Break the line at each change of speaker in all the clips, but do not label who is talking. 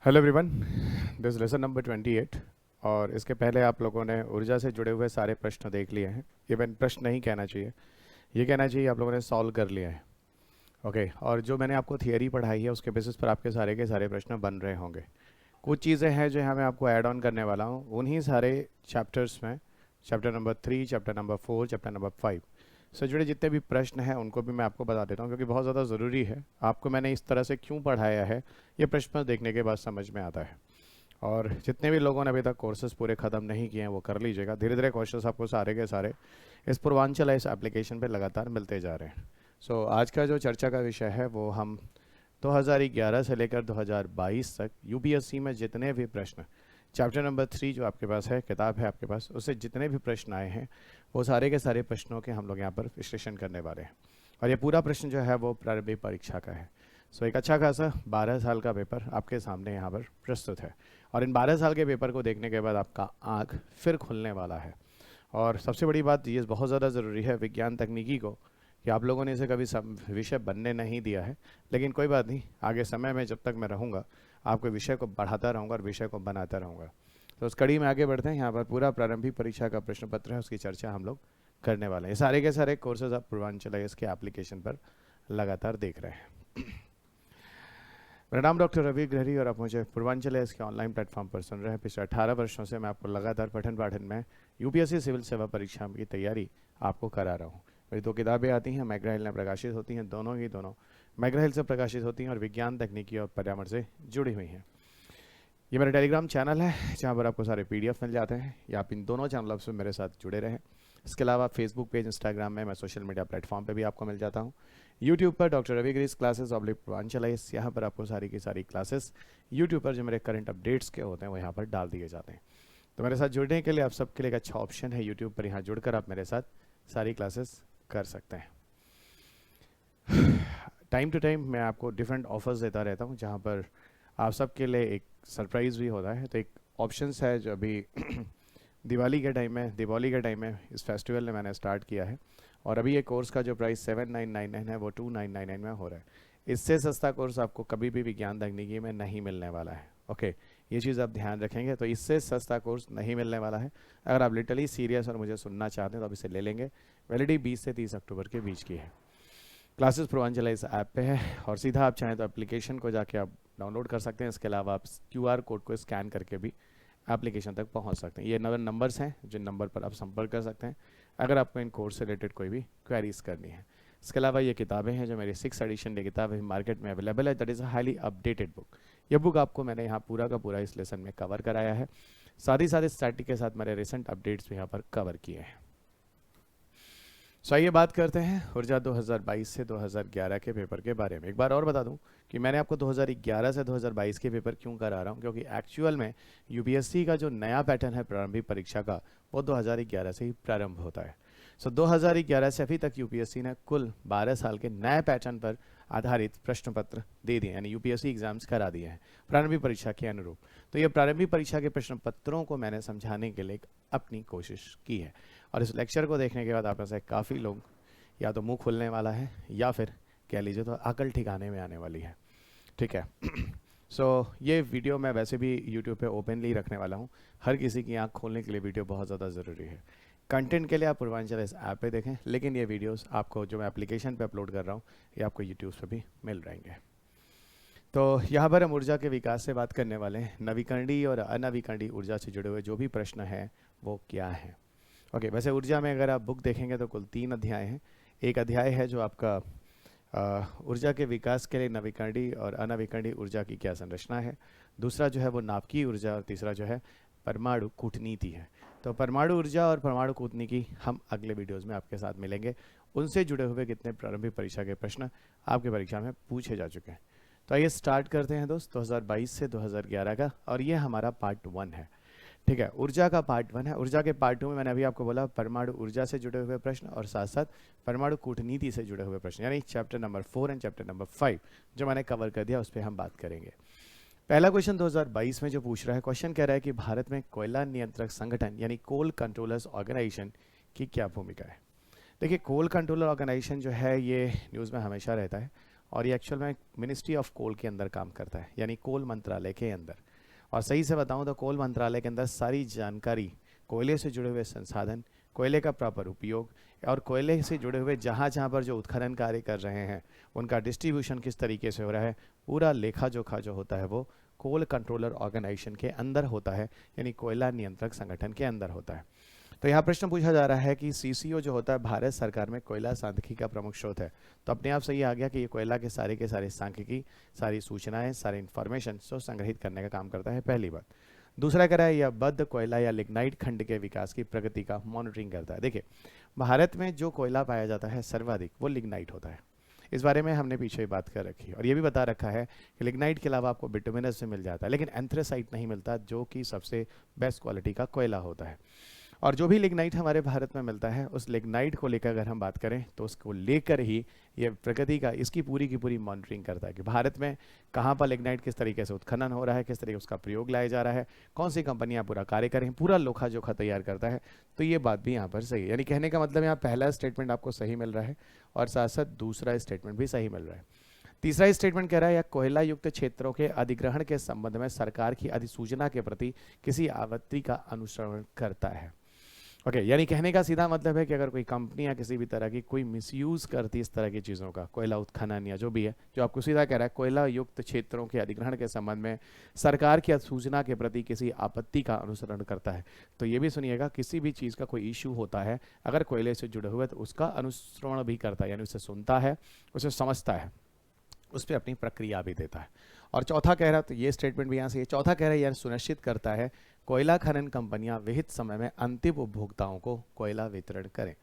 Hello everyone, this lesson number 28। और इसके पहले आप लोगों ने ऊर्जा से जुड़े हुए सारे प्रश्न देख लिए हैं। इवन प्रश्न नहीं कहना चाहिए, ये कहना चाहिए आप लोगों ने सॉल्व कर लिया है। ओके, और जो मैंने आपको थियरी पढ़ाई है उसके बेसिस पर आपके सारे के सारे प्रश्न बन रहे होंगे। कुछ चीज़ें हैं जो यहाँ मैं आपको ऐड ऑन करने वाला हूँ उन्हीं सारे चैप्टर्स में, chapter number 3, chapter number 4, chapter number 5 से जुड़े जितने भी प्रश्न हैं उनको भी मैं आपको बता देता हूँ, क्योंकि बहुत ज़्यादा ज़रूरी है। आपको मैंने इस तरह से क्यों पढ़ाया है ये प्रश्न देखने के बाद समझ में आता है। और जितने भी लोगों ने अभी तक कोर्सेज पूरे ख़त्म नहीं किए हैं वो कर लीजिएगा। धीरे धीरे क्वेश्चंस आपको सारे के सारे इस पूर्वांचल इस एप्लीकेशन पे लगातार मिलते जा रहे हैं। आज का जो चर्चा का विषय है वो हम 2011 से लेकर 2022 तक यूपीएससी में जितने भी प्रश्न, चैप्टर नंबर 3 जो आपके पास है, किताब है आपके पास, उससे जितने भी प्रश्न आए हैं वो सारे के सारे प्रश्नों के हम लोग यहाँ पर विश्लेषण करने वाले हैं। और ये पूरा प्रश्न जो है वो प्रारंभिक परीक्षा का है। एक अच्छा खासा 12 साल का पेपर आपके सामने यहाँ पर प्रस्तुत है। और इन 12 साल के पेपर को देखने के बाद आपका आँख फिर खुलने वाला है। और सबसे बड़ी बात ये बहुत ज़्यादा ज़रूरी है विज्ञान तकनीकी को, कि आप लोगों ने इसे कभी विषय बनने नहीं दिया है, लेकिन कोई बात नहीं, आगे समय में जब तक मैं रहूँगा आपके विषय को बढ़ाता रहूँगा और विषय को बनाता रहूँगा। उस कड़ी में आगे बढ़ते हैं। यहाँ पर पूरा प्रारंभिक परीक्षा का प्रश्न पत्र है, उसकी चर्चा हम लोग करने वाले हैं। ये सारे के सारे कोर्सेज आप पूर्वांचल इसके एप्लीकेशन पर लगातार देख रहे हैं। मेरा नाम डॉक्टर रवि ग्रहरी और आप मुझे पूर्वांचल इसके ऑनलाइन प्लेटफॉर्म पर सुन रहे हैं। पिछले 18 वर्षों से मैं आपको लगातार पठन पाठन में यूपीएससी सिविल सेवा परीक्षा की तैयारी आपको करा रहा हूँ। मेरी 2 किताबें आती हैं, मैग्रा-हिल में प्रकाशित होती हैं, दोनों मैग्रा-हिल से प्रकाशित होती हैं और विज्ञान तकनीकी और पर्यावरण से जुड़ी हुई हैं। ये मेरा टेलीग्राम चैनल है जहाँ पर आपको सारे PDF मिल जाते हैं, या आप इन दोनों चैनलों से मेरे साथ जुड़े रहें। इसके अलावा फेसबुक पेज, इंस्टाग्राम में, मैं सोशल मीडिया प्लेटफॉर्म पे भी आपको मिल जाता हूँ। यूट्यूब पर डॉक्टर रवि ग्रीस क्लासेस पूर्वांचल, यहाँ पर आपको सारी की सारी क्लासेस यूट्यूब पर जो मेरे करंट अपडेट्स के होते हैं वो यहाँ पर डाल दिए जाते हैं। तो मेरे साथ जुड़ने के लिए आप सबके लिए एक अच्छा ऑप्शन है यूट्यूब पर, यहाँ जुड़कर आप मेरे साथ सारी क्लासेस कर सकते हैं। टाइम टू टाइम मैं आपको डिफरेंट ऑफर्स देता रहता हूँ जहाँ पर आप सबके लिए एक सरप्राइज़ भी होता है। तो एक ऑप्शंस है जो अभी दिवाली के टाइम में इस फेस्टिवल में मैंने स्टार्ट किया है, और अभी ये कोर्स का जो प्राइस 7999 है वो 2999 में हो रहा है। इससे सस्ता कोर्स आपको कभी भी विज्ञान तकनीकी में नहीं मिलने वाला है। ओके, ये चीज़ आप ध्यान रखेंगे। तो इससे सस्ता कोर्स नहीं मिलने वाला है। अगर आप लिटरली सीरियस और मुझे सुनना चाहते हैं तो आप इसे ले लेंगे। वैलिडिटी 20 से 30 अक्टूबर के बीच की है। क्लासेस पूर्वांचल इस ऐप पे है, और सीधा आप चाहें तो एप्लीकेशन को जाके आप डाउनलोड कर सकते हैं। इसके अलावा आप QR कोड को स्कैन करके भी एप्लीकेशन तक पहुंच सकते हैं। ये नंबर्स हैं जिन नंबर पर आप संपर्क कर सकते हैं अगर आपको इन कोर्स से रिलेटेड कोई भी क्वेरीज करनी है। इसके अलावा ये किताबें हैं जो मेरी 6th एडिशन की किताब है, मार्केट में अवेलेबल है। That is a highly updated book. ये बुक आपको मैंने यहाँ पूरा का पूरा इस लेसन में कवर कराया है। साथ ही साथ इस स्टैटिक के साथ मेरे रिसेंट अपडेट्स भी यहाँ पर कवर किए हैं। आइए बात करते हैं ऊर्जा 2022 से 2011 के पेपर के बारे में। एक बार और बता दूं कि मैंने आपको 2011 से 2022 के पेपर क्यों करा रहा हूं, क्योंकि एक्चुअल में यूपीएससी का जो नया पैटर्न है प्रारंभिक परीक्षा का वो 2011 से ही प्रारंभ होता है। 2011 से अभी तक यूपीएससी ने कुल 12 साल के नए पैटर्न पर आधारित प्रश्न पत्र दे दिए, यानी यूपीएससी एग्जाम्स करा दिए हैं प्रारंभिक परीक्षा के अनुरूप। तो ये प्रारंभिक परीक्षा के प्रश्न पत्रों को मैंने समझाने के लिए अपनी कोशिश की है, और इस लेक्चर को देखने के बाद आप में से काफ़ी लोग या तो मुंह खुलने वाला है या फिर कह लीजिए तो अकल ठिकाने में आने वाली है। ठीक है। ये वीडियो मैं वैसे भी यूट्यूब पे ओपनली रखने वाला हूँ। हर किसी की आँख खोलने के लिए वीडियो बहुत ज़्यादा ज़रूरी है। कंटेंट के लिए आप पूर्वांचल इस ऐप पे देखें, लेकिन ये वीडियोस आपको जो मैं एप्लीकेशन पे अपलोड कर रहा हूँ ये आपको यूट्यूब पे भी मिल रहेंगे। तो यहाँ पर हम ऊर्जा के विकास से बात करने वाले हैं। नवीकरणीय और अनवीकरणीय ऊर्जा से जुड़े हुए जो भी प्रश्न हैं वो क्या हैं। ओके, वैसे ऊर्जा में अगर आप बुक देखेंगे तो कुल 3 अध्याय हैं। एक अध्याय है जो आपका ऊर्जा के विकास के लिए नवीकरणीय और अनवीकरणीय ऊर्जा की क्या संरचना है। दूसरा जो है वो नाभिकीय ऊर्जा, और तीसरा जो है परमाणु कूटनीति है। तो परमाणु ऊर्जा और परमाणु कूटनीति हम अगले वीडियोस में आपके साथ मिलेंगे। उनसे जुड़े हुए कितने प्रारंभिक परीक्षा के प्रश्न आपके परीक्षा में पूछे जा चुके हैं। तो आइए स्टार्ट करते हैं दोस्त 2022 से 2011 का, और ये हमारा पार्ट 1 है। ठीक है, ऊर्जा का पार्ट 1 है। ऊर्जा के पार्ट 2 में मैंने अभी आपको बोला परमाणु ऊर्जा से जुड़े हुए प्रश्न और साथ साथ परमाणु कूटनीति से जुड़े हुए प्रश्न, यानी chapter number 4 and chapter number 5 जो मैंने कवर कर दिया उस पर हम बात करेंगे। पहला क्वेश्चन 2022 में जो पूछ रहा है, क्वेश्चन कह रहा है कि भारत में कोयला नियंत्रक संगठन यानी कोल कंट्रोलर्स ऑर्गेनाइजेशन की क्या भूमिका है। देखिए, कोल कंट्रोलर ऑर्गेनाइजेशन जो है ये न्यूज़ में हमेशा रहता है, और ये एक्चुअल में मिनिस्ट्री ऑफ कोल के अंदर काम करता है, यानी कोल मंत्रालय के अंदर। और सही से बताऊं तो कोल मंत्रालय के अंदर सारी जानकारी, कोयले से जुड़े हुए संसाधन, कोयले का प्रॉपर उपयोग और कोयले से जुड़े हुए जहाँ जहाँ पर जो उत्खनन कार्य कर रहे हैं उनका डिस्ट्रीब्यूशन किस तरीके से हो रहा है, पूरा लेखा जोखा जो होता है वो कोल कंट्रोलर ऑर्गेनाइजेशन के अंदर होता है, यानी कोयला नियंत्रक संगठन के अंदर होता है। तो यहाँ प्रश्न पूछा जा रहा है कि सीसीओ जो होता है भारत सरकार में कोयला सांख्यिकी का प्रमुख स्रोत है। तो अपने आप से ये आ गया कि ये कोयला के सारे सांख्यिकी, सारी सूचनाएं, सारी इंफॉर्मेशन को संग्रहित करने का काम करता है, पहली बात। दूसरा कह रहा है यह बद्ध कोयला या लिग्नाइट खंड के विकास की प्रगति का मॉनिटरिंग करता है। देखिए, भारत में जो कोयला पाया जाता है सर्वाधिक वो लिग्नाइट होता है। इस बारे में हमने पीछे ही बात कर रखी है और ये भी बता रखा है कि लिग्नाइट के अलावा आपको बिटुमिनस में मिल जाता है, लेकिन एंथ्रेसाइट नहीं मिलता, जो कि सबसे बेस्ट क्वालिटी का कोयला होता है। और जो भी लिग्नाइट हमारे भारत में मिलता है, उस लिग्नाइट को लेकर अगर हम बात करें तो उसको लेकर ही ये प्रगति का इसकी पूरी की पूरी मॉनिटरिंग करता है कि भारत में कहाँ पर लिग्नाइट किस तरीके से उत्खनन हो रहा है, किस तरीके से उसका प्रयोग लाया जा रहा है, कौन सी कंपनियां पूरा कार्य करें, पूरा लोखा जोखा तैयार करता है। तो ये बात भी यहाँ पर सही है, यानी कहने का मतलब यहाँ पहला स्टेटमेंट आपको सही मिल रहा है और साथ साथ दूसरा स्टेटमेंट भी सही मिल रहा है। तीसरा स्टेटमेंट कह रहा है यह कोयला युक्त क्षेत्रों के अधिग्रहण के संबंध में सरकार की अधिसूचना के प्रति किसी आवृत्ति का अनुसरण करता है। ओके, यानी कहने का सीधा मतलब है कि अगर कोई कंपनी या किसी भी तरह की कोई मिसयूज करती इस तरह की चीज़ों का, कोयला उत्खनन या जो भी है, जो आपको सीधा कह रहा है कोयला युक्त क्षेत्रों के अधिग्रहण के संबंध में सरकार की अधिसूचना के प्रति किसी आपत्ति का अनुसरण करता है। तो ये भी सुनिएगा, किसी भी चीज़ का कोई इशू होता है अगर कोयले से जुड़े हुए, तो उसका अनुसरण भी करता है, यानी उसे सुनता है, उसे समझता है, उस पर अपनी प्रक्रिया भी देता है। और चौथा कह रहा है, तो ये स्टेटमेंट भी यहाँ से, चौथा कह रहा है यह सुनिश्चित करता है कोयला खनन कंपनियां विहित समय में अंतिम उपभोक्ताओं को कोयला वितरण करें।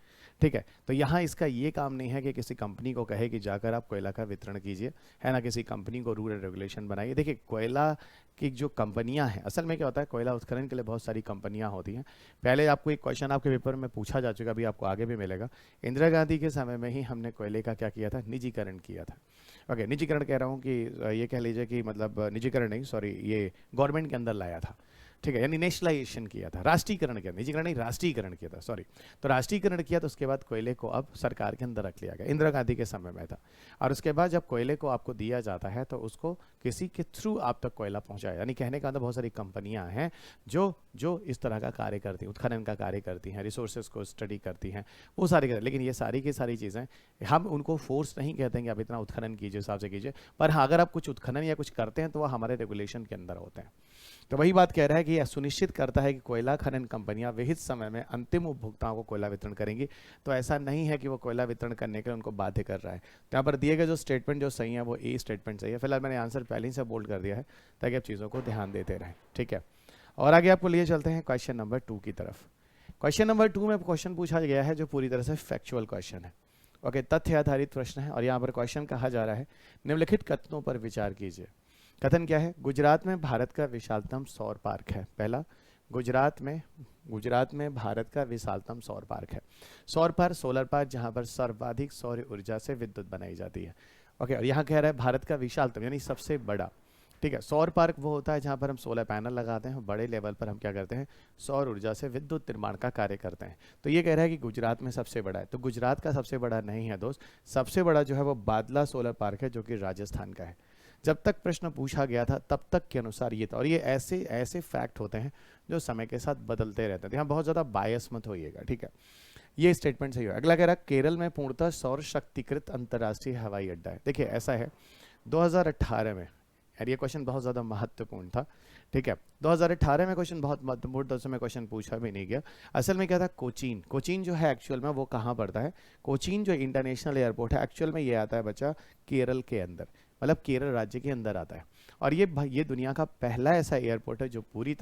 ठीक है, तो यहाँ इसका ये काम नहीं है कि किसी कंपनी को कहे कि जाकर आप कोयला का वितरण कीजिए, है ना, किसी कंपनी को रूल एंड रेगुलेशन बनाइए। देखिए, कोयला की जो कंपनियां हैं, असल में क्या होता है, कोयला उत्खनन के लिए बहुत सारी कंपनियां होती हैं। पहले आपको एक क्वेश्चन आपके पेपर में पूछा जा चुका, अभी आपको आगे भी मिलेगा। इंदिरा गांधी के समय में ही हमने कोयले का क्या किया था, निजीकरण किया था। ओके, निजीकरण कह रहा हूँ कि ये कह लीजिए कि मतलब निजीकरण नहीं, सॉरी, ये गवर्नमेंट के अंदर लाया था। ठीक है, यानी नेशनलाइजेशन किया था, राष्ट्रीयकरण किया, निजीकरण नहीं, राष्ट्रीयकरण किया था, सॉरी। तो राष्ट्रीयकरण किया, तो उसके बाद कोयले को अब सरकार के अंदर रख लिया गया, इंदिरा गांधी के समय में था। और उसके बाद जब कोयले को आपको दिया जाता है तो उसको किसी के थ्रू आप तक कोयला पहुंचाया, यानी कहने का मतलब बहुत सारी कंपनियां हैं जो इस तरह का कार्य करती हैं, उत्खनन का कार्य करती हैं, रिसोर्सेज को स्टडी करती हैं, वो सारी करती। लेकिन ये सारी की सारी चीज़ें हम उनको फोर्स नहीं कहते हैं कि आप इतना उत्खनन कीजिए, हिसाब से कीजिए, पर हाँ, अगर आप कुछ उत्खनन या कुछ करते हैं तो वह हमारे रेगुलेशन के अंदर होते हैं। तो वही बात कह रहा है कि यह सुनिश्चित करता है कि कोयला खनन कंपनियां विहित समय में अंतिम उपभोक्ताओं को कोयला वितरण करेंगी। तो ऐसा नहीं है कि वो कोयला वितरण करने के लिए उनको बाध्य कर रहा है। तो यहाँ पर दिए गए जो स्टेटमेंट जो सही है वो ए स्टेटमेंट सही है। फिलहाल मैंने आंसर पहले ही से बोल्ड कर दिया है ताकि आप चीज़ों को ध्यान देते रहें। ठीक है, और आगे आपको लिए चलते हैं क्वेश्चन नंबर 2 की तरफ। क्वेश्चन नंबर 2 में क्वेश्चन पूछा गया है जो पूरी तरह से फैक्चुअल क्वेश्चन है। ओके, तथ्य आधारित प्रश्न है और यहाँ पर क्वेश्चन कहा जा रहा है निम्नलिखित कथनों पर विचार कीजिए। कथन क्या है, गुजरात में भारत का विशालतम सौर पार्क है। पहला, गुजरात में भारत का विशालतम सौर पार्क है। सौर पार्क, सोलर पार्क, जहां पर सर्वाधिक सौर ऊर्जा से विद्युत बनाई जाती है। ओके, और यहाँ कह रहा है भारत का विशालतम यानी सबसे बड़ा। ठीक है, सौर पार्क वो होता है जहां पर हम सोलर पैनल लगाते हैं, बड़े लेवल पर हम क्या करते हैं, सौर ऊर्जा से विद्युत निर्माण का कार्य करते हैं। तो ये कह रहा है कि गुजरात में सबसे बड़ा है। तो गुजरात का सबसे बड़ा नहीं है दोस्त, सबसे बड़ा जो है वो बादला सोलर पार्क है जो कि राजस्थान का है। जब तक प्रश्न पूछा गया था तब तक के अनुसार ये था, और ये ऐसे फैक्ट होते हैं जो समय के साथ बदलते रहते हैं। यहाँ बहुत ज़्यादा बायस मत होइएगा। ठीक है, ये स्टेटमेंट सही है। अगला कह रहा है केरल में पूर्णतः सौर शक्तिकृत अंतर्राष्ट्रीय हवाई अड्डा है। देखिए, ऐसा है 2018 में, यार ये क्वेश्चन बहुत ज़्यादा महत्वपूर्ण था। ठीक है, 2018 में क्वेश्चन बहुत महत्वपूर्ण था, उसमें क्वेश्चन पूछा भी नहीं गया। असल में क्या था, कोचीन जो है एक्चुअल में वो कहाँ पड़ता है, कोचीन जो इंटरनेशनल एयरपोर्ट है एक्चुअल में ये आता है बच्चा केरल के अंदर, मतलब केरल राज्य के अंदर आता है। और ये दुनिया का पहला ऐसा एयरपोर्ट है जो पूरी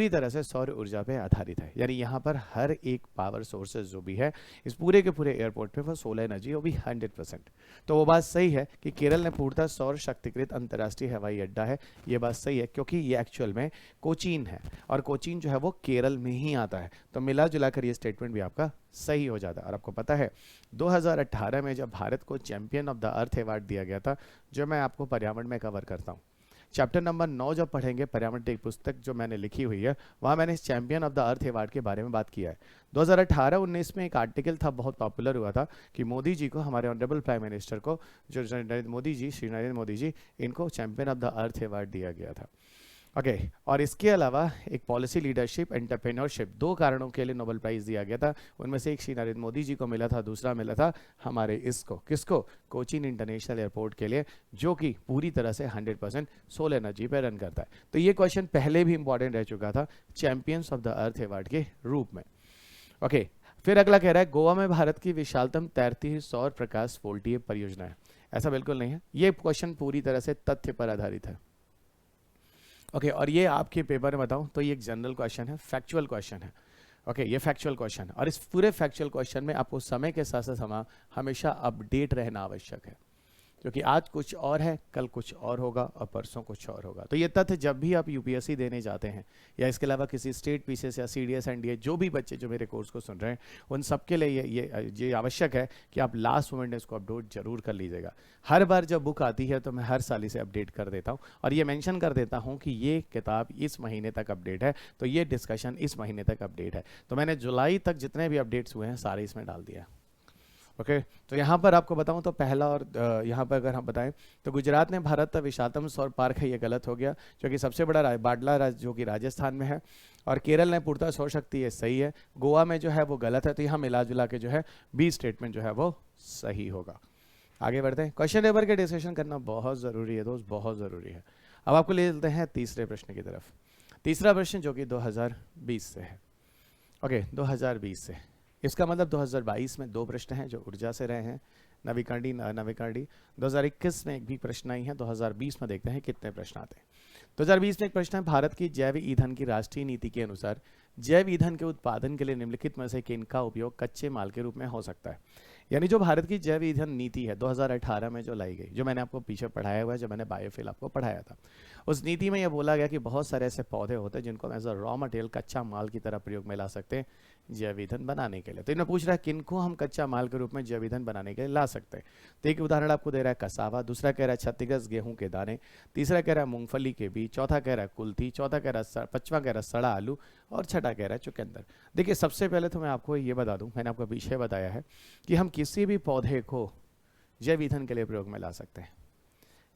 तरह से सौर ऊर्जा पे आधारित है। यानी यहाँ पर हर एक पावर सोर्सेज जो भी है इस पूरे के पूरे एयरपोर्ट पे वो सोलर एनर्जी, वो भी 100%। तो वो बात सही है कि केरल में पूर्णतः सौर शक्तिकृत अंतर्राष्ट्रीय हवाई अड्डा है, ये बात सही है, क्योंकि ये एक्चुअल में कोचीन है और कोचीन जो है वो केरल में ही आता है। तो मिला जुलाकर ये स्टेटमेंट भी आपका सही हो जाता है। और आपको पता है 2018 में जब भारत को champion of the earth award दिया गया था, जो मैं आपको पर्यावरण में कवर करता हूँ, चैप्टर नंबर 9 जब पढ़ेंगे, पर्यावरण की पुस्तक जो मैंने लिखी हुई है, वहाँ मैंने champion of the earth award के बारे में बात किया है। 2018-19 में एक आर्टिकल था, बहुत पॉपुलर हुआ था कि मोदी जी को, हमारे ऑनरेबल प्राइम मिनिस्टर को, जो नरेंद्र मोदी जी, श्री नरेंद्र मोदी जी, इनको champion of the earth award दिया गया था। ओके और इसके अलावा एक पॉलिसी लीडरशिप, एंटरप्रेन्योरशिप, 2 कारणों के लिए नोबेल प्राइज़ दिया गया था। उनमें से एक श्री नरेंद्र मोदी जी को मिला था, दूसरा मिला था हमारे इसको, किसको, कोचीन इंटरनेशनल एयरपोर्ट के लिए, जो कि पूरी तरह से 100% सोलर एनर्जी पर रन करता है। तो ये क्वेश्चन पहले भी इंपॉर्टेंट रह चुका था champions of the earth award के रूप में। ओके फिर अगला कह रहा है गोवा में भारत की विशालतम तैरती सौर प्रकाश वोल्टीय परियोजना है। ऐसा बिल्कुल नहीं है, ये क्वेश्चन पूरी तरह से तथ्य पर आधारित है। ओके और ये आपके पेपर में बताऊं तो ये एक जनरल क्वेश्चन है, फैक्चुअल क्वेश्चन है। ओके ये फैक्चुअल क्वेश्चन है और इस पूरे फैक्चुअल क्वेश्चन में आपको समय के साथ साथ हमेशा अपडेट रहना आवश्यक है, क्योंकि आज कुछ और है, कल कुछ और होगा और परसों कुछ और होगा। तो ये तथ्य जब भी आप यूपीएससी देने जाते हैं या इसके अलावा किसी स्टेट पीसीएस या सीडीएस एनडीए, जो भी बच्चे जो मेरे कोर्स को सुन रहे हैं, उन सबके लिए ये आवश्यक है कि आप लास्ट मोमेंट में इसको अपडेट जरूर कर लीजिएगा। हर बार जब बुक आती है तो मैं हर साल इसे अपडेट कर देता हूँ और ये मेंशन कर देता हूँ कि ये किताब इस महीने तक अपडेट है, तो ये डिस्कशन इस महीने तक अपडेट है। तो मैंने जुलाई तक जितने भी अपडेट्स हुए हैं सारे इसमें डाल दिया। ओके तो यहाँ पर आपको बताऊँ तो पहला और यहाँ पर अगर हम बताएं तो गुजरात ने भारत का विशालतम सौर पार्क है, ये गलत हो गया, क्योंकि सबसे बड़ा बाडला राज्य जो कि राजस्थान में है, और केरल ने पूर्णतः सौर शक्ति, ये सही है। गोवा में जो है वो गलत है, तो यहाँ मिला जुला के जो है बी स्टेटमेंट जो है वो सही होगा। आगे बढ़ते हैं, क्वेश्चन पेपर के डिस्कशन करना बहुत ज़रूरी है दोस्त, बहुत ज़रूरी है। अब आपको ले चलते हैं तीसरे प्रश्न की तरफ। तीसरा प्रश्न जो कि 2020 से है। ओके 2020 से, इसका मतलब 2022 में 2 प्रश्न हैं जो ऊर्जा से रहे हैं, नवीकरणीय अनवीकरणीय। 2021 में एक भी प्रश्न नहीं है, 2020 में देखते हैं कितने प्रश्न आते हैं। 2020 में एक प्रश्न है, भारत की जैव ईंधन की राष्ट्रीय नीति के अनुसार जैव ईंधन के उत्पादन के लिए निम्नलिखित में से किनका उपयोग कच्चे माल के रूप में हो सकता है। यानी जो भारत की जैव ईंधन नीति है 2018 में जो लाई गई, जो मैंने आपको पीछे पढ़ाया हुआ है, जब मैंने बायोफिल आपको पढ़ाया था, उस नीति में यह बोला गया कि बहुत सारे ऐसे पौधे होते हैं जिनको एज अ रॉ मटेरियल, कच्चा माल की तरह प्रयोग में ला सकते हैं जैव ईंधन बनाने के लिए। तो इन्हें पूछ रहा है किनको हम कच्चा माल के रूप में जैव ईंधन बनाने के लिए ला सकते हैं। तो एक उदाहरण आपको दे रहा है कसावा, दूसरा कह रहा है क्षतिग्रस्त गेहूं के दाने, तीसरा कह रहा है मूंगफली के बीज, चौथा कह रहा है कुल्थी, चौथा कह रहा है, पांचवा कह रहा है सड़ा आलू, और छठा कह रहा है चुकंदर। देखिए सबसे पहले तो मैं आपको ये बता दूं, मैंने आपको पीछे बताया है कि हम किसी भी पौधे को जैव ईंधन के लिए प्रयोग में ला सकते हैं।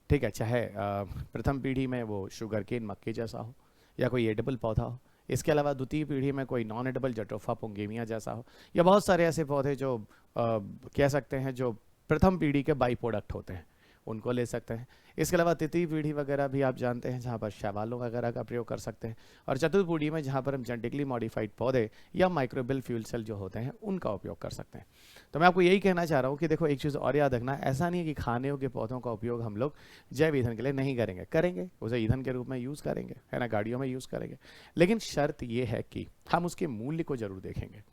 ठीक है, चाहे प्रथम पीढ़ी में वो शुगर केन, मक्के जैसा हो, या कोई एडिबल पौधा हो, इसके अलावा द्वितीय पीढ़ी में कोई नॉन एडिबल जट्रोफा पोंगेमिया जैसा हो, या बहुत सारे ऐसे पौधे जो कह सकते हैं जो प्रथम पीढ़ी के बाई प्रोडक्ट होते हैं, उनको ले सकते हैं। इसके अलावा तृतीय पीढ़ी वगैरह भी आप जानते हैं जहाँ पर शैवालों वगैरह का प्रयोग कर सकते हैं, और चतुर्थ पीढ़ी में जहाँ पर हम जेनेटिकली मॉडिफाइड पौधे या माइक्रोबियल फ्यूल सेल जो होते हैं उनका उपयोग कर सकते हैं। तो मैं आपको यही कहना चाह रहा हूँ कि देखो एक चीज़ और याद रखना, ऐसा नहीं है कि खाने के पौधों का उपयोग हम लोग जैव ईंधन के लिए नहीं करेंगे, करेंगे, उसे ईंधन के रूप में यूज़ करेंगे, है ना, गाड़ियों में यूज़ करेंगे, लेकिन शर्त ये है कि हम उसके मूल्य को जरूर देखेंगे।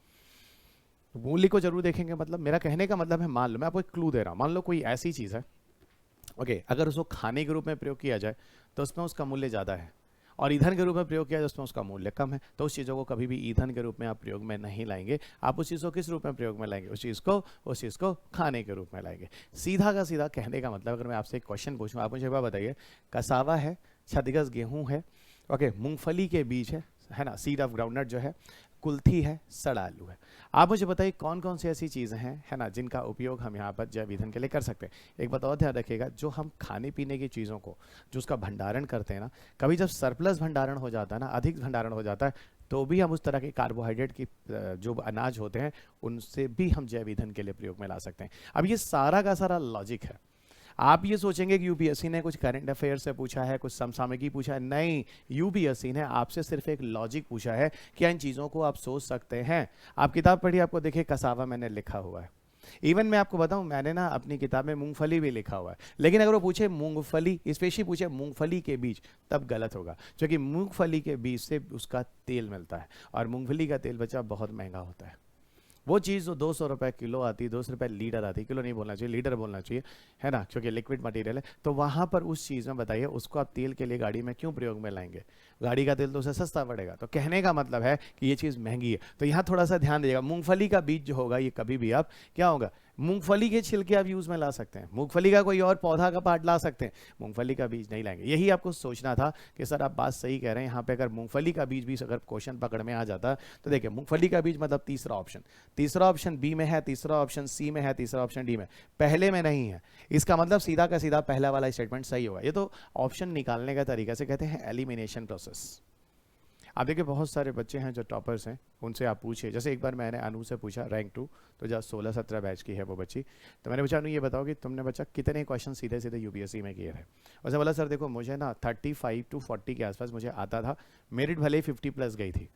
मूल्य को जरूर देखेंगे मतलब मेरा कहने का मतलब है, मान लो मैं आपको एक क्लू दे रहा हूँ, मान लो कोई ऐसी चीज़ है, ओके अगर उसको खाने के रूप में प्रयोग किया जाए तो उसमें उसका मूल्य ज़्यादा है, और ईंधन के रूप में प्रयोग किया जाए उसमें उसका मूल्य कम है, तो उस चीज़ों को कभी भी ईंधन के रूप में आप प्रयोग में नहीं लाएंगे। आप उस चीज़ को किस रूप में प्रयोग में लाएंगे, उस चीज़ को खाने के रूप में लाएंगे। सीधा का सीधा कहने का मतलब, अगर मैं आपसे एक क्वेश्चन पूछूं, आप मुझे बताइए, कसावा है, क्षतिग्रस्त गेहूँ है, ओके मूंगफली के बीज है ना, सीड ऑफ ग्राउंडनट जो है, कुल्थी है, सड़ा आलू है। आप मुझे बताइए कौन कौन सी ऐसी चीज़ें हैं, है ना, जिनका उपयोग हम यहाँ पर जैव ईंधन के लिए कर सकते हैं। एक बात और ध्यान रखिएगा, जो हम खाने पीने की चीज़ों को, जो उसका भंडारण करते हैं ना, कभी जब सरप्लस भंडारण हो जाता है ना, अधिक भंडारण हो जाता है, तो भी हम उस तरह के कार्बोहाइड्रेट की जो अनाज होते हैं उनसे भी हम जैव ईंधन के लिए प्रयोग में ला सकते हैं। अब ये सारा का सारा लॉजिक है। आप ये सोचेंगे कि यूपीएससी ने कुछ करंट अफेयर से पूछा है, कुछ समसामयिकी पूछा है, नहीं, यूपीएससी ने आपसे सिर्फ एक लॉजिक पूछा है कि इन चीज़ों को आप सोच सकते हैं। आप किताब पढ़िए, आपको देखिए कसावा मैंने लिखा हुआ है, इवन मैं आपको बताऊं मैंने ना अपनी किताब में मूंगफली भी लिखा हुआ है, लेकिन अगर वो पूछे मूंगफली, स्पेशली पूछे मूंगफली के बीज, तब गलत होगा, क्योंकि मूंगफली के बीज से उसका तेल मिलता है, और मूंगफली का तेल बच्चा बहुत महंगा होता है। वो चीज़ जो 200 रुपये किलो आती है, 200 रुपये लीटर आती है, किलो नहीं बोलना चाहिए, लीटर बोलना चाहिए, है ना, क्योंकि लिक्विड मटेरियल है, तो वहाँ पर उस चीज़ में बताइए उसको आप तेल के लिए गाड़ी में क्यों प्रयोग में लाएंगे। गाड़ी का तेल तो उसे सस्ता पड़ेगा। तो कहने का मतलब है कि ये चीज़ महंगी है। तो यहाँ थोड़ा सा ध्यान दीजिएगा, मूंगफली का बीज जो होगा ये कभी भी आप क्या होगा, मूंगफली के छिलके आप यूज में ला सकते हैं, मूंगफली का कोई और पौधा का पार्ट ला सकते हैं, मूंगफली का बीज नहीं लाएंगे। यही आपको सोचना था कि सर आप बात सही कह रहे हैं, यहाँ पे अगर मूंगफली का बीज भी अगर क्वेश्चन पकड़ में आ जाता तो देखिए मूंगफली का बीज मतलब तीसरा ऑप्शन बी में है, तीसरा ऑप्शन सी में है, तीसरा ऑप्शन डी में, पहले में नहीं है। इसका मतलब सीधा का सीधा पहला वाला स्टेटमेंट सही होगा। ये तो ऑप्शन निकालने का तरीका से कहते हैं एलिमिनेशन प्रोसेस। आप देखिए बहुत सारे बच्चे हैं जो टॉपर्स हैं, उनसे आप पूछिए। जैसे एक बार मैंने अनु से पूछा, रैंक 2, तो जब 16-17 बैच की है वो बच्ची, तो मैंने पूछा अनु ये बताओ कि तुमने बच्चा कितने क्वेश्चन सीधे सीधे यूपीएससी में किए थे। उसने बोला सर देखो मुझे ना 35 to 40 के आसपास मुझे आता था, मेरिट भले ही 50+ गई थी,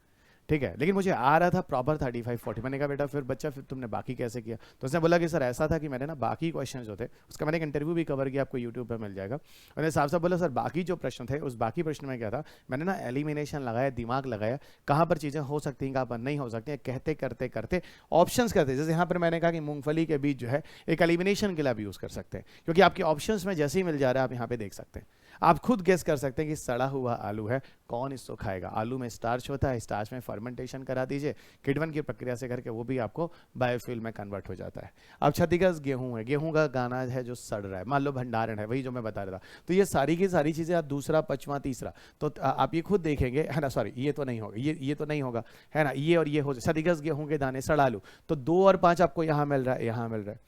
ठीक है, लेकिन मुझे आ रहा था प्रॉपर 35-40। मैंने कहा बेटा फिर बच्चा फिर तुमने बाकी कैसे किया? तो उसने बोला कि सर ऐसा था कि मैंने ना बाकी क्वेश्चन जो थे, उसका मैंने एक इंटरव्यू भी कवर किया, आपको यूट्यूब पर मिल जाएगा। मैंने साफ साफ बोला सर बाकी जो प्रश्न थे उस बाकी प्रश्न में क्या था, मैंने ना एलिमिनेशन लगाया, दिमाग लगाया, कहाँ पर चीज़ें हो सकती हैं कहाँ पर नहीं हो सकती हैं, कहते करते करते ऑप्शंस करते। जैसे यहाँ पर मैंने कहा कि मूंगफली के बीज जो है एक एलिमिनेशन के लिए आप यूज़ कर सकते हैं, क्योंकि आपके ऑप्शंस में जैसे ही मिल जा रहा है आप यहाँ पे देख सकते हैं। आप खुद गेस कर सकते हैं कि सड़ा हुआ आलू है, कौन इसको खाएगा? आलू में स्टार्च होता है, स्टार्च में फर्मेंटेशन करा दीजिए, किडवन की प्रक्रिया से करके वो भी आपको बायोफ्यूल में कन्वर्ट हो जाता है। अब 36 गेहूं है, गेहूं का गाना है जो सड़ रहा है, मान लो भंडारण है, वही जो मैं बता रहा था। तो ये सारी की सारी चीज़ें आप दूसरा, पचवा, तीसरा, तो आप ये खुद देखेंगे, है ना, सॉरी ये तो नहीं होगा, ये तो नहीं होगा, है ना, ये और ये हो जाए। 36 गेहूं के दाने, सड़ा आलू, तो 2 और 5 आपको यहाँ मिल रहा है, यहाँ मिल रहा है,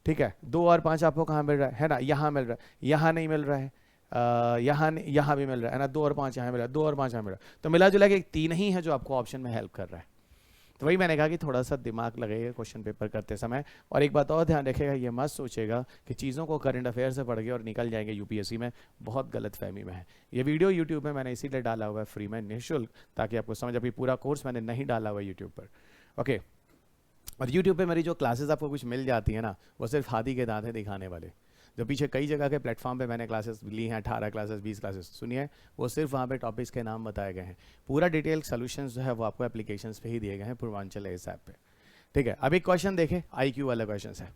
ठीक है, 2 और 5 आपको कहाँ मिल रहा है ना, यहाँ मिल रहा है, यहाँ नहीं मिल रहा है, यहाँ भी मिल रहा है ना, 2 और 5 यहाँ मिल रहा है, 2 और 5 यहाँ मिल रहा है, तो मिला जुला के 3 ही है जो आपको ऑप्शन में हेल्प कर रहा है। तो वही मैंने कहा कि थोड़ा सा दिमाग लगेगा क्वेश्चन पेपर करते समय। और एक बात और ध्यान रखेगा, ये मत सोचेगा कि चीज़ों को करंट अफेयर से पढ़ के और निकल जाएंगे यूपीएससी में, बहुत गलत फहमी में है। ये वीडियो यूट्यूब में मैंने इसीलिए डाला हुआ है फ्री में, निःशुल्क, ताकि आपको समझ। अभी पूरा कोर्स मैंने नहीं डाला हुआ यूट्यूब पर, ओके। और यूट्यूब पर मेरी जो क्लासेज आपको कुछ मिल जाती है ना, वो सिर्फ हाथी के दांत है दिखाने वाले। जो पीछे कई जगह के प्लेटफॉर्म पे मैंने क्लासेस ली हैं, 18 क्लासेस, 20 क्लासेस, सुनिए, वो सिर्फ वहाँ पे टॉपिक्स के नाम बताए गए हैं। पूरा डिटेल सोल्यूशंस जो है वो आपको एप्लीकेशंस पे ही दिए गए हैं, पूर्वांचल इस ऐप पे, ठीक है। अब एक क्वेश्चन देखें, IQ वाला क्वेश्चन है,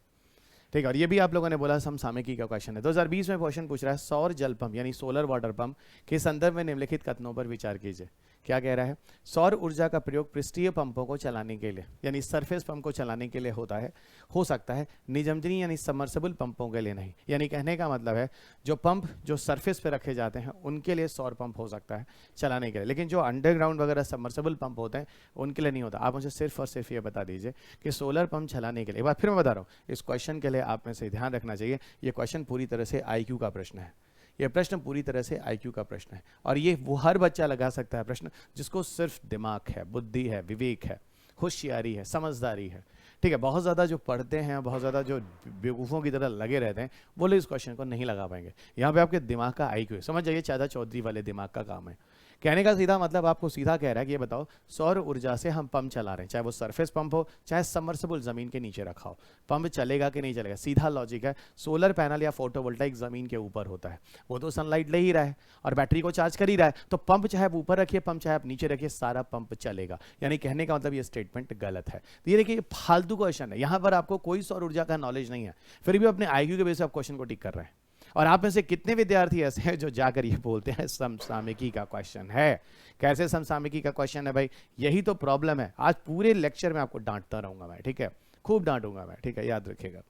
ठीक है। और ये भी आप लोगों ने बोला समसामयिकी का क्वेश्चन है। 2020 में क्वेश्चन पूछ रहा है, सौर जल पंप यानी सोलर वाटर पंप के संदर्भ में निम्नलिखित कथनों पर विचार कीजिए। क्या कह रहा है? सौर ऊर्जा का प्रयोग पृष्ठीय पंपों को चलाने के लिए यानी सरफेस पंप को चलाने के लिए होता है, हो सकता है, निजमजनी यानी सबमर्सिबल पंपों के लिए नहीं। यानी कहने का मतलब है जो पंप जो सरफेस पे रखे जाते हैं उनके लिए सौर पंप हो सकता है चलाने के लिए, लेकिन जो अंडरग्राउंड वगैरह सबमर्सिबल पंप होते हैं उनके लिए नहीं होता। आप मुझे सिर्फ और सिर्फ ये बता दीजिए कि सोलर पंप चलाने के लिए, एक बार फिर मैं बता रहा हूँ, इस क्वेश्चन के लिए आप में से ध्यान रखना चाहिए, ये क्वेश्चन पूरी तरह से IQ का प्रश्न है। ये प्रश्न पूरी तरह से IQ का प्रश्न है, और ये वो हर बच्चा लगा सकता है प्रश्न जिसको सिर्फ दिमाग है, बुद्धि है, विवेक है, होशियारी है, समझदारी है, ठीक है। बहुत ज़्यादा जो पढ़ते हैं, बहुत ज़्यादा जो बेवकूफ़ों की तरह लगे रहते हैं, वो लोग इस क्वेश्चन को नहीं लगा पाएंगे। यहाँ पे आपके दिमाग का IQ है, समझ जाइए, चाचा चौधरी वाले दिमाग का काम है। कहने का सीधा मतलब आपको सीधा कह रहा है कि ये बताओ, सौर ऊर्जा से हम पंप चला रहे हैं, चाहे वो सरफेस पंप हो चाहे सबमर्सिबल ज़मीन के नीचे रखा हो, पंप चलेगा कि नहीं चलेगा? सीधा लॉजिक है। सोलर पैनल या फोटोवोल्टाइक ज़मीन के ऊपर होता है, वो तो सनलाइट ले ही रहा है और बैटरी को चार्ज कर ही रहा है, तो पंप चाहे आप ऊपर रखिए, पंप चाहे आप नीचे रखिए, सारा पंप चलेगा। यानी कहने का मतलब ये स्टेटमेंट गलत है। तो ये देखिए फालतू क्वेश्चन है, यहाँ पर आपको कोई सौर ऊर्जा का नॉलेज नहीं है, फिर भी अपने IQ के बेस पर आप क्वेश्चन को टिक कर रहे हैं। और आप में से कितने विद्यार्थी ऐसे हैं जो जाकर ये बोलते हैं समसामयिकी का क्वेश्चन है? कैसे समसामयिकी का क्वेश्चन है भाई? यही तो प्रॉब्लम है। आज पूरे लेक्चर में आपको डांटता रहूंगा मैं, ठीक है, खूब डांटूंगा मैं, ठीक है, याद रखिएगा,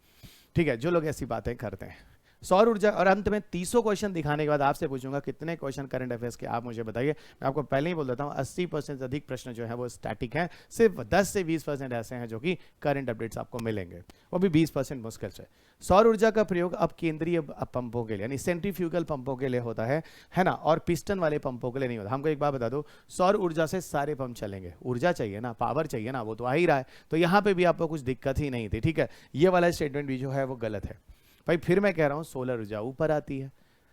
ठीक है, जो लोग ऐसी बातें करते हैं। सौर ऊर्जा, और अंत में 300 क्वेश्चन दिखाने के बाद आपसे पूछूंगा कितने क्वेश्चन करंट अफेयर्स के आप मुझे बताइए। मैं आपको पहले ही बोल देता हूं 80% से अधिक प्रश्न जो है वो स्टैटिक हैं, सिर्फ 10 से 20% ऐसे हैं जो कि करंट अपडेट्स आपको मिलेंगे, वो भी 20% मुश्किल से। सौर ऊर्जा का प्रयोग अब केंद्रीय पंपों के लिए यानी सेंट्रीफ्यूगल पंपों के लिए होता है ना, और पिस्टन वाले पंपों के लिए नहीं होता। हमको एक बात बता दो, सौर ऊर्जा से सारे पंप चलेंगे, ऊर्जा चाहिए ना, पावर चाहिए ना, वो तो आ ही रहा है, तो यहाँ पे भी आपको कुछ दिक्कत ही नहीं थी, ठीक है। ये वाला स्टेटमेंट भी जो है वो गलत है भाई। फिर मैं कह रहा हूँ सोलर ऊर्जा ऊपर आती है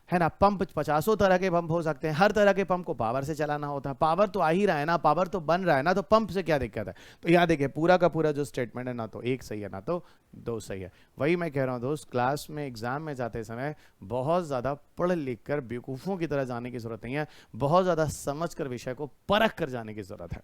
ना, पंप 50 तरह के पंप हो सकते हैं, हर तरह के पंप को पावर से चलाना होता है, पावर तो आ ही रहा है ना, पावर तो बन रहा है ना, तो पंप से क्या दिक्कत है? तो यहाँ देखिए पूरा का पूरा जो स्टेटमेंट है ना तो एक सही है ना तो 2 सही है। वही मैं कह रहा हूँ दोस्त, क्लास में एग्जाम में जाते समय बहुत ज़्यादा पढ़ लिख कर बेवकूफ़ों की तरह जाने की जरूरत नहीं है, बहुत ज़्यादा समझ कर विषय को परख कर जाने की जरूरत है,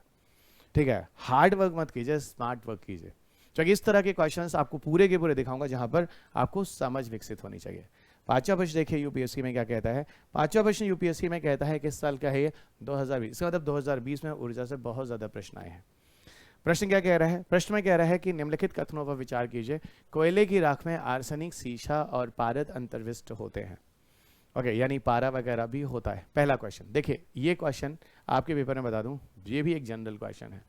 ठीक है। हार्ड वर्क मत कीजिए, स्मार्ट वर्क कीजिए। तो इस तरह के क्वेश्चंस आपको पूरे के पूरे दिखाऊंगा जहां पर आपको समझ विकसित होनी चाहिए। 5वां प्रश्न देखिए यूपीएससी में क्या कहता है। 5वां प्रश्न यूपीएससी में कहता है किस साल का है ये? 2020। इसका मतलब 2020 में ऊर्जा से बहुत ज्यादा प्रश्न आए हैं। प्रश्न क्या कह रहा है? प्रश्न में कह रहा है कि निम्नलिखित कथनों पर विचार कीजिए। कोयले की राख में आर्सेनिक, सीसा और पारद अंतर्विष्ट होते हैं। ओके, यानी पारा वगैरह भी होता है। पहला क्वेश्चन देखिए, ये क्वेश्चन आपके पेपर में बता दूं, ये भी एक जनरल क्वेश्चन है।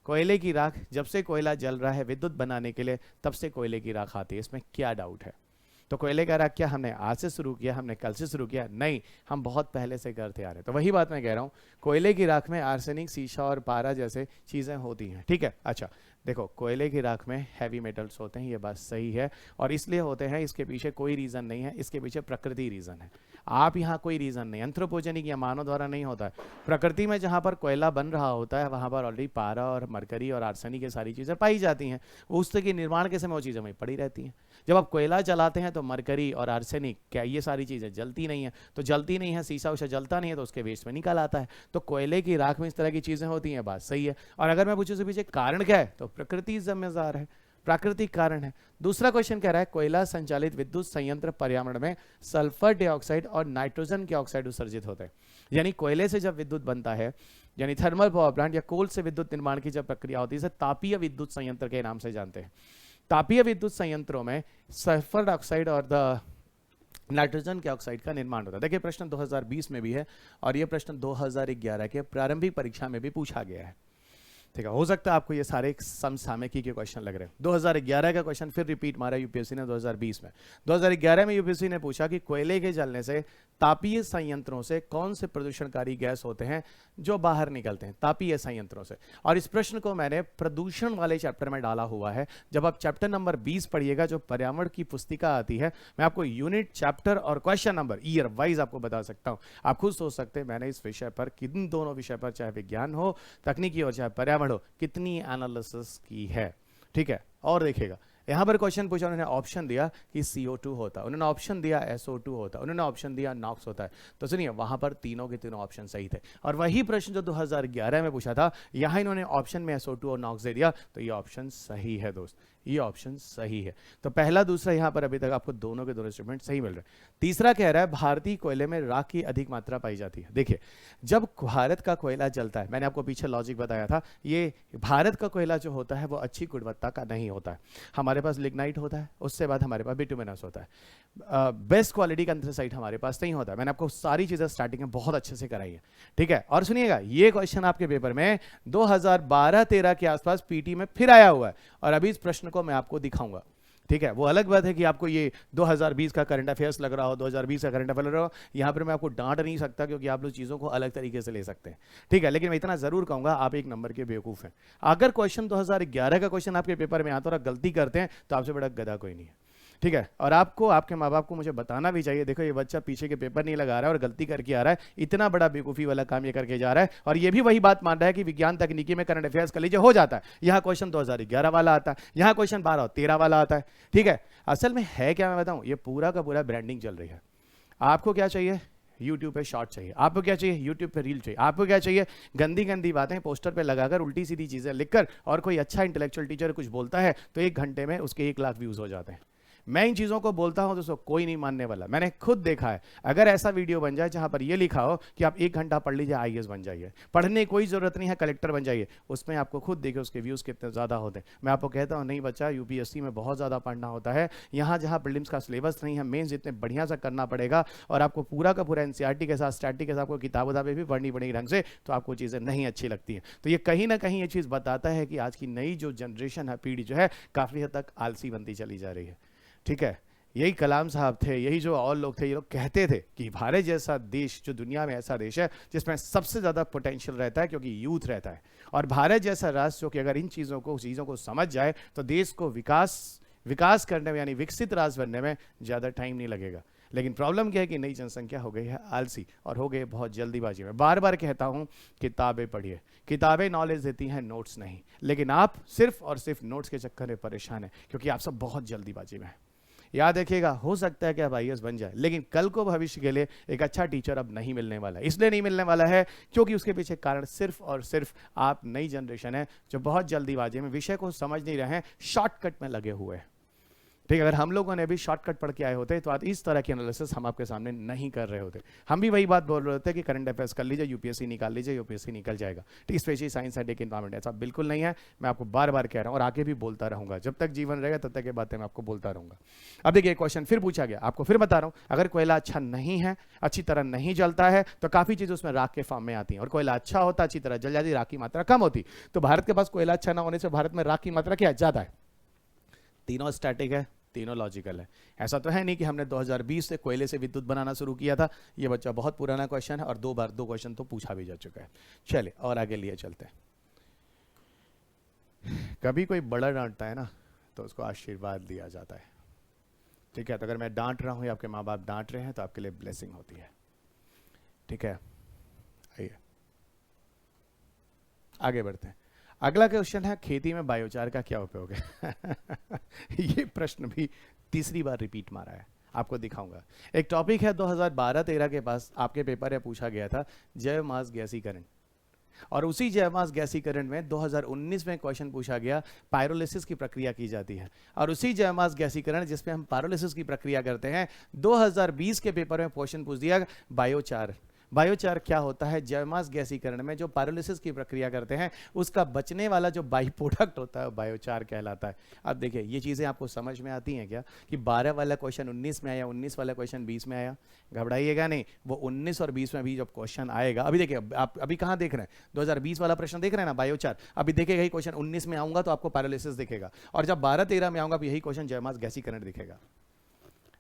कोयले की राख, जब से कोयला जल रहा है विद्युत बनाने के लिए, तब से कोयले की राख आती है, इसमें क्या डाउट है? तो कोयले का राख क्या हमने आज से शुरू किया, हमने कल से शुरू किया? नहीं, हम बहुत पहले से करते आ रहे हैं। तो वही बात मैं कह रहा हूँ, कोयले की राख में आर्सेनिक, सीसा और पारा जैसे चीज़ें होती हैं। ठीक है, अच्छा देखो, कोयले की राख में हैवी मेटल्स होते हैं, ये बात सही है, और इसलिए होते हैं, इसके पीछे कोई रीज़न नहीं है, इसके पीछे प्रकृति रीज़न है। आप यहाँ कोई रीज़न नहीं, एंथ्रोपोजेनिक या मानव द्वारा नहीं होता है। प्रकृति में जहाँ पर कोयला बन रहा होता है वहाँ पर ऑलरेडी पारा और मरकरी और आर्सेनिक ये सारी चीज़ें पाई जाती हैं। उसके के निर्माण के समय वो चीज़ें वहीं पड़ी रहती हैं। जब आप कोयला जलाते हैं तो मरकरी और आर्सेनिक, क्या ये सारी चीज़ें जलती नहीं है? तो जलती नहीं है, सीसा उसा जलता नहीं है, तो उसके वेस्ट में निकल आता है। तो कोयले की राख में इस तरह की चीज़ें होती हैं, बात सही है। और अगर मैं पूछूं से पीछे कारण क्या है, तो प्रकृति जिम्मेदार है, प्राकृतिक कारण है। दूसरा क्वेश्चन कह रहा है कोयला संचालित विद्युत संयंत्र पर्यावरण में सल्फर डाइऑक्साइड और नाइट्रोजन के ऑक्साइड उत्सर्जित होते हैं। यानी कोयले से जब विद्युत बनता है, यानी थर्मल पावर प्लांट या कोल से विद्युत निर्माण की जब प्रक्रिया होती है, इसे तापीय विद्युत संयंत्र के नाम से जानते हैं। तापीय विद्युत संयंत्रों में सल्फर डाइऑक्साइड और द नाइट्रोजन के ऑक्साइड का निर्माण होता है। देखिए, प्रश्न 2020 में भी है और यह प्रश्न 2011 के प्रारंभिक परीक्षा में भी पूछा गया है। ठीक है, हो सकता है आपको ये सारे समसामयिकी के क्वेश्चन लग रहे हैं। 2011 का क्वेश्चन फिर रिपीट मारा यूपीएससी ने 2020 में। 2011 में यूपीएससी ने पूछा कि कोयले के जलने से तापीय संयंत्रों से कौन से प्रदूषणकारी गैस होते हैं जो बाहर निकलते हैं तापीय संयंत्रों से। और इस प्रश्न को मैंने प्रदूषण वाले चैप्टर में डाला हुआ है। जब आप चैप्टर नंबर 20 पढ़िएगा, जो पर्यावरण की पुस्तिका आती है, मैं आपको यूनिट, चैप्टर और क्वेश्चन नंबर ईयर वाइज आपको बता सकता हूं। आप खुद सोच सकते हैं मैंने इस विषय पर, किन दोनों विषय पर, चाहे विज्ञान हो, तकनीकी हो, चाहे पर्यावरण हो, कितनी एनालिसिस की है। ठीक है, और देखिएगा यहां पर क्वेश्चन पूछा, उन्होंने ऑप्शन दिया कि CO2 होता है, उन्होंने ऑप्शन दिया SO2 होता है, उन्होंने ऑप्शन दिया नॉक्स होता है। तो सुनिए, वहां पर तीनों के तीनों ऑप्शन सही थे। और वही प्रश्न जो 2011 में पूछा था, यहां इन्होंने ऑप्शन में SO2 और नॉक्स दे दिया, तो ये ऑप्शन सही है दोस्त, ये ऑप्शन सही है। तो पहला दूसरा यहां पर अभी तक आपको दोनों के दोनों स्टेटमेंट सही मिल रहे हैं। तीसरा कह रहा है भारतीय कोयले में राख की अधिक मात्रा पाई जाती है। देखिए, जब भारत का कोयला जलता है, मैंने आपको पीछे लॉजिक बताया था, ये भारत का कोयला जो होता है वो अच्छी गुणवत्ता का नहीं होता है। हमारे पास लिग्नाइट होता है, उससे बाद हमारे पास बिटुमिनस होता है, बेस्ट क्वालिटी का एंथ्रेसाइट हमारे पास नहीं होता है। मैंने आपको सारी चीजें स्टार्टिंग में बहुत अच्छे से कराई है। ठीक है, और सुनिएगा, ये क्वेश्चन आपके पेपर में 2012-13 के आसपास पीटी में फिर आया हुआ है, और अभी इस प्रश्न को मैं आपको दिखाऊंगा। ठीक है, वो अलग बात है कि आपको ये 2020 का करंट अफेयर्स लग रहा हो, 2020 का करंट अफेयर लग रहा हो, यहाँ पर मैं आपको डांट नहीं सकता क्योंकि आप लोग चीज़ों को अलग तरीके से ले सकते हैं। ठीक है, लेकिन मैं इतना जरूर कहूंगा, आप एक नंबर के बेवकूफ़ हैं। अगर क्वेश्चन 2011 का क्वेश्चन आपके पेपर में आता और गलती करते हैं तो आपसे बड़ा गधा कोई नहीं है। ठीक है, और आपको, आपके माँ बाप को मुझे बताना भी चाहिए, देखो ये बच्चा पीछे के पेपर नहीं लगा रहा है और गलती करके आ रहा है, इतना बड़ा बेवकूफ़ी वाला काम ये करके जा रहा है, और ये भी वही बात मान रहा है कि विज्ञान तकनीकी में करंट अफेयर्स कर लीजिए हो जाता है। यहाँ क्वेश्चन 2011 वाला आता है, यहाँ क्वेश्चन 12 और 13 वाला आता है। ठीक है, असल में है क्या, मैं बताऊँ, ये पूरा का पूरा ब्रांडिंग चल रही है। आपको क्या चाहिए? YouTube पे शॉर्ट चाहिए, आपको क्या चाहिए? YouTube पे रील चाहिए, आपको क्या चाहिए? गंदी गंदी बातें पोस्टर पे लगाकर, उल्टी सीधी चीजें लिखकर, और कोई अच्छा इंटेलेक्चुअल टीचर कुछ बोलता है तो 1 घंटे में उसके 1 लाख व्यूज हो जाते हैं। मैं इन चीज़ों को बोलता हूं दोस्तों, कोई नहीं मानने वाला। मैंने खुद देखा है, अगर ऐसा वीडियो बन जाए जहां पर ये लिखा हो कि आप 1 घंटा पढ़ लीजिए, IAS बन जाइए, पढ़ने कोई जरूरत नहीं है, कलेक्टर बन जाइए, उसमें आपको खुद देखिए उसके व्यूज़ कितने ज़्यादा होते हैं। मैं आपको कहता हूँ नहीं बच्चा, UPSC में बहुत ज़्यादा पढ़ना होता है। यहाँ जहाँ प्रीलिम्स का सिलेबस नहीं है, मेंस जितने बढ़िया सा करना पड़ेगा, और आपको पूरा का पूरा NCERT के साथ, स्टैटिक के साथ आपको किताबें भी पढ़नी पड़ेगी ढंग से, तो आपको चीज़ें नहीं अच्छी लगती हैं। तो ये कहीं ना कहीं ये चीज़ बताता है कि आज की नई जो जनरेशन है, पीढ़ी जो है, काफ़ी हद तक आलसी बनती चली जा रही है। ठीक है, यही कलाम साहब थे, यही जो और लोग थे, ये लोग कहते थे कि भारत जैसा देश, जो दुनिया में ऐसा देश है जिसमें सबसे ज़्यादा पोटेंशियल रहता है क्योंकि यूथ रहता है, और भारत जैसा राष्ट्र जो कि अगर इन चीज़ों को समझ जाए तो देश को विकास करने में, यानी विकसित राष्ट्र बनने में ज़्यादा टाइम नहीं लगेगा। लेकिन प्रॉब्लम क्या है कि नई जनसंख्या हो गई है आलसी, और हो गई बहुत जल्दीबाजी में। बार बार कहता हूँ, किताबें पढ़िए, किताबें नॉलेज देती हैं, नोट्स नहीं। लेकिन आप सिर्फ और सिर्फ नोट्स के चक्कर में परेशान हैं क्योंकि आप सब बहुत जल्दीबाजी में हैं। याद रखिएगा, हो सकता है कि आप IAS बन जाए, लेकिन कल को भविष्य के लिए एक अच्छा टीचर अब नहीं मिलने वाला है। इसलिए नहीं मिलने वाला है क्योंकि उसके पीछे कारण सिर्फ और सिर्फ आप नई जनरेशन है जो बहुत जल्दीबाजी में विषय को समझ नहीं रहे हैं, शॉर्टकट में लगे हुए हैं। ठीक है, अगर हम लोगों ने भी शॉर्टकट पढ़ के आए होते तो आज इस तरह की एनालिसिस हम आपके सामने नहीं कर रहे होते। हम भी वही बात बोल रहे होते कि करंट अफेयर्स कर लीजिए, यूपीएससी निकाल लीजिए, यूपीएससी निकल जाएगा। ठीक, स्पेशली साइंस एंड एनवायरमेंट, ऐसा बिल्कुल नहीं है। मैं आपको बार बार कह रहा हूँ और आगे भी बोलता रहूंगा, जब तक जीवन रहेगा तब तक ये बातें मैं आपको बोलता रहूंगा। अब देखिए क्वेश्चन फिर पूछा गया, आपको फिर बता रहा हूँ, अगर कोयला अच्छा नहीं है, अच्छी तरह नहीं जलता है, तो काफी चीजें उसमें राख के फॉर्म में आती हैं। और कोयला अच्छा होता, अच्छी तरह जल जाती, राख की मात्रा कम होती। तो भारत के पास कोयला अच्छा ना होने से भारत में राख की मात्रा क्या है, ज्यादा है। तीनों स्टैटिक है, तीनों लॉजिकल है। ऐसा तो है नहीं कि हमने 2020 से कोयले से विद्युत बनाना शुरू किया था। ये बच्चा बहुत पुराना क्वेश्चन है और दो क्वेश्चन तो पूछा भी जा चुका है। चलिए और आगे लिए चलते हैं। कभी कोई बड़ा डांटता है ना तो उसको आशीर्वाद दिया जाता है। ठीक है, तो अगर मैं डांट रहा हूँ या आपके माँ बाप डांट रहे हैं तो आपके लिए ब्लेसिंग होती है। ठीक है, आइए आगे बढ़ते हैं। अगला क्वेश्चन है, खेती में बायोचार का क्या उपयोग है? ये प्रश्न भी तीसरी बार रिपीट मारा है, आपको दिखाऊंगा। एक टॉपिक है 2012-13 के पास आपके पेपर में पूछा गया था, जैव मास गैसीकरण। और उसी जैव मास गैसीकरण में 2019 में क्वेश्चन पूछा गया, पायरोलिसिस की प्रक्रिया की जाती है। और उसी जैव मास गैसीकरण जिसमें हम पायरोलिसिस की प्रक्रिया करते हैं, 2020 के पेपर में क्वेश्चन पूछ दिया बायोचार। बायोचार क्या होता है? जैव मास गैसीकरण में जो पायरोलिसिस की प्रक्रिया करते हैं उसका बचने वाला जो बाई प्रोडक्ट होता है बायोचार कहलाता है। अब देखिए ये चीज़ें आपको समझ में आती हैं क्या कि 12 वाला क्वेश्चन 19 में आया, 19 वाला क्वेश्चन 20 में आया? घबराइएगा नहीं, वो 19 और 20 में भी जब क्वेश्चन आएगा, अभी देखिए आप अभी कहाँ देख रहे हैं, 2020 वाला प्रश्न देख रहे हैं ना बायोचार, अभी देखेगा ही क्वेश्चन 19 में आऊंगा तो आपको पायरोलिसिस दिखेगा, और जब 12-13 में आऊंगा यही क्वेश्चन जैव मास गैसीकरण दिखेगा।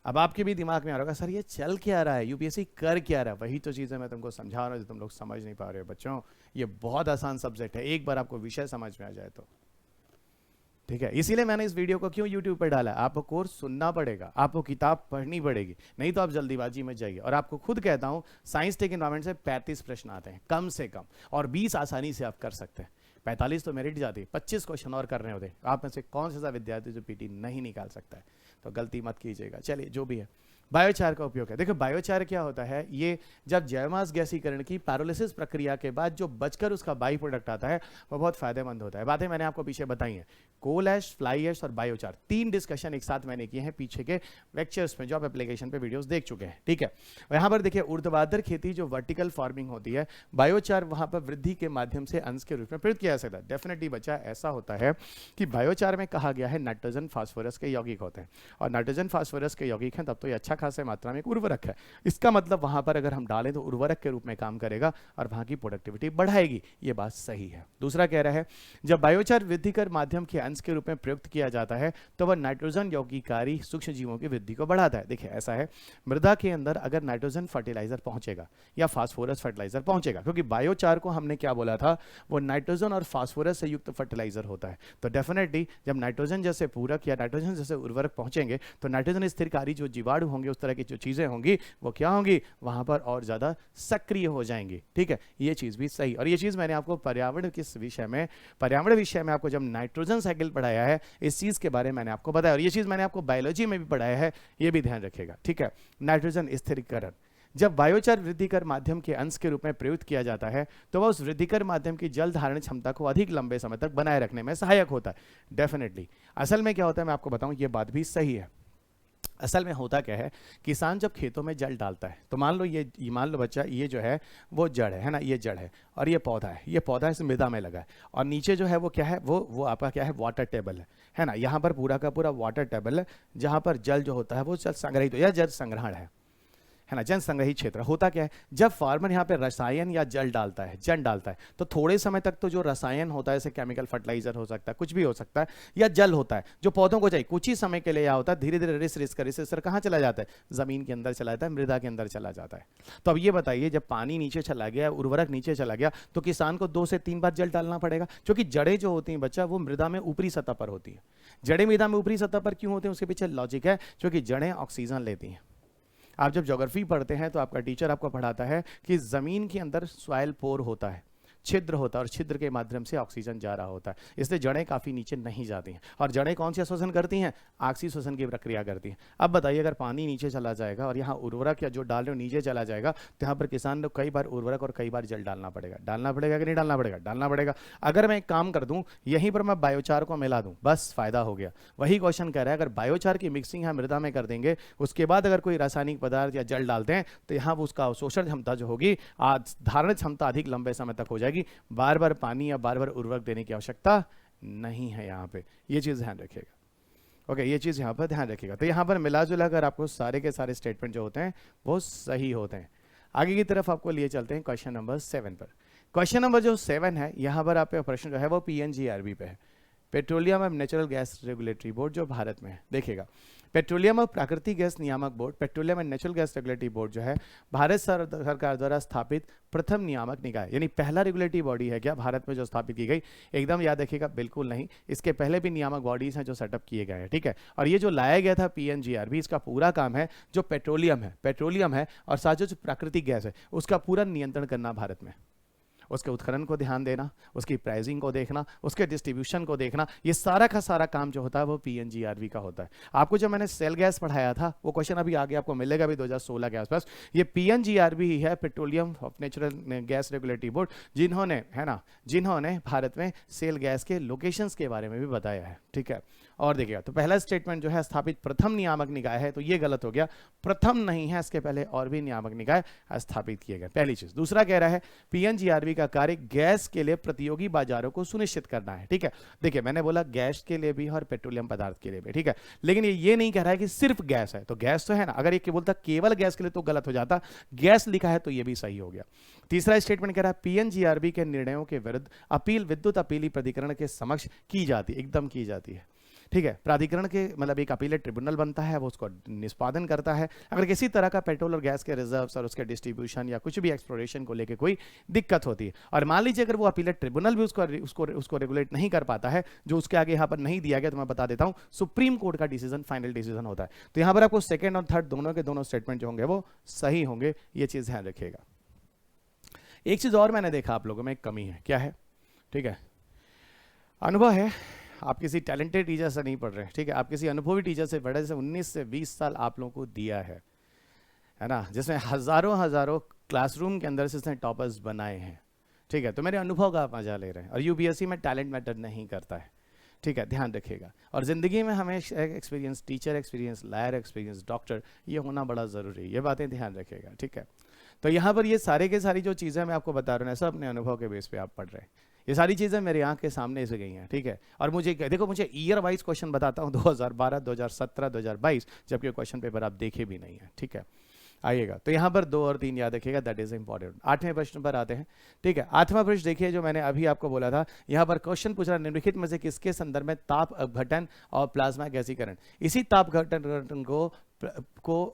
अब आपके भी दिमाग में आ रहा होगा, सर ये चल क्या रहा है, यूपीएससी कर क्या रहा है? वही तो चीज़ें मैं तुमको समझा रहा हूँ जो तुम लोग समझ नहीं पा रहे हो। बच्चों ये बहुत आसान सब्जेक्ट है, एक बार आपको विषय समझ में आ जाए तो। ठीक है, इसीलिए मैंने इस वीडियो को क्यों यूट्यूब पर डाला, आपको कोर्स सुनना पड़ेगा, आपको किताब पढ़नी पड़ेगी, नहीं तो आप जल्दीबाजी में जाइए। और आपको खुद कहता हूँ साइंस टेक एनवायरमेंट से 35 प्रश्न आते हैं कम से कम, और 20 आसानी से आप कर सकते हैं। 45 तो मेरिट जाती है, 25 क्वेश्चन और करने होते हैं। आप में से कौन सा विद्यार्थी जो पीटी नहीं निकाल सकता है? तो गलती मत कीजिएगा। चलिए जो भी है, बायोचार का उपयोग है। देखो बायोचार क्या होता है, ये जब जैव मास गैसीकरण की पायरोलिसिस प्रक्रिया के बाद जो बचकर उसका बाई प्रोडक्ट आता है वो बहुत फायदेमंद होता है। बातें मैंने आपको पीछे बताई हैं, कोल ऐश, फ्लाई ऐश और बायोचार, 3 डिस्कशन एक साथ मैंने किए हैं पीछे के लेक्चर्स में, जो आप एप्लीकेशन पे वीडियोस देख चुके हैं। ठीक है, और यहाँ पर देखिए ऊर्ध्वाधर खेती जो वर्टिकल फार्मिंग होती है, बायोचार वहाँ पर वृद्धि के माध्यम से अंश के रूप में प्रयुक्त किया जा सकता है। डेफिनेटली बच्चा ऐसा होता है कि बायोचार में कहा गया है नाइट्रोजन फास्फोरस के यौगिक होते हैं, और नाइट्रोजन फास्फोरस के यौगिक हैं तब तो ये अच्छा खासा मात्रा में एक उर्वरक है। इसका मतलब वहां पर अगर हम डालें तो उर्वरक के रूप में काम करेगा और वहां की प्रोडक्टिविटी बढ़ाएगी। ये बात सही है। दूसरा कह रहा है जब बायोचार वृद्धिकर माध्यम के अंश के रूप में प्रयुक्त किया जाता है तो वह नाइट्रोजन यौगिकारी सूक्ष्म जीवों की वृद्धि को बढ़ाता है। देखिए ऐसा है, मृदा के अंदर अगर नाइट्रोजन फर्टिलाइजर पहुंचेगा या फास्फोरस फर्टिलाइजर पहुंचेगा, क्योंकि बायोचार को हमने क्या बोला था, वो नाइट्रोजन और फास्फोरस से युक्त फर्टिलाइजर होता है। तो डेफिनेटली जब नाइट्रोजन जैसे पूरक या नाइट्रोजन जैसे उर्वरक पहुंचेंगे तो नाइट्रोजन स्थिरकारी जो जीवाणु होंगे, उस तरह की जो चीजें होंगी वो क्या होंगी, वहां पर और ज्यादा सक्रिय हो जाएंगी। ठीक है, ये चीज भी सही। और ये चीज मैंने आपको पर्यावरण विषय में आपको जब नाइट्रोजन साइकिल पढ़ाया है, इस चीज के बारे में मैंने आपको बताया, और ये चीज मैंने आपको बायोलॉजी में भी पढ़ाया है, ये भी ध्यान रखिएगा। ठीक है, नाइट्रोजन स्थिरीकरण जब बायोचार वृद्धिकर माध्यम के अंश के रूप में प्रयुक्त किया जाता है तो वह उस वृद्धिकर माध्यम की जल धारण क्षमता को अधिक लंबे समय तक बनाए रखने में सहायक होता है। डेफिनेटली असल में क्या होता है मैं आपको बताऊं, ये बात भी सही है। असल में होता क्या है, किसान जब खेतों में जल डालता है तो मान लो बच्चा, ये जो है वो जड़ है ना, ये जड़ है और ये पौधा है, ये पौधा इस मृदा में लगा है, और नीचे जो है वो क्या है, वो आपका क्या है, वाटर टेबल है ना। यहाँ पर पूरा का पूरा वाटर टेबल है जहाँ पर जल जो होता है वो जल संग्रहित या जल संग्रहण है ना, जन संग्रहित क्षेत्र। होता क्या है, जब फार्मर यहाँ पे रसायन या जल डालता है, जन डालता है, तो थोड़े समय तक तो जो रसायन होता है, जैसे केमिकल फर्टिलाइजर हो सकता है, कुछ भी हो सकता है, या जल होता है जो पौधों को चाहिए, कुछ ही समय के लिए होता है, धीरे धीरे रिस कहाँ चला जाता है, जमीन के अंदर चला जाता है, मृदा के अंदर चला जाता है। तो अब ये बताइए, जब पानी नीचे चला गया, उर्वरक नीचे चला गया, तो किसान को 2 से 3 बार जल डालना पड़ेगा, क्योंकि जड़ें जो होती हैं बच्चा वो मृदा में ऊपरी सतह पर होती है। जड़ें मृदा में ऊपरी सतह पर क्यों होती हैं, उसके पीछे लॉजिक है, क्योंकि जड़ें ऑक्सीजन लेती हैं। आप जब ज्योग्राफी पढ़ते हैं तो आपका टीचर आपको पढ़ाता है कि जमीन के अंदर सॉइल पोर होता है, छिद्र होता है और छिद्र के माध्यम से ऑक्सीजन जा रहा होता है, इसलिए जड़ें काफ़ी नीचे नहीं जाती हैं। और जड़ें कौन सी शोषण करती हैं? ऑक्सी शोषण की प्रक्रिया करती हैं। अब बताइए, अगर पानी नीचे चला जाएगा और यहाँ उर्वरक या जो डाल रहे हो नीचे चला जाएगा, तो यहाँ पर किसान लोग कई बार उर्वरक और कई बार जल डालना पड़ेगा। डालना पड़ेगा कि नहीं डालना पड़ेगा? डालना पड़ेगा। अगर मैं एक काम कर दूं, यहीं पर मैं बायोचार को मिला दूं, बस फायदा हो गया। वही क्वेश्चन कह रहा है, अगर बायोचार की मिक्सिंग हम मृदा में कर देंगे, उसके बाद अगर कोई रासायनिक पदार्थ या जल डालते हैं, तो यहाँ उसका अवशोषण क्षमता जो होगी, धारण क्षमता अधिक लंबे समय तक हो जाएगी। बार बार पानी या बार बार उर्वरक देने की आवश्यकता नहीं है यहाँ पे। ये चीज़ ध्यान रखिएगा। ओके, ये चीज़ यहाँ पर ध्यान रखिएगा। तो यहाँ पर मिला जुला कर आपको सारे के सारे स्टेटमेंट जो होते हैं वो सही होते हैं। आगे की तरफ आपको लिए चलते हैं क्वेश्चन नंबर 7 पर। क्वेश्चन नंबर जो 7 है, यहाँ पर आपका प्रश्न जो है वो PNGRB पे है, petroleum and natural gas regulatory board, जो भारत में है। देखिएगा, पेट्रोलियम और प्राकृतिक गैस नियामक board, petroleum and natural gas regulatory board जो है भारत सरकार द्वारा स्थापित प्रथम नियामक निकाय, यानी पहला रेगुलेटरी बॉडी है क्या भारत में जो स्थापित की गई? एकदम याद रखिएगा, बिल्कुल नहीं। इसके पहले भी नियामक बॉडीज हैं जो सेटअप किए गए हैं, ठीक है। और ये जो लाया गया था PNGRB, इसका पूरा काम है जो पेट्रोलियम है और साथ जो प्राकृतिक गैस है उसका पूरा नियंत्रण करना भारत में, उसके उत्खनन को ध्यान देना, उसकी प्राइसिंग को देखना, उसके डिस्ट्रीब्यूशन को देखना, ये सारा का सारा काम जो होता है वो PNGRB का होता है। आपको जो मैंने सेल गैस पढ़ाया था वो क्वेश्चन अभी आगे आपको मिलेगा भी 2016 के आसपास। ये PNGRB ही है, petroleum of natural gas regulatory board, जिन्होंने भारत में सेल गैस के लोकेशंस के बारे में भी बताया है, ठीक है। और देखिएगा, तो पहला स्टेटमेंट जो है स्थापित प्रथम नियामक निकाय है, तो ये गलत हो गया, प्रथम नहीं है, इसके पहले और भी नियामक निकाय स्थापित किए गए, पहली चीज। दूसरा कह रहा है PNGRB का कार्य गैस के लिए प्रतियोगी बाजारों को सुनिश्चित करना है, ठीक है। देखिए, मैंने बोला गैस के लिए भी और पेट्रोलियम पदार्थ के लिए भी, ठीक है, लेकिन ये नहीं कह रहा है कि सिर्फ गैस है। तो गैस तो है ना, अगर ये बोलता केवल गैस के लिए तो गलत हो जाता, गैस लिखा है तो ये भी सही हो गया। तीसरा स्टेटमेंट कह रहा है PNGRB के निर्णयों के विरुद्ध अपील विद्युत अपीली प्राधिकरण के समक्ष की जाती है, एकदम की जाती है, ठीक है। प्राधिकरण के मतलब एक अपीलेट ट्रिब्यूनल बनता है, वो उसको निष्पादन करता है। अगर किसी तरह का पेट्रोल और गैस के रिजर्व्स और उसके डिस्ट्रीब्यूशन या कुछ भी एक्सप्लोरेशन को लेकर कोई दिक्कत होती है, और मान लीजिए अगर वो अपीलेट ट्रिब्यूनल भी उसको रेगुलेट नहीं कर पाता है, जो उसके आगे यहाँ पर नहीं दिया गया, तो मैं बता देता हूँ, सुप्रीम कोर्ट का डिसीजन फाइनल डिसीजन होता है। तो यहाँ पर आपको सेकेंड और थर्ड दोनों के दोनों स्टेटमेंट जो होंगे वो सही होंगे, ये चीज़ ध्यान रखिएगा। एक चीज़ और मैंने देखा आप लोगों में एक कमी है, क्या है? ठीक है, अनुभव है। आप किसी टैलेंटेड टीचर से नहीं पढ़ रहे हैं, ठीक है, आप किसी अनुभवी टीचर से पढ़े, जैसे 19 से 20 साल आप लोगों को दिया है ना, जिसमें हजारों क्लासरूम के अंदर से इसने टॉपर्स बनाए हैं, ठीक है। तो मेरे अनुभव का आप मजा ले रहे हैं, और UPSC में टैलेंट मैटर नहीं करता है, ठीक है, ध्यान रखिएगा। और ज़िंदगी में हमें experience teacher, experience lawyer, experience doctor, ये होना बड़ा ज़रूरी है, ये बातें ध्यान रखिएगा, ठीक है। तो यहाँ पर ये सारे के सारी जो चीज़ें मैं आपको बता रहा हूँ, सब अपने अनुभव के बेस पे आप पढ़ रहे हैं, ये सारी चीज़ें मेरे आँख के सामने से गई हैं, ठीक है। और मुझे देखो, मुझे ईयर वाइज क्वेश्चन बताता हूँ, 2012, 2017, 2022, जबकि क्वेश्चन पेपर आप देखे भी नहीं है, ठीक है। आइएगा, तो यहाँ पर 2 और 3 याद रखिएगा, दैट इज इंपॉर्टेंट। 8वें प्रश्न पर आते हैं, ठीक है। 8वां प्रश्न देखिए, जो मैंने अभी आपको बोला था, यहाँ पर क्वेश्चन पूछ रहा है, निम्नलिखित में से किसके संदर्भ में ताप अपघटन और प्लाज्मा गैसीकरण, इसी ताप अपघटन को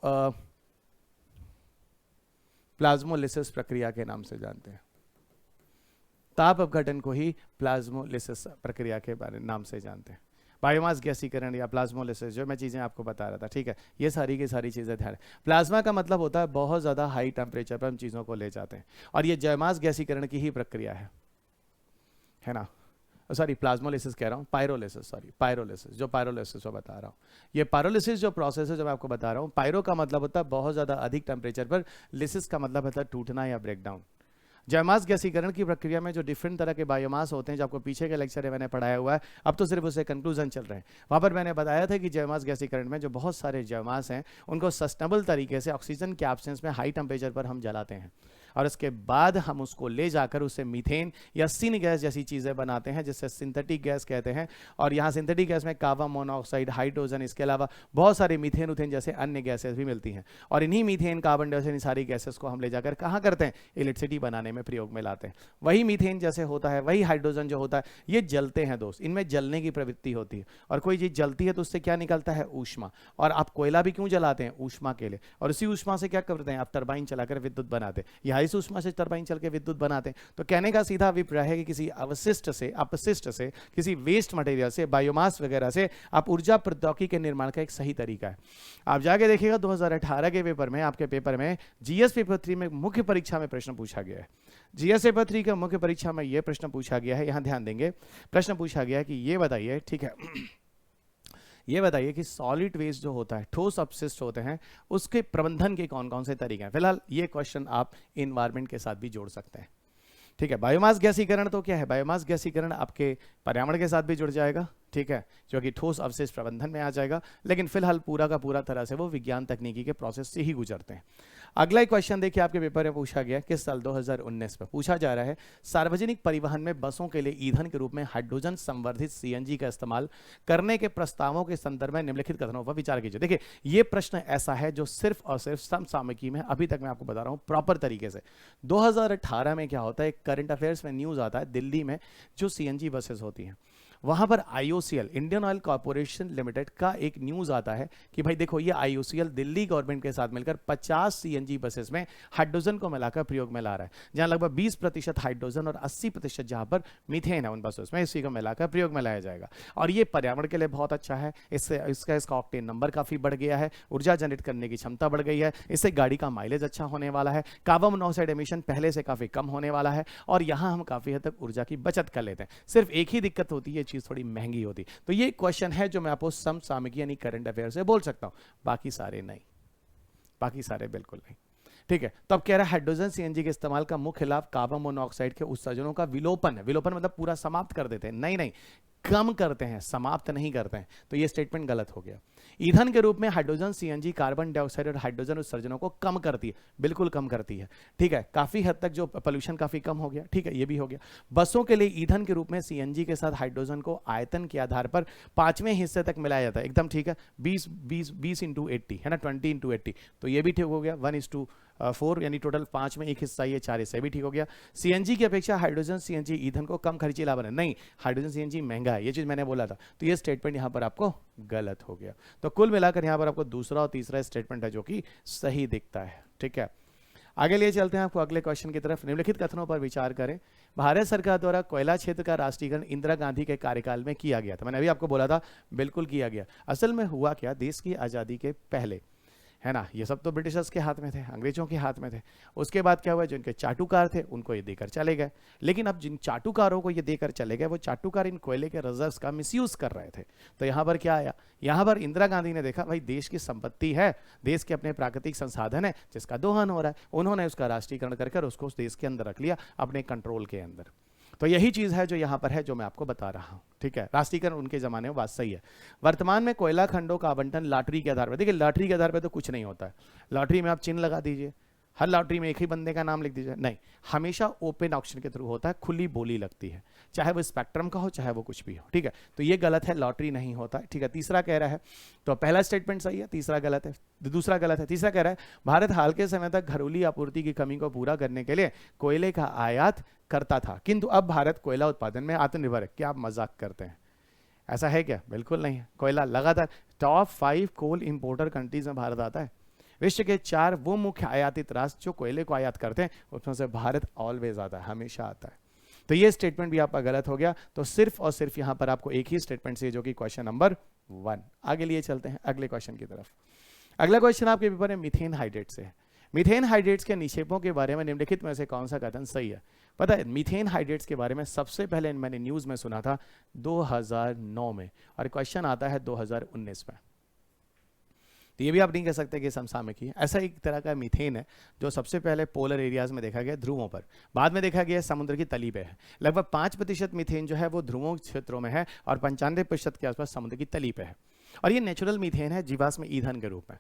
प्लाज्मोलिसिस प्रक्रिया के नाम से जानते हैं। ताप अपघटन को ही प्लाज्मोलिसिस प्रक्रिया के बारे नाम से जानते हैं। बायोमास गैसीकरण या प्लाज्मोलिसिस, जो मैं चीज़ें आपको बता रहा था, ठीक है, ये सारी की सारी चीज़ें ध्यान। प्लाज्मा का मतलब होता है बहुत ज़्यादा हाई टेम्परेचर पर हम चीज़ों को ले जाते हैं, और ये जयमास गैसीकरण की ही प्रक्रिया है ना। सॉरी, प्लाज्मोलिसिस कह रहा हूँ, पायरोलिसिस, जो पायरोलिसिस को बता रहा हूँ, ये पायरोलिसिस जो प्रोसेस है जो मैं आपको बता रहा हूँ, पायरो का मतलब होता है बहुत ज़्यादा अधिक टेम्परेचर पर, लिसिस का मतलब होता है टूटना या ब्रेकडाउन। जयमास गैसीकरण की प्रक्रिया में जो डिफरेंट तरह के बायोमास होते हैं, जो आपको पीछे के लेक्चर में मैंने पढ़ाया हुआ है, अब तो सिर्फ उससे कंक्लूजन चल रहे हैं। वहाँ पर मैंने बताया था कि जयमास गैसीकरण में जो बहुत सारे जयमास हैं, उनको सस्टेनेबल तरीके से ऑक्सीजन के एब्सेंस में हाई टेम्परेचर पर हम जलाते हैं, और उसके बाद हम उसको ले जाकर उससे मीथेन या सिन गैस जैसी चीज़ें बनाते हैं, जिससे सिंथेटिक गैस कहते हैं। और यहाँ सिंथेटिक गैस में कार्बन मोनोऑक्साइड, हाइड्रोजन, इसके अलावा बहुत सारे मीथेन उथेन जैसे अन्य गैसेस भी मिलती हैं, और इन्हीं मीथेन, कार्बन डाइऑक्साइड, इन सारी गैसेस को हम ले जाकर कहाँ करते हैं? इलेक्ट्रिसिटी बनाने में प्रयोग में लाते हैं। वही मीथेन जैसे होता है, वही हाइड्रोजन जो होता है, ये जलते हैं दोस्त, इनमें जलने की प्रवृत्ति होती है, और कोई चीज़ जलती है तो उससे क्या निकलता है? ऊष्मा। और आप कोयला भी क्यों जलाते हैं? ऊष्मा के लिए। और उसी ऊष्मा से क्या करते हैं आप? टरबाइन चलाकर विद्युत बनाते हैं। इस ऊष्मा से टरबाइन चल के विद्युत बनाते हैं। तो कहने का सीधा अभिप्राय है कि किसी अवशिष्ट से, अपशिष्ट से, किसी वेस्ट मटेरियल से, बायोमास वगैरह से आप ऊर्जा प्रौद्योगिकी के निर्माण का एक सही तरीका है। आप जाके देखिएगा 2018 के पेपर में, आपके पेपर में जीएस पेपर 3 में मुख्य परीक्षा में प्रश्न पूछा गया है। जीएस पेपर 3 के मुख्य परीक्षा में यह प्रश्न पूछा गया है, यहां ध्यान देंगे, प्रश्न पूछा गया है कि ये बताइए, ठीक है, ये बताइए कि सॉलिड वेस्ट जो होता है, ठोस अपशिष्ट होते हैं, उसके प्रबंधन के कौन कौन से तरीके हैं। फिलहाल ये क्वेश्चन आप इन्वायरमेंट के साथ भी जोड़ सकते हैं, ठीक है। बायोमास गैसीकरण तो क्या है, बायोमास गैसीकरण आपके पर्यावरण के साथ भी जुड़ जाएगा, ठीक है, जो कि ठोस अवशेष प्रबंधन में आ जाएगा, लेकिन फिलहाल पूरा का पूरा तरह से वो विज्ञान तकनीकी के प्रोसेस से ही गुजरते हैं। अगला एक क्वेश्चन देखिए, आपके पेपर में पूछा गया, किस साल 2019 में पूछा जा रहा है, सार्वजनिक परिवहन में बसों के लिए ईंधन के रूप में हाइड्रोजन संवर्धित सीएनजी का इस्तेमाल करने के प्रस्तावों के संदर्भ में निम्नलिखित कथनों पर विचार कीजिए। देखिए, ये प्रश्न ऐसा है जो सिर्फ और सिर्फ समसामयिकी में, अभी तक मैं आपको बता रहा हूं प्रॉपर तरीके से। 2018 में क्या होता है, करंट अफेयर्स में न्यूज आता है, दिल्ली में जो सीएनजी बसेस होती हैं, वहां पर IOCL, Indian oil corporation limited का एक न्यूज आता है कि भाई देखो, ये आईओसीएल दिल्ली गवर्नमेंट के साथ मिलकर 50 सीएनजी बसेस में हाइड्रोजन को मिलाकर प्रयोग में ला रहा है, जहां लगभग 20% हाइड्रोजन और 80% जहां पर मीथेन है उन बसेस में, इसी को मिलाकर प्रयोग में लाया जाएगा। और ये पर्यावरण के लिए बहुत अच्छा है, इससे इसका ऑक्टेन नंबर काफी बढ़ गया है, ऊर्जा जनरेट करने की क्षमता बढ़ गई है, इससे गाड़ी का माइलेज अच्छा होने वाला है, कार्बन मोनोऑक्साइड एमिशन पहले से काफी कम होने वाला है, और यहां हम काफी हद तक ऊर्जा की बचत कर लेते हैं। सिर्फ एक ही दिक्कत होती है, चीज थोड़ी महंगी होती। तो ये क्वेश्चन है जो मैं आपको समसामयिकी यानी करंट अफेयर से बोल सकता हूं, बाकी सारे नहीं, बाकी सारे बिल्कुल नहीं, ठीक है। तो अब कह रहा है हाइड्रोजन सीएनजी के इस्तेमाल का मुख्य लाभ कार्बन मोनोऑक्साइड के उत्सर्जनों का विलोपन है। विलोपन मतलब पूरा समाप्त कर देते हैं, नहीं नहीं, कम करते हैं, समाप्त नहीं करते हैं। तो ये स्टेटमेंट गलत हो गया। ईंधन के रूप में हाइड्रोजन सीएनजी कार्बन डाइऑक्साइड और हाइड्रोजन उत्सर्जनों को कम करती है, बिल्कुल कम करती है, ठीक है। काफी हद तक जो पोल्यूशन काफी कम हो गया, ठीक है, ये भी हो गया। बसों के लिए ईंधन के रूप में सीएनजी के साथ हाइड्रोजन को आयतन के आधार पर 5वें हिस्से तक मिलाया जाता है, एकदम ठीक है, 20 इंटू 80 है ना, 20 इंटू 80, तो ये भी ठीक हो गया। 1:4 यानी टोटल 5 में 1 हिस्सा, ये 4 हिस्सा भी ठीक हो गया। सीएनजी की अपेक्षा हाइड्रोजन सीएनजी ईंधन को कम खर्चीला बना, नहीं, हाइड्रोजन सीएनजी महंगा है, ये चीज मैंने बोला था। तो ये स्टेटमेंट यहां पर आपको गलत हो गया। तो कुल मिलाकर यहां पर आपको दूसरा और तीसरा स्टेटमेंट है जो कि सही दिखता है, ठीक है। आगे लिए चलते हैं आपको अगले क्वेश्चन की तरफ। निम्नलिखित कथनों पर विचार करें। भारत सरकार द्वारा कोयला क्षेत्र का राष्ट्रीयकरण इंदिरा गांधी के कार्यकाल में किया गया था। मैंने अभी आपको बोला था बिल्कुल किया गया। असल में हुआ क्या, देश की आजादी के पहले, है ना, ये सब तो ब्रिटिशर्स के हाथ में थे, अंग्रेजों के हाथ में थे। उसके बाद क्या हुआ, जो इनके चाटुकार थे उनको ये देकर चले गए। लेकिन अब जिन चाटुकारों को ये देकर चले गए, वो चाटुकार इन कोयले के रिजर्व्स का मिसयूज कर रहे थे। तो यहाँ पर क्या आया, यहाँ पर इंदिरा गांधी ने देखा भाई देश की संपत्ति है, देश के अपने प्राकृतिक संसाधन है जिसका दोहन हो रहा है, उन्होंने उसका राष्ट्रीयकरण कर उसको उस देश के अंदर रख लिया, अपने कंट्रोल के अंदर। तो यही चीज है जो यहां पर है, जो मैं आपको बता रहा हूं, ठीक है। राष्ट्रीयकरण उनके जमाने में बात सही है। वर्तमान में कोयला खंडों का आवंटन लॉटरी के आधार पर, देखिए लॉटरी के आधार पर तो कुछ नहीं होता है। लॉटरी में आप चिन्ह लगा दीजिए, हर लॉटरी में एक ही बंदे का नाम लिख दीजिए, नहीं, हमेशा ओपन ऑक्शन के थ्रू होता है, खुली बोली लगती है, चाहे वो स्पेक्ट्रम का हो चाहे वो कुछ भी हो, ठीक है। तो ये गलत है, लॉटरी नहीं होता, ठीक है। तीसरा कह रहा है, तो पहला स्टेटमेंट सही है, तीसरा गलत है, दूसरा गलत है। तीसरा कह रहा है भारत हाल के समय तक घरेलू आपूर्ति की कमी को पूरा करने के लिए कोयले का आयात करता था, किंतु अब भारत कोयला उत्पादन में आत्मनिर्भर है। क्या आप मजाक करते हैं, ऐसा है क्या? बिल्कुल नहीं है। कोयला लगातार टॉप 5 कोल इंपोर्टर कंट्रीज में भारत आता है। विश्व के 4 वो मुख्य आयातित राष्ट्र जो कोयले को आयात करते हैं, उसमें से भारत ऑलवेज आता है, हमेशा आता है। तो ये स्टेटमेंट भी आपका गलत हो गया। तो सिर्फ और सिर्फ यहां पर आपको एक ही स्टेटमेंट से, जो कि क्वेश्चन नंबर 1। आगे लिए चलते हैं अगले क्वेश्चन की तरफ। अगला क्वेश्चन आपके पेपर में मीथेन हाइड्रेट से है। मीथेन हाइड्रेट्स के निक्षेपों के बारे में निम्नलिखित में से कौन सा कथन सही है? पता है, मीथेन हाइड्रेट्स के बारे में सबसे पहले मैंने न्यूज में सुना था 2009 में, और क्वेश्चन आता है 2019 में। तो ये भी आप नहीं कह सकते कि समसामयिक है। ऐसा एक तरह का मीथेन है जो सबसे पहले पोलर एरियाज में देखा गया, ध्रुवों पर, बाद में देखा गया समुद्र की तली पे है। लगभग 5% मीथेन जो है वो ध्रुवों क्षेत्रों में है और 95% के आसपास समुद्र की तली पे है। और ये नेचुरल मीथेन है, जीवाश्म ईंधन के रूप में,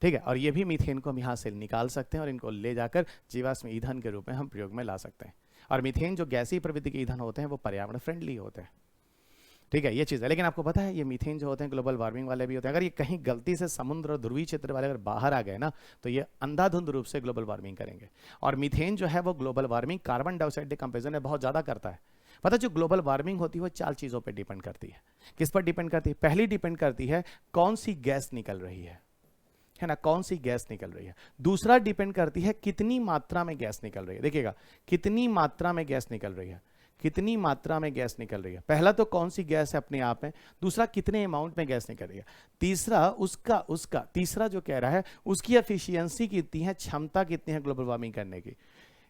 ठीक है। और ये भी मीथेन को हम यहाँ से निकाल सकते हैं और इनको ले जाकर जीवाश्म ईंधन के रूप में हम प्रयोग में ला सकते हैं। और मीथेन जो गैसीय प्रवृत्ति के ईंधन होते हैं वो पर्यावरण फ्रेंडली होते हैं, ठीक है, ये चीज़ है। लेकिन आपको पता है ये मीथेन जो होते हैं ग्लोबल वार्मिंग वाले भी होते हैं। अगर ये कहीं गलती से समुद्र और ध्रुवीय क्षेत्र वाले अगर बाहर आ गए ना, तो ये अंधाधुंध रूप से ग्लोबल वार्मिंग करेंगे। और मीथेन जो है वो global warming carbon dioxide decomposition में बहुत ज़्यादा करता है। पता है, जो ग्लोबल वार्मिंग होती है वो 4 चीज़ों पर डिपेंड करती है। किस पर डिपेंड करती है? पहली डिपेंड करती है कौन सी गैस निकल रही है, है ना, कौन सी गैस निकल रही है। दूसरा डिपेंड करती है कितनी मात्रा में गैस निकल रही है। देखिएगा कितनी मात्रा में गैस निकल रही है, कितनी मात्रा में गैस निकल रही है। पहला तो कौन सी गैस है अपने आप में, दूसरा कितने अमाउंट में गैस निकल रही है, तीसरा उसका तीसरा जो कह रहा है उसकी एफिशिएंसी कितनी है, क्षमता कितनी है ग्लोबल वार्मिंग करने की।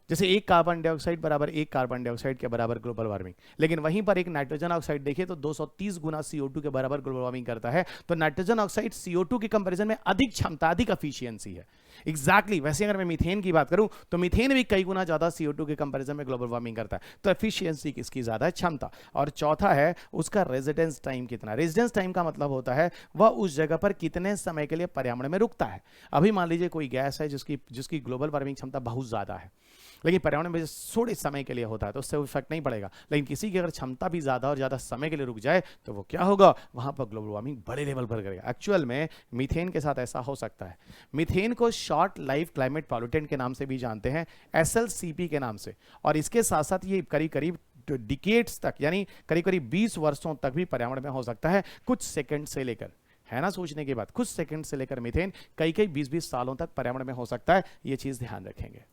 जैसे एक कार्बन डाइऑक्साइड बराबर एक कार्बन डाइऑक्साइड के बराबर ग्लोबल वार्मिंग, लेकिन वहीं पर एक नाइट्रोजन ऑक्साइड देखिए तो 230 गुना CO2 के बराबर ग्लोबल वार्मिंग करता है। तो नाइट्रोजन ऑक्साइड CO2 के कंपैरिजन में अधिक क्षमता, अधिक एफिशिएंसी है। एग्जैक्टली वैसे अगर मैं मीथेन की बात करूं तो मीथेन भी कई गुना ज्यादा CO2 के कंपैरिजन में ग्लोबल वार्मिंग करता है। तो एफिशिएंसी किसकी ज्यादा है, क्षमता। और चौथा है उसका रेजिडेंस टाइम कितना। रेजिडेंस टाइम का मतलब होता है वह उस जगह पर कितने समय के लिए पर्यावरण में रुकता है। अभी मान लीजिए कोई गैस है जिसकी ग्लोबल वार्मिंग क्षमता बहुत ज्यादा है, लेकिन पर्यावरण में थोड़े समय के लिए होता है तो उससे इफेक्ट नहीं पड़ेगा। लेकिन किसी की अगर क्षमता भी ज्यादा और ज्यादा समय के लिए रुक जाए तो वो क्या होगा, वहां पर ग्लोबल वार्मिंग बड़े लेवल पर करेगा। एक्चुअल में मीथेन के साथ ऐसा हो सकता है। मीथेन को शॉर्ट लाइफ क्लाइमेट पॉल्यूटेंट के नाम से भी जानते हैं, SLCP के नाम से। और इसके साथ साथ ये करीब करीब डिकेड्स तक यानी करीब करीब 20 वर्षों तक भी पर्यावरण में हो सकता है, कुछ सेकंड से लेकर, है ना सोचने की बात, कुछ सेकंड से लेकर मीथेन कई 20-20 सालों तक पर्यावरण में हो सकता है। ये चीज ध्यान रखेंगे।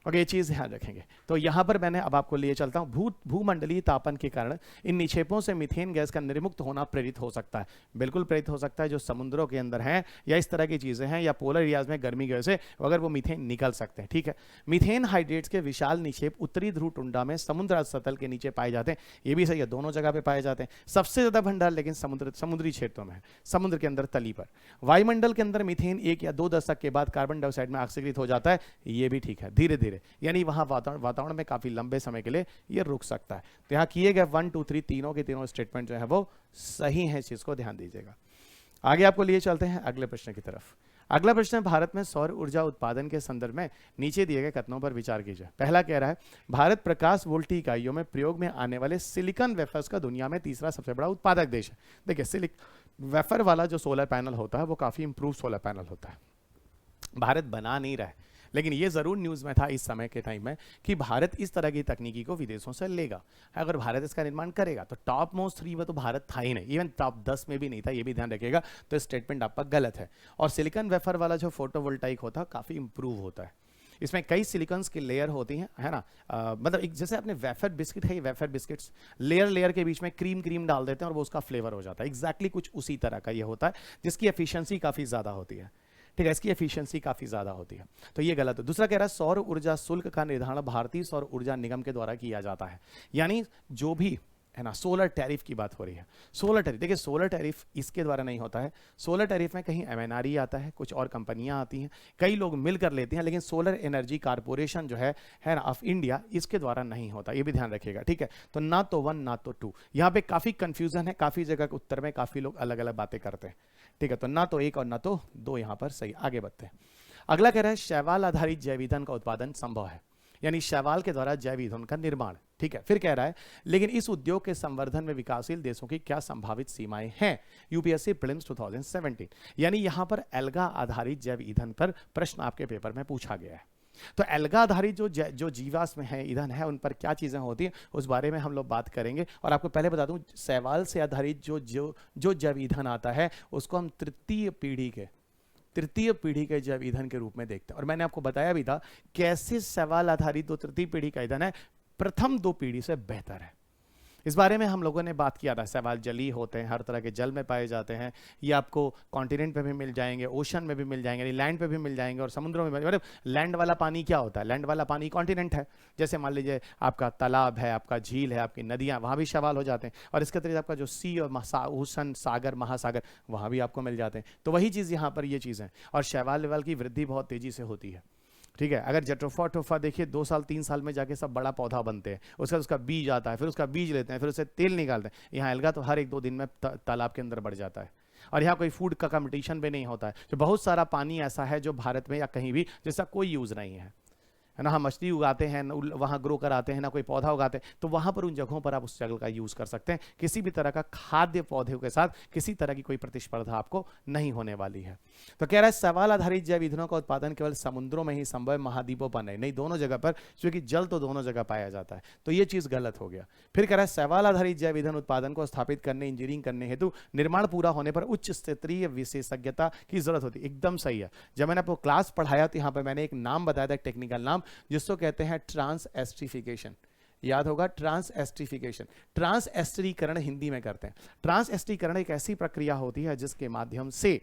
ओके, ये चीज ध्यान रखेंगे। तो यहां पर मैंने अब आपको लिए चलता हूं, भूमंडलीय तापन के कारण इन निक्षेपों से मीथेन गैस का निर्मुक्त होना प्रेरित हो सकता है। बिल्कुल प्रेरित हो सकता है, जो समुद्रों के अंदर हैं या इस तरह की चीजें हैं या पोलर एरियाज में गर्मी की वजह से अगर वो मीथेन निकल सकते हैं। ठीक है, मीथेन हाइड्रेट्स के विशाल निक्षेप उत्तरी ध्रुव टुंडा में समुद्र सतल के नीचे पाए जाते हैं। ये भी सही है, दोनों जगह पे पाए जाते हैं। सबसे ज्यादा भंडार लेकिन समुद्री क्षेत्रों में है, समुद्र के अंदर तली पर। वायुमंडल के अंदर मीथेन 1 या 2 दशक के बाद कार्बन डाइऑक्साइड में ऑक्सीकृत हो जाता है। ये भी ठीक है, धीरे धीरे, यानी वहां वातावरण में काफी लंबे समय के लिए ये रुक सकता है। तो यहां किए गए 1, 2, 3 तीनों के तीनों स्टेटमेंट जो है वो सही है। इस चीज को ध्यान दीजिएगा। आगे आपको लिए चलते हैं अगले प्रश्न की तरफ। अगला प्रश्न है, भारत में सौर ऊर्जा उत्पादन के संदर्भ में नीचे दिए गए कथनों पर विचार कीजिए। पहला कह रहा है, भारत प्रकाश वोल्ट इकाइयों में प्रयोग में आने वाले सिलिकॉन वेफर्स का दुनिया में तीसरा सबसे बड़ा उत्पादक देश है। देखिए वेफर वाला जो सोलर पैनल होता है वो काफी इंप्रूव सोलर पैनल होता है। भारत बना नहीं रहा है, लेकिन ये जरूर न्यूज में था इस समय के टाइम में कि भारत इस तरह की तकनीकी को विदेशों से लेगा। अगर भारत इसका निर्माण करेगा तो टॉप मोस्ट 3 में तो भारत था ही नहीं, इवन टॉप 10 में भी नहीं था, ये भी ध्यान रखिएगा। तो स्टेटमेंट आपका गलत है। और सिलिकॉन वेफर वाला जो फोटोवोल्टाइक होता है काफी इंप्रूव होता है। इसमें कई सिलिकॉन्स की लेयर होती हैं, है ना। मतलब एक जैसे अपने वेफर बिस्किट है, ये वेफर बिस्किट्स लेयर के बीच में क्रीम डाल देते हैं और वो उसका फ्लेवर हो जाता है। एग्जैक्टली कुछ उसी तरह का ये होता है, जिसकी एफिशिएंसी काफी ज्यादा होती है। ठीक है, इसकी एफिशिएंसी काफी ज्यादा होती है। तो ये गलत है। दूसरा कह रहा है, सौर ऊर्जा शुल्क का निर्धारण भारतीय सौर ऊर्जा निगम के द्वारा किया जाता है। यानी जो भी है ना, सोलर टैरिफ की बात हो रही है। सोलर टैरिफ, देखिए सोलर टैरिफ इसके द्वारा नहीं होता है। सोलर टैरिफ में कहीं MNRE आता है, कुछ और कंपनियां आती हैं, कई लोग मिलकर लेते हैं, लेकिन सोलर एनर्जी कारपोरेशन जो है ना ऑफ इंडिया, इसके द्वारा नहीं होता। ये भी ध्यान रखिएगा। ठीक है, तो ना तो 1 ना तो 2, यहाँ पे काफी कंफ्यूजन है। काफी जगह के उत्तर में काफी लोग अलग अलग बातें करते हैं। ठीक है, तो ना तो 1 और ना तो 2 यहाँ पर सही। आगे बढ़ते हैं। अगला कह रहा है, शैवाल आधारित जैव ईंधन का उत्पादन संभव है, यानी शैवाल के द्वारा जैव ईंधन का निर्माण। ठीक है, फिर कह रहा है, लेकिन इस उद्योग के संवर्धन में विकासशील देशों की क्या संभावित सीमाएं हैं। UPSC प्रीलिम्स 2017, यानी यहां पर एल्गा आधारित जैव ईंधन पर प्रश्न आपके पेपर में पूछा गया है। तो एल्गा आधारित जो जीवाश्म है, ईंधन है, उन पर क्या चीजें होती हैं उस बारे में हम लोग बात करेंगे। और आपको पहले बता दूं, शैवाल से आधारित जो जैव ईंधन आता है उसको हम तृतीय पीढ़ी के जैव ईंधन के रूप में देखते हैं। और मैंने आपको बताया भी था कैसे शैवाल आधारित तृतीय पीढ़ी का ईंधन है प्रथम 2 पीढ़ी से बेहतर है। इस बारे में हम लोगों ने बात किया था। शैवाल जलीय होते हैं, हर तरह के जल में पाए जाते हैं। ये आपको कॉन्टिनेंट पे भी मिल जाएंगे, ओशन में भी मिल जाएंगे, लैंड पे भी मिल जाएंगे और समुद्रों में। मतलब लैंड वाला पानी क्या होता है, लैंड वाला पानी कॉन्टिनेंट है। जैसे मान लीजिए आपका तालाब है, आपका झील है, आपकी नदियां, वहां भी शैवाल हो जाते हैं। और इसके अतिरिक्त आपका जो सी और ओशन, सागर, महासागर, वहां भी आपको मिल जाते हैं। तो वही चीज यहाँ पर ये चीजें। और शैवाल लेवल की वृद्धि बहुत तेजी से होती है। ठीक है, अगर जट्रोफा देखिए 2 साल 3 साल में जाके सब बड़ा पौधा बनते हैं, उसका बीज आता है, फिर उसका बीज लेते हैं, फिर उससे तेल निकालते हैं। यहाँ एल्गा तो हर 1-2 दिन में तालाब के अंदर बढ़ जाता है। और यहाँ कोई फूड का कंपटीशन भी नहीं होता है। तो बहुत सारा पानी ऐसा है जो भारत में या कहीं भी जिसका कोई यूज नहीं है। है ना, हम मछली उगाते हैं, वहाँ ग्रो कराते हैं, ना कोई पौधा उगाते हैं, तो वहाँ पर उन जगहों पर आप उस जल का यूज़ कर सकते हैं। किसी भी तरह का खाद्य पौधों के साथ किसी तरह की कोई प्रतिस्पर्धा आपको नहीं होने वाली है। तो कह रहा है सवाल आधारित जैव ईंधनों का उत्पादन केवल समुद्रों में ही संभव है, महाद्वीपों पर नहीं। नहीं, दोनों जगह पर, क्योंकि जल तो दोनों जगह पाया जाता है, तो ये चीज़ गलत हो गया। फिर कह रहा है सवाल आधारित जैव ईंधन उत्पादन को स्थापित करने, इंजीनियरिंग करने हेतु निर्माण पूरा होने पर उच्च स्तरीय विशेषज्ञता की जरूरत होती है। एकदम सही है। जब मैंने आपको क्लास पढ़ाया तो यहाँ पर मैंने एक नाम बताया था, टेक्निकल नाम, जिसको कहते हैं ट्रांस एस्ट्रिफिकेशन। याद होगा, ट्रांस एस्ट्रिफिकेशन। ट्रांस एस्ट्रीकरण हिंदी में करते हैं। ट्रांस एस्ट्रीकरण एक ऐसी प्रक्रिया होती है जिसके माध्यम से,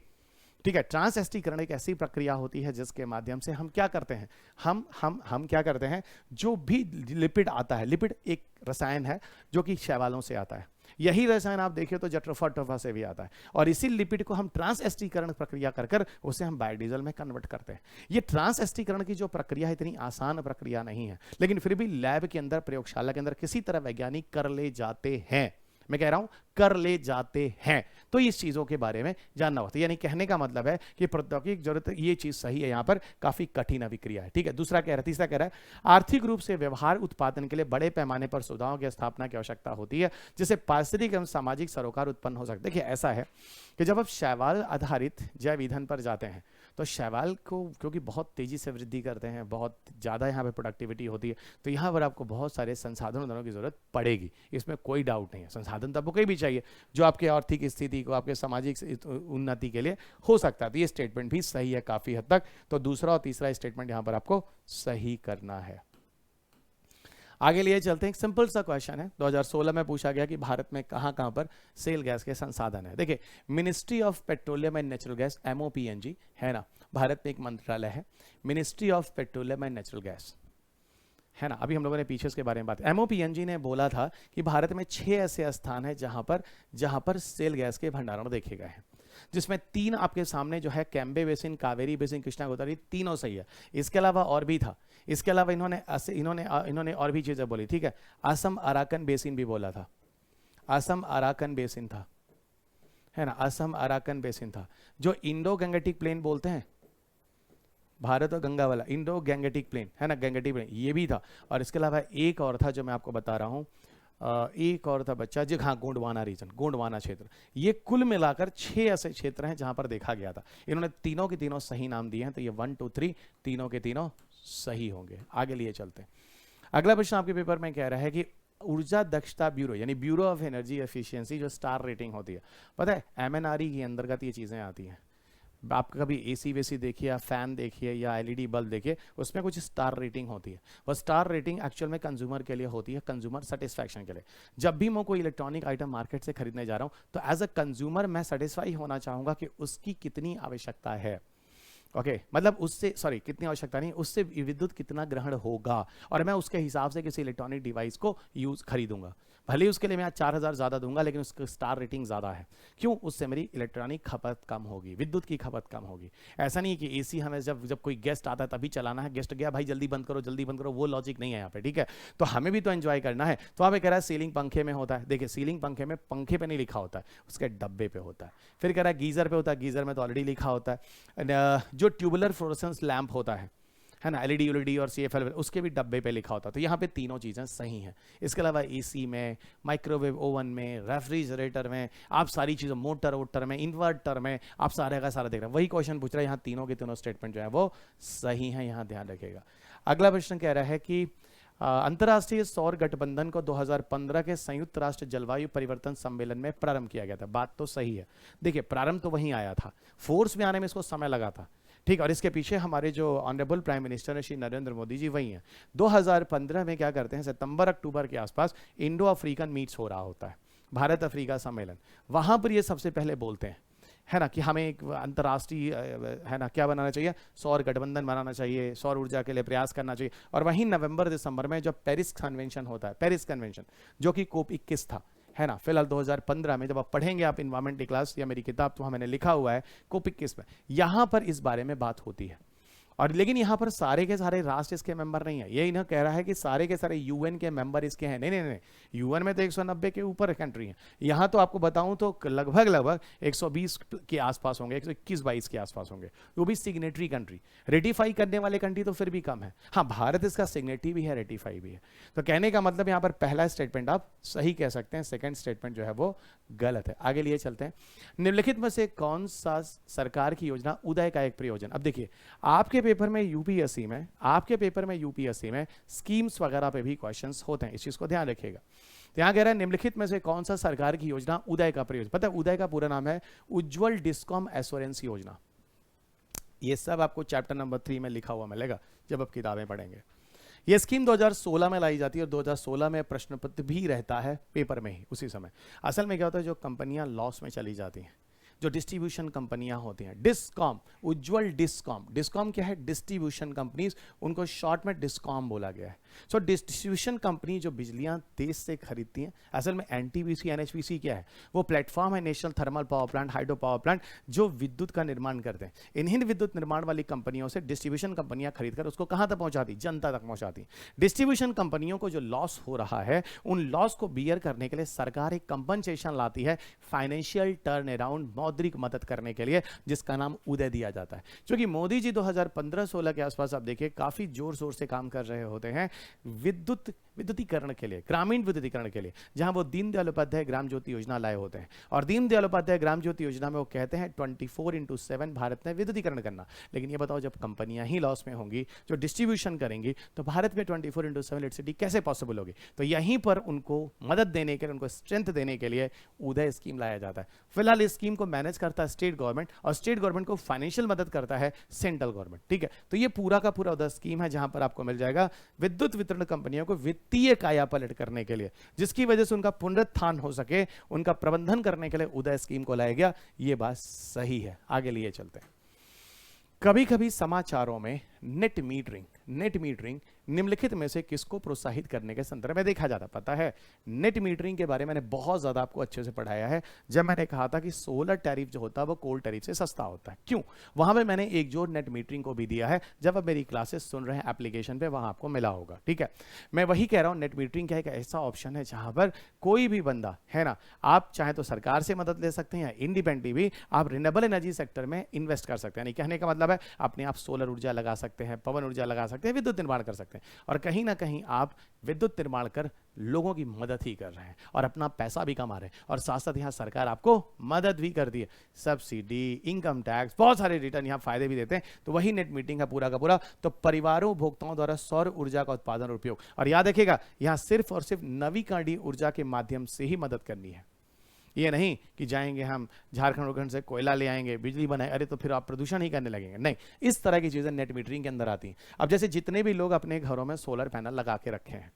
ठीक है, ट्रांस एस्ट्रीकरण एक ऐसी प्रक्रिया होती है जिसके माध्यम से हम क्या करते हैं, हम क्या करते हैं, जो भी लिपिड आता है, लिपिड एक रसायन है जो कि शैवालों से आता है, यही रसायन आप देखिए तो जट्रोफा से भी आता है, और इसी लिपिड को हम ट्रांस एस्ट्रीकरण प्रक्रिया कर कर उसे हम बायोडीजल में कन्वर्ट करते हैं। ये ट्रांस एस्ट्रीकरण की जो प्रक्रिया है इतनी आसान प्रक्रिया नहीं है, लेकिन फिर भी लैब के अंदर, प्रयोगशाला के अंदर किसी तरह वैज्ञानिक कर ले जाते हैं। मैं कह रहा हूं कर ले जाते हैं, तो इस चीजों के बारे में जानना होता है। यानी कहने का मतलब है कि प्रौद्योगिकी जरूरत, ये चीज सही है, यहां पर काफी कठिन अभिक्रिया है। ठीक है, दूसरा कह रहा है, तीसरा कह रहा है आर्थिक रूप से व्यवहार उत्पादन के लिए बड़े पैमाने पर सुविधाओं की स्थापना की आवश्यकता होती है, जिससे पारिस्थितिक एवं सामाजिक सरोकार उत्पन्न हो सकते हैं। देखिए ऐसा है कि जब आप शैवाल आधारित जैव ईंधन पर जाते हैं तो शैवाल को क्योंकि बहुत तेजी से वृद्धि करते हैं, बहुत ज़्यादा यहाँ पे प्रोडक्टिविटी होती है, तो यहाँ पर आपको बहुत सारे संसाधनों की जरूरत पड़ेगी, इसमें कोई डाउट नहीं है। संसाधन तो आपको कहीं भी चाहिए जो आपके आर्थिक स्थिति को, आपके सामाजिक उन्नति के लिए हो सकता है। तो ये स्टेटमेंट भी सही है काफ़ी हद तक। तो दूसरा और तीसरा स्टेटमेंट यहाँ पर आपको सही करना है। आगे लिए चलते हैं। एक सिंपल सा क्वेश्चन है, 2016 में पूछा गया कि भारत में कहाँ कहाँ पर सेल गैस के संसाधन है। देखिए, ministry of petroleum and natural gas, MOPNG है ना, भारत में एक मंत्रालय है, ministry of petroleum and natural gas, है ना। अभी हम लोगों ने पीछे उसके बारे में बात, MOPNG ने बोला था कि भारत में 6 ऐसे स्थान हैं जहां पर सेल गैस के भंडारण देखे गए हैं, जिसमें 3 आपके सामने जो है Cambay basin, Kaveri basin, Krishna Godavari, तीनों सही है। इसके अलावा और भी था, इसके अलावा इन्होंने और भी चीजें बोली। ठीक है, असम अराकन बेसिन भी बोला था, असम अराकन बेसिन था, है ना, असम अराकन बेसिन था। जो इंडो गंगेटिक प्लेन बोलते हैं, भारत और गंगा वाला इंडो गैंगेटिक प्लेन, है ना, गैंगेटिक प्लेन, ये भी था। और इसके अलावा एक और था जो मैं आपको बता रहा हूँ, एक और था बच्चा जी, हाँ, गोंडवाना रीजन, गोंडवाना क्षेत्र। ये कुल मिलाकर 6 ऐसे क्षेत्र हैं जहां पर देखा गया था। इन्होंने तीनों के तीनों सही नाम दिए हैं, तो ये 1 2 3 तीनों के तीनों सही होंगे। आगे लिए चलते हैं। अगला प्रश्न आपके पेपर में कह रहा है कि ऊर्जा दक्षता ब्यूरो, यानी ब्यूरो ऑफ एनर्जी एफिशिएंसी, जो स्टार रेटिंग होती है, पता है MNRE के अंतर्गत ये चीजें आती हैं। आप कभी AC वेसी देखिए या फैन देखिए या LED बल्ब देखिए, उसमें कुछ स्टार रेटिंग होती है। वो स्टार रेटिंग एक्चुअल में कंज्यूमर के लिए होती है, कंज्यूमर सेटिस्फैक्शन के लिए। जब भी मैं कोई इलेक्ट्रॉनिक आइटम मार्केट से खरीदने जा रहा हूँ तो एज अ कंज्यूमर मैं सेटिस्फाई होना चाहूँगा कि उसकी कितनी आवश्यकता है। ओके, मतलब उससे, सॉरी, कितनी आवश्यकता नहीं, उससे विद्युत कितना ग्रहण होगा, और मैं उसके हिसाब से किसी इलेक्ट्रॉनिक डिवाइस को खरीदूंगा। भले ही उसके लिए मैं 4000 ज़्यादा दूंगा, लेकिन उसका स्टार रेटिंग ज़्यादा है। क्यों? उससे मेरी इलेक्ट्रॉनिक खपत कम होगी, विद्युत की खपत कम होगी। ऐसा नहीं कि AC हमें जब कोई गेस्ट आता है तभी चलाना है, गेस्ट गया भाई जल्दी बंद करो जल्दी बंद करो, वो लॉजिक नहीं है यहाँ पे। ठीक है, तो हमें भी तो एंजॉय करना है। तो आप कह रहा है सीलिंग पंखे में होता है। देखिए, सीलिंग पंखे में पंखे पे नहीं लिखा होता है, उसके डब्बे पे होता है। फिर कह रहा है गीजर पे होता है, गीजर में तो ऑलरेडी लिखा होता है। जो ट्यूबुलर फ्लोरोसेंस लैंप होता है ना, LED ULED और CFL, उसके भी डब्बे पे लिखा होता है। तो यहाँ पे तीनों चीज़ें सही हैं। इसके अलावा AC में, माइक्रोवेव ओवन में, रेफ्रिजरेटर में, आप सारी चीज़ें, मोटर वोटर में, इन्वर्टर में, आप सारे का सारा देख रहे हैं। वही क्वेश्चन पूछ रहा है, यहाँ तीनों के तीनों स्टेटमेंट जो है वो सही है, यहाँ ध्यान रखिएगा। अगला प्रश्न कह रहा है कि अंतर्राष्ट्रीय सौर गठबंधन को 2015 के संयुक्त राष्ट्र जलवायु परिवर्तन सम्मेलन में प्रारंभ किया गया था। बात तो सही है। देखिए, प्रारंभ तो वहीं आया था, फोर्स में आने में इसको समय लगा था। ठीक, और इसके पीछे हमारे जो ऑनरेबल प्राइम मिनिस्टर है श्री नरेंद्र मोदी जी, वही हैं। 2015 में क्या करते हैं, सितंबर अक्टूबर के आसपास इंडो अफ्रीकन मीट्स हो रहा होता है, भारत अफ्रीका सम्मेलन। वहां पर ये सबसे पहले बोलते हैं, है ना, कि हमें एक अंतर्राष्ट्रीय, है ना, क्या बनाना चाहिए, सौर गठबंधन बनाना चाहिए, सौर ऊर्जा के लिए प्रयास करना चाहिए। और वहीं नवंबर दिसंबर में जब पेरिस कन्वेंशन होता है, पेरिस कन्वेंशन जो कि COP21 था, है ना, फिलहाल 2015 में जब आप पढ़ेंगे आप इन्वायरमेंट की क्लास या मेरी किताब, तो मैंने लिखा हुआ है COP21 में, यहाँ पर इस बारे में बात होती है। और लेकिन यहाँ पर सारे के सारे राष्ट्र इसके मेंबर नहीं है, ये इन्हें कह रहा है कि सारे के सारे यूएन के मेंबर इसके हैं। नहीं नहीं नहीं, यूएन में तो 190 के ऊपर कंट्री है, यहाँ तो आपको बताऊं तो लगभग लगभग 120 के आसपास होंगे, 121-22 के आसपास होंगे, वो भी सिग्नेटरी कंट्री। रेटिफाई करने वाले कंट्री तो फिर भी कम है। हाँ, भारत इसका सिग्नेटरी भी है, रेटिफाई भी है। तो कहने का मतलब यहाँ पर पहला स्टेटमेंट आप सही कह सकते हैं, सेकंड स्टेटमेंट जो है वो गलत है। आगे लिए चलते हैं। निम्नलिखित में से कौन सा सरकार की योजना उदय का एक प्रयोजन? अब देखिए, आपके पेपर में यूपीएससी में, आपके पेपर में यूपीएससी में स्कीम्स वगैरह पे भी क्वेश्चंस होते हैं, इस चीज को ध्यान रखिएगा। तो यहां कह रहा है निम्नलिखित में से कौन सा सरकार की योजना उदय का प्रयोजन? पता है उदय का पूरा नाम है उज्जवल डिस्कॉम एश्योरेंस योजना। ये सब आपको चैप्टर नंबर 3 में लिखा हुआ मिलेगा जब आप किताबें पढ़ेंगे। ये स्कीम 2016 में लाई जाती है और 2016 में प्रश्न पत्र भी रहता है पेपर में ही उसी समय। असल में क्या होता है, जो कंपनियां लॉस में चली जाती हैं, जो डिस्ट्रीब्यूशन कंपनियां होती हैं, डिस्कॉम, उज्जवल डिस्कॉम, डिस्कॉम क्या है? डिस्ट्रीब्यूशन कंपनीज, उनको शॉर्ट में डिस्कॉम बोला गया है। सो डिस्ट्रीब्यूशन कंपनी जो बिजलियां देश से खरीदती हैं, असल में एनटीपीसी एनएचपीसी क्या है? वो प्लेटफॉर्म है, national thermal power plant, hydro power plant, जो विद्युत का निर्माण करते हैं। इन्हीं विद्युत निर्माण वाली कंपनियों से डिस्ट्रीब्यूशन कंपनियां खरीदकर उसको कहां तक पहुंचाती? जनता तक पहुंचाती। डिस्ट्रीब्यूशन कंपनियों को जो लॉस हो रहा है, उन लॉस को बियर करने के लिए सरकार एक कंपनसेशन लाती है, फाइनेंशियल टर्न अराउंड, मौद्रिक मदद करने के लिए, जिसका नाम उदय दिया जाता है। क्योंकि मोदी जी 2015-16 के आसपास आप देखिए काफी जोर शोर से काम कर रहे होते हैं विद्युतीकरण के लिए, ग्रामीण विद्युतीकरण के लिए, जहां वो दीनदयाल उपाध्याय ग्राम ज्योति योजना लाए होते हैं। और दीनदयाल उपाध्याय ग्राम ज्योति योजना में वो कहते हैं 24/7 भारत में विद्युतीकरण करना। लेकिन ये बताओ, जब कंपनियां ही लॉस में होंगी, जो डिस्ट्रीब्यूशन करेंगी, तो भारत में 24/7 इलेक्ट्रिसिटी कैसे पॉसिबल होगी? तो यहीं पर उनको मदद देने के लिए, उनको स्ट्रेंथ देने के लिए उदय स्कीम लाया जाता है। फिलहाल इस स्कीम को मैनेज करता है स्टेट गवर्नमेंट, और स्टेट गवर्नमेंट को फाइनेंशियल मदद करता है सेंट्रल गवर्नमेंट। ठीक है, तो ये पूरा का पूरा उदय स्कीम है, जहां पर आपको मिल जाएगा विद्युत वितरण कंपनियों को वित्तीय कायापलट करने के लिए, जिसकी वजह से उनका पुनरुत्थान हो सके, उनका प्रबंधन करने के लिए उदय स्कीम को लाया गया। ये बात सही है। आगे लिए चलते हैं। कभी कभी समाचारों में नेट मीटरिंग निम्नलिखित में से किसको प्रोत्साहित करने के संदर्भ में देखा जाता? पता है, नेट मीटरिंग के बारे में मैंने बहुत ज्यादा आपको अच्छे से पढ़ाया है, जब मैंने कहा था कि सोलर टैरिफ जो होता है वो कोल टैरिफ से सस्ता होता है। क्यों? वहां पे मैंने एक जोर नेट मीटरिंग को भी दिया है। जब आप मेरी क्लासेस सुन रहे हैं एप्लीकेशन पे, वहां आपको मिला होगा। ठीक है, मैं वही कह रहा हूं, नेट मीटरिंग क्या एक ऐसा ऑप्शन है जहां पर कोई भी बंदा है ना, आप चाहे तो सरकार से मदद ले सकते हैं या इंडिपेंडेंटली भी आप रिन्यूएबल एनर्जी सेक्टर में इन्वेस्ट कर सकते हैं। यानी कहने का मतलब है, अपने आप सोलर ऊर्जा लगा सकते हैं, पवन ऊर्जा लगा सकते हैं, विद्युत निर्माण कर सकते हैं, और कहीं ना कहीं आप विद्युत निर्माण कर लोगों की मदद ही कर रहे हैं और अपना पैसा भी कमा रहे हैं, और साथ साथ यहां सरकार आपको मदद भी करती है, सब्सिडी, इनकम टैक्स, बहुत सारे रिटर्न यहां फायदे भी देते हैं। तो वही नेट मीटिंग है पूरा का पूरा। तो परिवारों उपभोक्ताओं द्वारा सौर ऊर्जा का उत्पादन और उपयोग, और याद रखिएगा यहां सिर्फ और सिर्फ नवीकरणीय ऊर्जा के माध्यम से ही मदद करनी है। ये नहीं कि जाएंगे हम झारखंड से कोयला ले आएंगे, बिजली बनाए, अरे तो फिर आप प्रदूषण ही करने लगेंगे। नहीं, इस तरह की चीजें नेट मीटरिंग के अंदर आती हैं। अब जैसे जितने भी लोग अपने घरों में सोलर पैनल लगा के रखे हैं,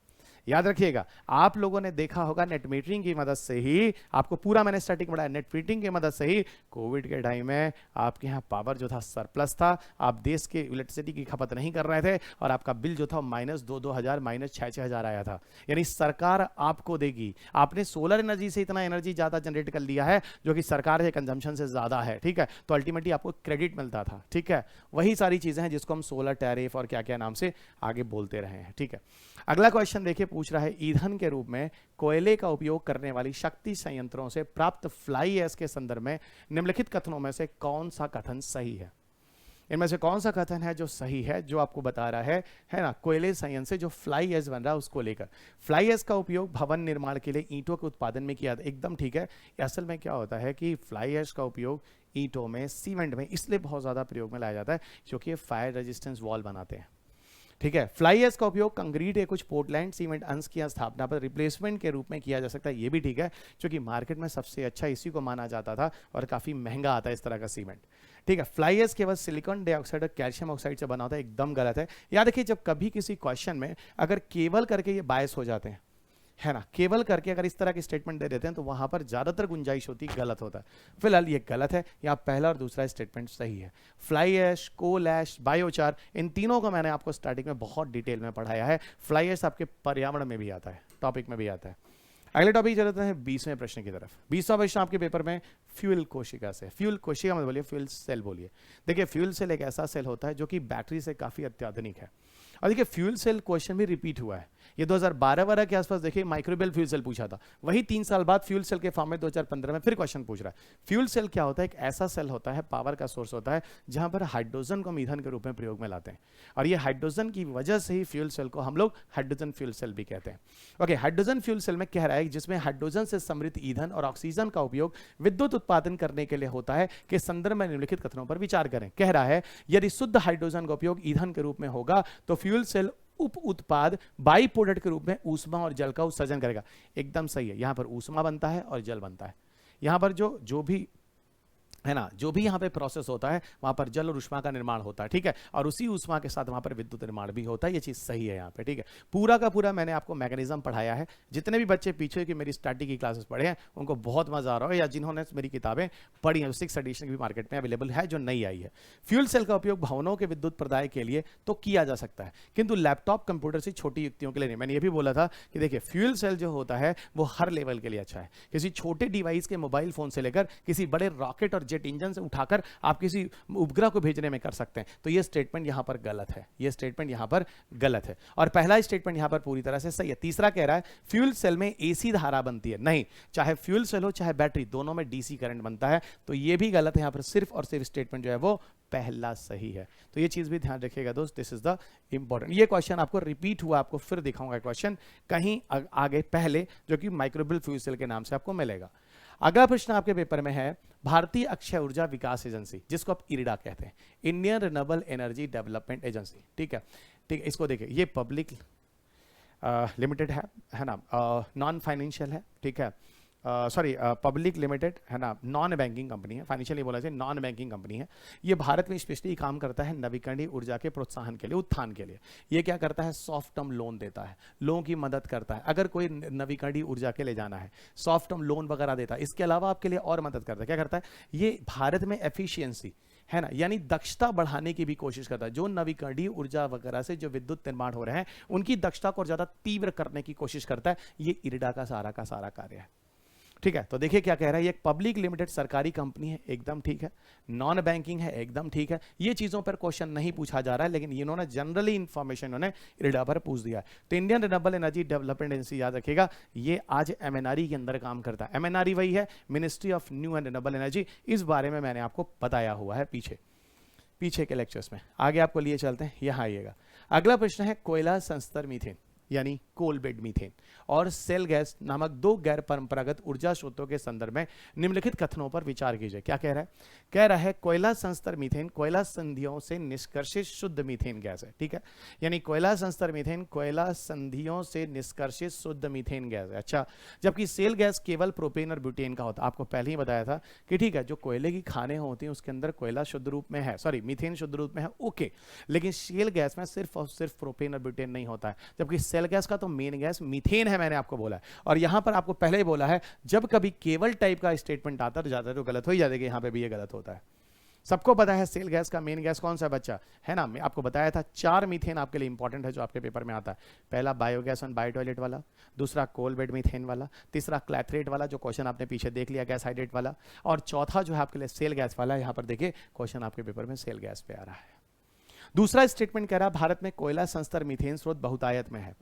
याद रखिएगा, आप लोगों ने देखा होगा नेट मीटरिंग की मदद से ही, आपको पूरा मैंने स्टैटिक बढ़ाया, नेट मीटरिंग की मदद से ही कोविड के टाइम में आपके यहाँ पावर जो था सरप्लस था, आप देश के इलेक्ट्रिसिटी की खपत नहीं कर रहे थे, और आपका बिल जो था -2 हजार -6 हजार आया था। यानी सरकार आपको देगी। आपने सोलर एनर्जी से इतना एनर्जी ज्यादा जनरेट कर लिया है जो कि सरकार के कंजम्पशन से ज्यादा है। ठीक है, तो अल्टीमेटली आपको क्रेडिट मिलता था। ठीक है, वही सारी चीजें हैं जिसको हम सोलर टैरिफ और क्या क्या नाम से आगे बोलते रहे हैं। ठीक है, अगला क्वेश्चन देखिए, पूछ रहा है ईंधन के रूप में कोयले का उपयोग करने वाली शक्ति संयंत्रों से प्राप्त फ्लाई ऐश के संदर्भ में निम्नलिखित कथनों में से कौन सा कथन सही है? इनमें से कौन सा कथन है जो सही है, जो आपको बता रहा है ना, कोयले संयंत्र से जो फ्लाई ऐश बन रहा है उसको लेकर। फ्लाई ऐश का उपयोग भवन निर्माण के लिए, ईंटों के उत्पादन में किया, एकदम ठीक है। असल में क्या होता है कि फ्लाई ऐश का उपयोग ईंटों में, सीमेंट में इसलिए बहुत ज्यादा प्रयोग में लाया जाता है क्योंकि ये फायर रेजिस्टेंस वॉल बनाते हैं। ठीक है, फ्लाई ऐश का उपयोग कंक्रीट या कुछ पोर्टलैंड सीमेंट अंश की स्थापना पर रिप्लेसमेंट के रूप में किया जा सकता है। ये भी ठीक है, क्योंकि मार्केट में सबसे अच्छा इसी को माना जाता था और काफी महंगा आता है इस तरह का सीमेंट। ठीक है, फ्लाई ऐश केवल सिलिकॉन डाइऑक्साइड और कैल्शियम ऑक्साइड से बना होता है, एकदम गलत है। याद रखिए, जब कभी किसी क्वेश्चन में अगर केवल करके ये बायस हो जाते हैं, है ना, केवल करके अगर इस तरह की स्टेटमेंट दे देते हैं, तो वहां पर ज्यादातर गुंजाइश होती है गलत होता है। फिलहाल ये गलत है, यहाँ पहला और दूसरा स्टेटमेंट सही है। फ्लाई ऐश, कोल ऐश, बायोचार, इन तीनों को मैंने आपको स्टार्टिंग में बहुत डिटेल में पढ़ाया है। फ्लाई ऐश आपके पर्यावरण में भी आता है, टॉपिक में भी आता है। अगले टॉपिक चलते हैं 20वें प्रश्न की तरफ। 20वां प्रश्न आपके पेपर में फ्यूल कोशिका से। फ्यूल कोशिका मत बोलिए, फ्यूल सेल बोलिए। देखिए फ्यूल सेल एक ऐसा सेल होता है जो कि बैटरी से काफी अत्याधुनिक है। और देखिए फ्यूल सेल क्वेश्चन भी रिपीट हुआ है, ये 2012 के आसपास देखिए माइक्रोबियल फ्यूल सेल पूछा था, वही 3 साल बाद फ्यूल सेल के फॉर्म में 2015 में फिर क्वेश्चन पूछ रहा है। फ्यूल सेल क्या होता है? एक ऐसा सेल होता है, पावर का सोर्स होता है, जहां पर हाइड्रोजन को हम ईंधन के रूप में प्रयोग में लाते हैं, और ये हाइड्रोजन की वजह से ही फ्यूल सेल को हम लोग हाइड्रोजन फ्यूल सेल भी कहते हैं। ओके, हाइड्रोजन फ्यूल सेल में कह रहा है जिसमें हाइड्रोजन से समृद्ध ईंधन और ऑक्सीजन का उपयोग विद्युत उत्पादन करने के लिए होता है के संदर्भ में निम्नलिखित कथनों पर विचार करें। कह रहा है यदि शुद्ध हाइड्रोजन का उपयोग ईंधन के रूप में होगा तो फ्यूल सेल उप उत्पाद बाई प्रोडक्ट के रूप में ऊष्मा और जल का उत्सर्जन करेगा। एकदम सही है, यहां पर ऊष्मा बनता है और जल बनता है। यहां पर जो भी है ना, जो भी यहाँ पे प्रोसेस होता है वहां पर जल और ऊष्मा का निर्माण होता है, ठीक है, और उसी ऊष्मा के साथ वहां पर विद्युत निर्माण भी होता है। ये चीज सही है यहाँ पे, ठीक है। पूरा का पूरा मैंने आपको मैकेनिज्म पढ़ाया है। जितने भी बच्चे पीछे की मेरी स्टैटिक की क्लासेस पढ़े हैं उनको बहुत मजा आ रहा है, या जिन्होंने मेरी किताबें पढ़ी हैं, 6th एडिशन की मार्केट में अवेलेबल है जो नई आई है। फ्यूल सेल का उपयोग भवनों के विद्युत प्रदाय के लिए तो किया जा सकता है, किंतु लैपटॉप कंप्यूटर से छोटी युक्तियों के लिए नहीं। मैंने ये भी बोला था कि देखिए फ्यूल सेल जो होता है वो हर लेवल के लिए अच्छा है। किसी छोटे डिवाइस के मोबाइल फोन से लेकर किसी बड़े रॉकेट और जेट इंजन से उठाकर आप किसी उपग्रह को भेजने में कर सकते हैं। तो ये स्टेटमेंट यहां पर गलत है, ये स्टेटमेंट यहां पर गलत है। और पहला स्टेटमेंट यहां पर पूरी तरह से सही है। तीसरा कह रहा है फ्यूल सेल में एसी धारा बनती है, नहीं, चाहे फ्यूल सेल हो चाहे बैटरी, दोनों में डीसी करंट बनता है। तो ये भी गलत है, यहां पर सिर्फ और सिर्फ स्टेटमेंट जो है वो पहला सही है। तो ये चीज भी ध्यान रखिएगा दोस्त, दिस इज द इंपॉर्टेंट। ये क्वेश्चन आपको रिपीट हुआ, आपको फिर दिखाऊंगा क्वेश्चन कहीं आगे पहले, जो कि माइक्रोबियल फ्यूल सेल के नाम से आपको मिलेगा। अगला प्रश्न आपके पेपर में है भारतीय अक्षय ऊर्जा विकास एजेंसी, जिसको आप इरिडा कहते हैं, Indian renewable energy development agency, ठीक है, ठीक है। इसको देखिए, ये पब्लिक लिमिटेड है ना, नॉन फाइनेंशियल है, ठीक है, सॉरी पब्लिक लिमिटेड है ना, नॉन बैंकिंग कंपनी है, फाइनेंशियल नहीं बोला जाए, नॉन बैंकिंग कंपनी है। ये भारत में स्पेशली काम करता है नवीकरणीय ऊर्जा के प्रोत्साहन के लिए, उत्थान के लिए। ये क्या करता है? सॉफ्ट टर्म लोन देता है, लोगों की मदद करता है। अगर कोई नवीकरणीय ऊर्जा के लिए जाना है, सॉफ्ट टर्म लोन वगैरह देता है। इसके अलावा आपके लिए और मदद करता है, क्या करता है? ये भारत में एफिशिएंसी है ना, यानी दक्षता बढ़ाने की भी कोशिश करता है। जो नवीकरणीय ऊर्जा वगैरह से जो विद्युत निर्माण हो रहे हैं उनकी दक्षता को ज्यादा तीव्र करने की कोशिश करता है। ये इरिडा का सारा कार्य है, ठीक है। तो देखिए क्या कह रहा है, ये एक पब्लिक लिमिटेड सरकारी कंपनी है, एकदम ठीक है, नॉन बैंकिंग है, एकदम ठीक है। ये चीजों पर क्वेश्चन नहीं पूछा जा रहा है, लेकिन इन्होंने जनरली इंफॉर्मेशन इन्होंने इरिडा पर पूछ दिया है। तो Indian renewable energy development agency, याद रखिएगा, ये आज एमएनआरई के अंदर काम करता है। एमएनआरई वही है, ministry of new and renewable energy. इस बारे में मैंने आपको बताया हुआ है पीछे के लेक्चर्स में। आगे आपको लिए चलते हैं, यहां आइएगा। अगला प्रश्न है कोयला संस्तर मीथेन यानी कोल बेड मीथेन और सेल गैस नामक दो गैर परंपरागत ऊर्जा स्रोतों के संदर्भ में निम्नलिखित कथनों पर विचार कीजिए। क्या कह रहा है? कह रहा है कोयला संस्तर मीथेन कोयला संधियों से निष्कर्षित शुद्ध मीथेन गैस है, ठीक है, यानी कोयला संस्तर मीथेन कोयला संधियों से निष्कर्षित शुद्ध मीथेन गैस है। अच्छा, जबकि सेल गैस केवल प्रोपेन और ब्यूटेन का होता है। आपको पहले ही बताया था कि ठीक है, जो कोयले की खाने होती हैं उसके अंदर कोयला शुद्ध रूप में है, सॉरी मीथेन शुद्ध रूप में है, ओके, लेकिन सेल गैस में सिर्फ और सिर्फ प्रोपेन और ब्यूटेन नहीं होता है। जबकि सेल गैस का तो मेन गैस मीथेन है, मैंने आपको बोला है। और यहां पर आपको पहले ही बोला है, जब कभी केवल टाइप का स्टेटमेंट आता जाता है तो गलत हो ही जाता है, यहां पे भी ये गलत होता है। सबको पता है सेल गैस का मेन गैस कौन सा बच्चा है ना, मैं आपको बताया था 4 मीथेन आपके लिए इंपॉर्टेंट है जो आपके पेपर में आता है। पहला बायोगैस ऑन बायो टॉयलेट वाला, दूसरा कोल बेड मीथेन वाला, तीसरा क्लैथरेट वाला जो क्वेश्चन आपने पीछे देख लिया गैस हाइड्रेट वाला, और चौथा जो है आपके लिए सेल गैस वाला। यहां पर देखिए क्वेश्चन आपके पेपर में सेल गैस पे आ रहा है। दूसरा स्टेटमेंट कह रहा है भारत में कोयला संस्तर मीथेन स्रोत बहुतायत में है,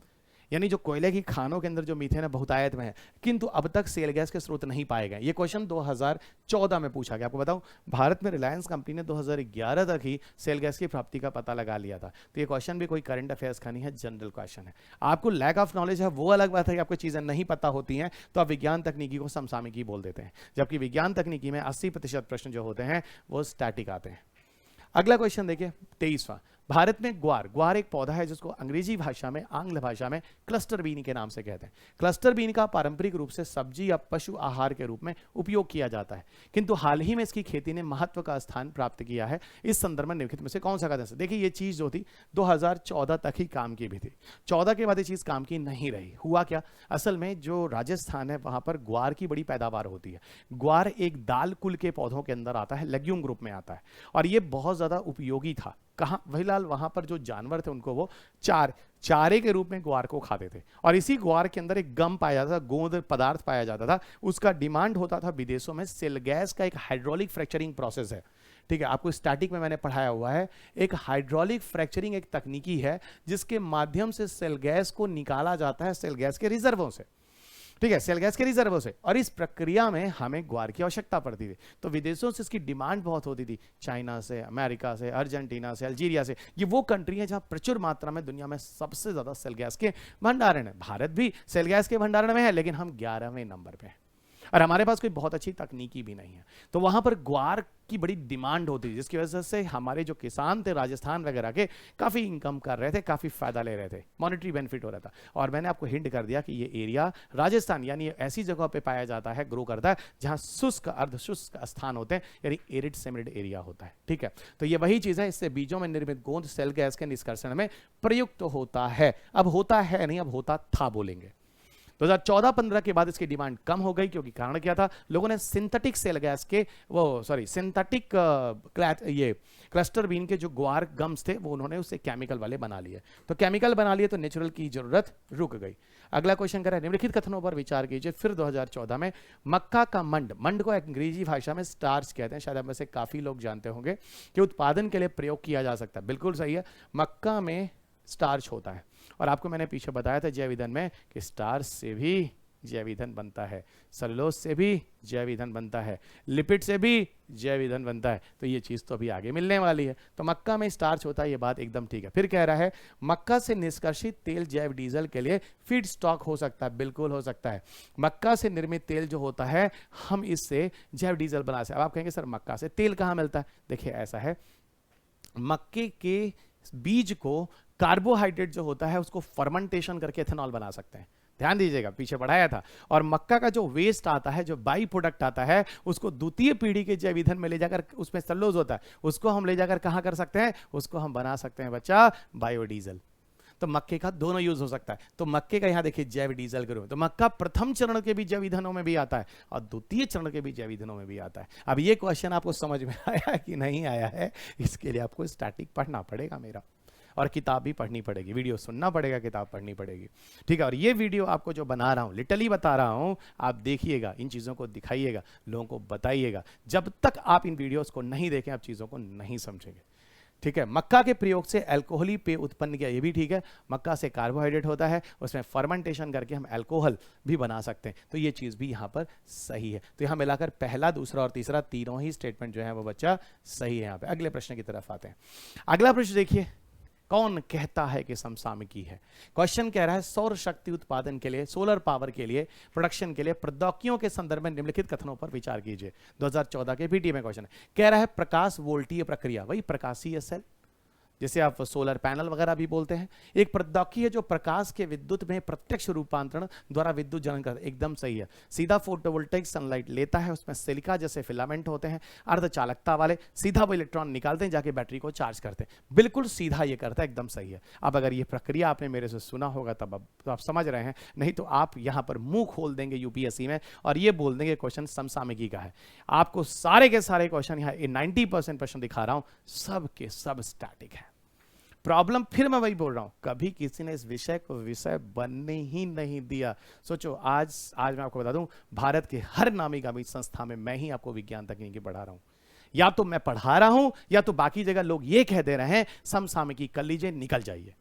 यानी जो कोयले की खानों के अंदर जो मीथेन है बहुतायत में है, किंतु अब तक सेल गैस के स्रोत नहीं पाए गए। ये क्वेश्चन 2014 में पूछा गया। आपको बताऊं, भारत में रिलायंस कंपनी ने 2011 तक ही सेल गैस की प्राप्ति का पता लगा लिया था। तो ये क्वेश्चन भी कोई करंट अफेयर्स का नहीं है, जनरल क्वेश्चन है। आपको लैक ऑफ नॉलेज है वो अलग बात है कि आपको चीजें नहीं पता होती हैं तो आप विज्ञान तकनीकी को समसामयिकी बोल देते हैं, जबकि विज्ञान तकनीकी में 80% प्रश्न जो होते हैं वो स्टैटिक आते हैं। अगला क्वेश्चन देखिए 23वां। भारत में ग्वार एक पौधा है जिसको अंग्रेजी भाषा में, आंग्ल भाषा में क्लस्टर बीन के नाम से कहते हैं। क्लस्टर बीन का पारंपरिक रूप से सब्जी या पशु आहार के रूप में उपयोग किया जाता है, किंतु हाल ही में इसकी खेती ने महत्व का स्थान प्राप्त किया है। इस संदर्भ में निम्नलिखित में से कौन सा कदम है? देखिए ये चीज जो थी 2014 तक ही काम की भी थी, 14 के बाद ये चीज काम की नहीं रही। हुआ क्या, असल में जो राजस्थान है वहां पर ग्वार की बड़ी पैदावार होती है। ग्वार एक दाल कुल के पौधों के अंदर आता है, लेग्यूम ग्रुप में आता है, और ये बहुत ज्यादा उपयोगी था। कहाँ, फिलहाल वहां पर जो जानवर थे उनको वो चारे के रूप में ग्वार को खाते थे, और इसी ग्वार के अंदर एक गम पाया जाता था, गोंद पदार्थ पाया जाता था, उसका डिमांड होता था विदेशों में। सेल गैस का एक हाइड्रोलिक फ्रैक्चरिंग प्रोसेस है, ठीक है, आपको स्टैटिक में मैंने पढ़ाया हुआ है। एक हाइड्रोलिक फ्रैक्चरिंग एक तकनीकी है जिसके माध्यम से सेल गैस को निकाला जाता है सेल गैस के रिजर्वों से, ठीक है, सेल गैस के रिजर्वों से, और इस प्रक्रिया में हमें ग्वार की आवश्यकता पड़ती थी। तो विदेशों से इसकी डिमांड बहुत होती थी, चाइना से, अमेरिका से, अर्जेंटीना से, अल्जीरिया से। ये वो कंट्री है जहां प्रचुर मात्रा में दुनिया में सबसे ज्यादा सेल गैस के भंडारण है। भारत भी सेल गैस के भंडारण में है, लेकिन हम 11वें नंबर पे हैं, और हमारे पास कोई बहुत अच्छी तकनीकी भी नहीं है। तो वहां पर ग्वार की बड़ी डिमांड होती थी, जिसकी वजह से हमारे जो किसान थे राजस्थान वगैरह के, काफी इनकम कर रहे थे, काफी फायदा ले रहे थे, मॉनेटरी बेनिफिट हो रहा था। और मैंने आपको हिंट कर दिया कि ये एरिया राजस्थान यानी ऐसी जगह पे पाया जाता है, ग्रो करता है जहां शुष्क अर्ध शुष्क स्थान होते हैं, यानी एरिड सेमिड एरिया होता है, ठीक है। तो ये वही चीज है, इससे बीजों में निर्मित गोंद सेल गैस के निष्कर्षण में प्रयुक्त होता है। अब होता है नहीं, अब होता था बोलेंगे। 2014-15 के बाद इसकी डिमांड कम हो गई, क्योंकि कारण क्या था, लोगों ने सिंथेटिक सेल गैस के सिंथेटिक ये क्लस्टर बीन के जो ग्वार गम्स थे वो उन्होंने उससे केमिकल वाले बना लिए। तो केमिकल बना लिए तो नेचुरल की जरूरत रुक गई। अगला क्वेश्चन कह रहा है, निम्नलिखित कथनों पर विचार कीजिए। फिर 2014 में मक्का का मंड को अंग्रेजी भाषा में स्टार्च कहते हैं, शायद आप में से काफी लोग जानते होंगे, कि उत्पादन के लिए प्रयोग किया जा सकता है। बिल्कुल सही है, मक्का में स्टार्च होता है, और आपको मैंने पीछे बताया था जैव ईंधन में कि स्टार्च से भी जैव ईंधन बनता है, सेलुलोज से भी जैव ईंधन बनता है, लिपिड से भी जैव ईंधन बनता है। तो ये चीज तो अभी आगे मिलने वाली है। तो मक्का में स्टार्च होता है, ये बात एकदम ठीक है। फिर कह रहा है मक्का से निष्कर्षित तेल जैव डीजल के लिए फीड स्टॉक हो सकता है। बिल्कुल हो सकता है, मक्का से निर्मित तेल जो होता है हम इससे जैव डीजल बना सकते हैं। अब आप कहेंगे सर मक्का से तेल कहाँ मिलता है? देखिए ऐसा है, मक्के के बीज को कार्बोहाइड्रेट जो होता है उसको फर्मेंटेशन करके एथेनॉल बना सकते हैं। ध्यान दीजिएगा, पीछे पढ़ाया था। और मक्का का जो वेस्ट आता है, जो बाई प्रोडक्ट आता है, उसको द्वितीय पीढ़ी के जैव ईंधन में ले जाकर, उसमें सेलुलोज होता है, उसको हम ले जाकर कहां कर सकते हैं? उसको हम बना सकते हैं बच्चा बायोडीजल। तो मक्के का दोनों यूज हो सकता है। तो मक्के का यहां देखिए जैव डीजल के रूप में, तो मक्का प्रथम चरण के भी जैव ईंधनों में भी आता है और द्वितीय चरण के भी जैव ईंधनों में भी आता है। अब ये क्वेश्चन आपको समझ में आया कि नहीं आया है, इसके लिए आपको स्टैटिक पढ़ना पड़ेगा मेरा, और किताब भी पढ़नी पड़ेगी, वीडियो सुनना पड़ेगा, किताब पढ़नी पड़ेगी, ठीक है। और ये वीडियो आपको जो बना रहा हूं, लिटरली बता रहा हूं, आप देखिएगा, इन चीज़ों को दिखाइएगा, लोगों को बताइएगा। जब तक आप इन वीडियोस को नहीं देखें आप चीज़ों को नहीं समझेंगे, ठीक है। मक्का के प्रयोग से अल्कोहली पेय उत्पन्न किया, ये भी ठीक है। मक्का से कार्बोहाइड्रेट होता है, उसमें फर्मेंटेशन करके हम अल्कोहल भी बना सकते हैं, तो ये चीज़ भी यहाँ पर सही है। तो यहाँ मिलाकर पहला, दूसरा और तीसरा तीनों ही स्टेटमेंट जो है वो बच्चा सही है। यहाँ पे अगले प्रश्न की तरफ आते हैं। अगला प्रश्न देखिए, कौन कहता है कि समसामयिकी है? क्वेश्चन कह रहा है सौर शक्ति उत्पादन के लिए, सोलर पावर के लिए, प्रोडक्शन के लिए प्रौद्योगिकियों के संदर्भ में निम्नलिखित कथनों पर विचार कीजिए। 2014 के पीटी में क्वेश्चन है, कह रहा है प्रकाश वोल्टीय प्रक्रिया, वही प्रकाशीय सेल जिसे आप सोलर पैनल वगैरह भी बोलते हैं, एक प्रौद्योगिकी है जो प्रकाश के विद्युत में प्रत्यक्ष रूपांतरण द्वारा विद्युत जनन करता है। एकदम सही है, सीधा फोटोवोल्टेइक सनलाइट लेता है, उसमें सिलिका जैसे फिलामेंट होते हैं अर्धचालकता वाले, सीधा वो इलेक्ट्रॉन निकालते हैं, जाके बैटरी को चार्ज करते हैं। बिल्कुल सीधा ये करता है, एकदम सही है। अब अगर ये प्रक्रिया आपने मेरे से सुना होगा तब तो आप समझ रहे हैं, नहीं तो आप यहां पर मुंह खोल देंगे यूपीएससी में और ये बोल देंगे क्वेश्चन समसामयिकी का है। आपको सारे के सारे क्वेश्चन यहाँ 90% प्रश्न दिखा रहा हूं, सब के सब स्टैटिक है। प्रॉब्लम फिर मैं वही बोल रहा हूं, कभी किसी ने इस विषय को विषय बनने ही नहीं दिया। सोचो आज मैं आपको बता दूं, भारत के हर नामी गामी संस्था में मैं ही आपको विज्ञान तकनीकी पढ़ा रहा हूं। या तो मैं पढ़ा रहा हूं या तो बाकी जगह लोग ये कह दे रहे हैं समसामयिकी कर लीजिए, निकल जाइए,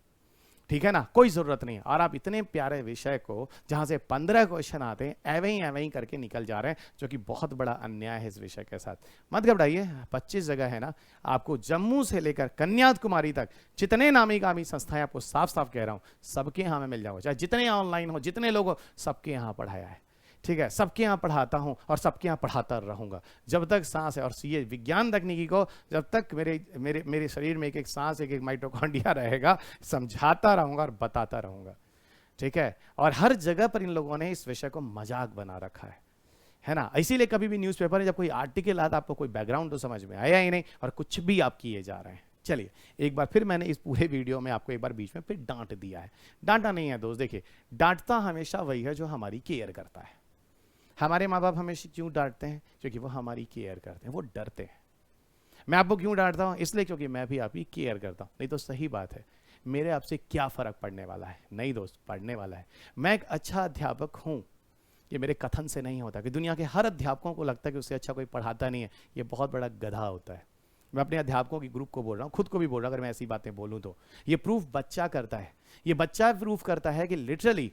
ठीक है ना, कोई जरूरत नहीं है। और आप इतने प्यारे विषय को जहां से 15 क्वेश्चन आते हैं एवं ही करके निकल जा रहे हैं, जो कि बहुत बड़ा अन्याय है इस विषय के साथ। मत घबराइए, 25 जगह है ना, आपको जम्मू से लेकर कन्याकुमारी तक जितने नामी गामी संस्थाएं, आपको साफ साफ कह रहा हूं, सबके यहां मैं मिल जाऊंगा, चाहे जितने ऑनलाइन हो, जितने लोग हो, सबके यहां पढ़ाया है, ठीक है। सबके यहाँ पढ़ाता हूँ और सबके यहाँ पढ़ाता रहूंगा जब तक सांस है। और ये विज्ञान तकनीकी को जब तक मेरे शरीर में एक एक सांस, एक एक माइटोकॉन्ड्रिया रहेगा, समझाता रहूंगा और बताता रहूंगा, ठीक है। और हर जगह पर इन लोगों ने इस विषय को मजाक बना रखा है ना। इसीलिए कभी भी न्यूज़पेपर में जब कोई आर्टिकल आता, आपको कोई बैकग्राउंड तो समझ में आया ही नहीं, और कुछ भी आप किए जा रहे हैं। चलिए एक बार फिर मैंने इस पूरे वीडियो में आपको एक बार बीच में फिर डांट दिया है। डांटा नहीं है दोस्त, देखिए डांटता हमेशा वही है जो हमारी केयर करता है। हमारे माँ बाप हमेशा क्यों डांटते हैं? क्योंकि वो हमारी केयर करते हैं, वो डरते हैं। मैं आपको क्यों डांटता हूँ? इसलिए क्योंकि मैं भी आपकी केयर करता हूँ। नहीं तो सही बात है, मेरे आपसे क्या फ़र्क पड़ने वाला है? नहीं दोस्त, पड़ने वाला है। मैं एक अच्छा अध्यापक हूँ, ये मेरे कथन से नहीं होता कि दुनिया के हर अध्यापकों को लगता है कि उससे अच्छा कोई पढ़ाता नहीं है। ये बहुत बड़ा गधा होता है। मैं अपने अध्यापकों की ग्रुप को बोल रहा हूँ, खुद को भी बोल रहा हूँ, अगर मैं ऐसी बातें बोलूँ तो। ये प्रूफ बच्चा करता है, ये बच्चा प्रूफ करता है कि लिटरली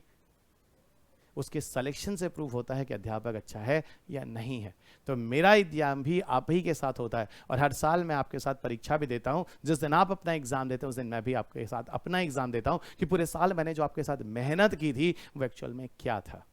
उसके सिलेक्शन से प्रूफ होता है कि अध्यापक अच्छा है या नहीं है। तो मेरा एग्जाम भी आप ही के साथ होता है, और हर साल मैं आपके साथ परीक्षा भी देता हूं। जिस दिन आप अपना एग्जाम देते हैं उस दिन मैं भी आपके साथ अपना एग्जाम देता हूं कि पूरे साल मैंने जो आपके साथ मेहनत की थी वो एक्चुअल में क्या था।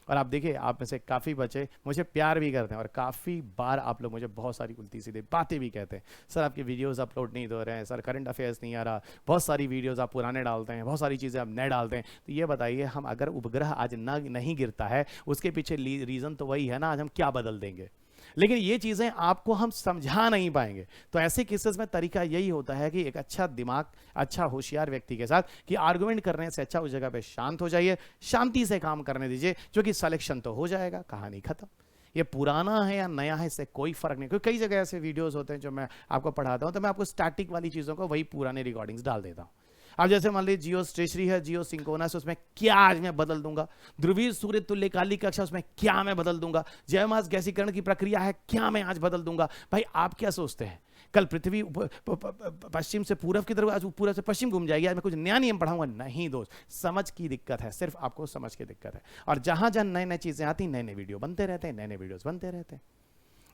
और आप देखिए, आप में से काफ़ी बच्चे मुझे प्यार भी करते हैं, और काफ़ी बार आप लोग मुझे बहुत सारी उल्टी सीधी बातें भी कहते हैं। सर आपके वीडियोस अपलोड नहीं हो रहे हैं, सर करंट अफेयर्स नहीं आ रहा, बहुत सारी वीडियोस आप पुराने डालते हैं, बहुत सारी चीज़ें आप नए डालते हैं। तो ये बताइए, हम अगर उपग्रह आज ना नहीं गिरता है, उसके पीछे रीज़न तो वही है ना, आज हम क्या बदल देंगे। लेकिन ये चीज़ें आपको हम समझा नहीं पाएंगे। तो ऐसे केसेस में तरीका यही होता है कि एक अच्छा दिमाग, अच्छा होशियार व्यक्ति के साथ कि आर्गुमेंट करने से अच्छा उस जगह पे शांत हो जाइए, शांति से काम करने दीजिए, क्योंकि सिलेक्शन तो हो जाएगा, कहानी खत्म। ये पुराना है या नया है इससे कोई फर्क नहीं, क्योंकि कई जगह ऐसे वीडियोस होते हैं जो मैं आपको पढ़ाता हूं, तो मैं आपको स्टैटिक वाली चीज़ों को वही पुराने रिकॉर्डिंग्स डाल देता हूं। अब जैसे मान लीजिए जियो स्टेशनरी है, जियो सिंक्रोनस, उसमें क्या आज मैं बदल दूंगा। ध्रुवीय सूर्य तुल्य काली कक्षा, उसमें क्या मैं बदल दूंगा। जयमास गैसीकरण की प्रक्रिया है, क्या मैं आज बदल दूंगा। भाई आप क्या सोचते हैं कल पृथ्वी पश्चिम से पूर्व की तरफ, आज पूर्व से पश्चिम घूम जाएगी, आज मैं कुछ नया नियम पढ़ाऊंगा? नहीं दोस्त, समझ की दिक्कत है, सिर्फ आपको समझ की दिक्कत है। और जहां जहां नए नए चीजें आती, नए नए वीडियो बनते रहते हैं, नए नए वीडियोस बनते रहते हैं।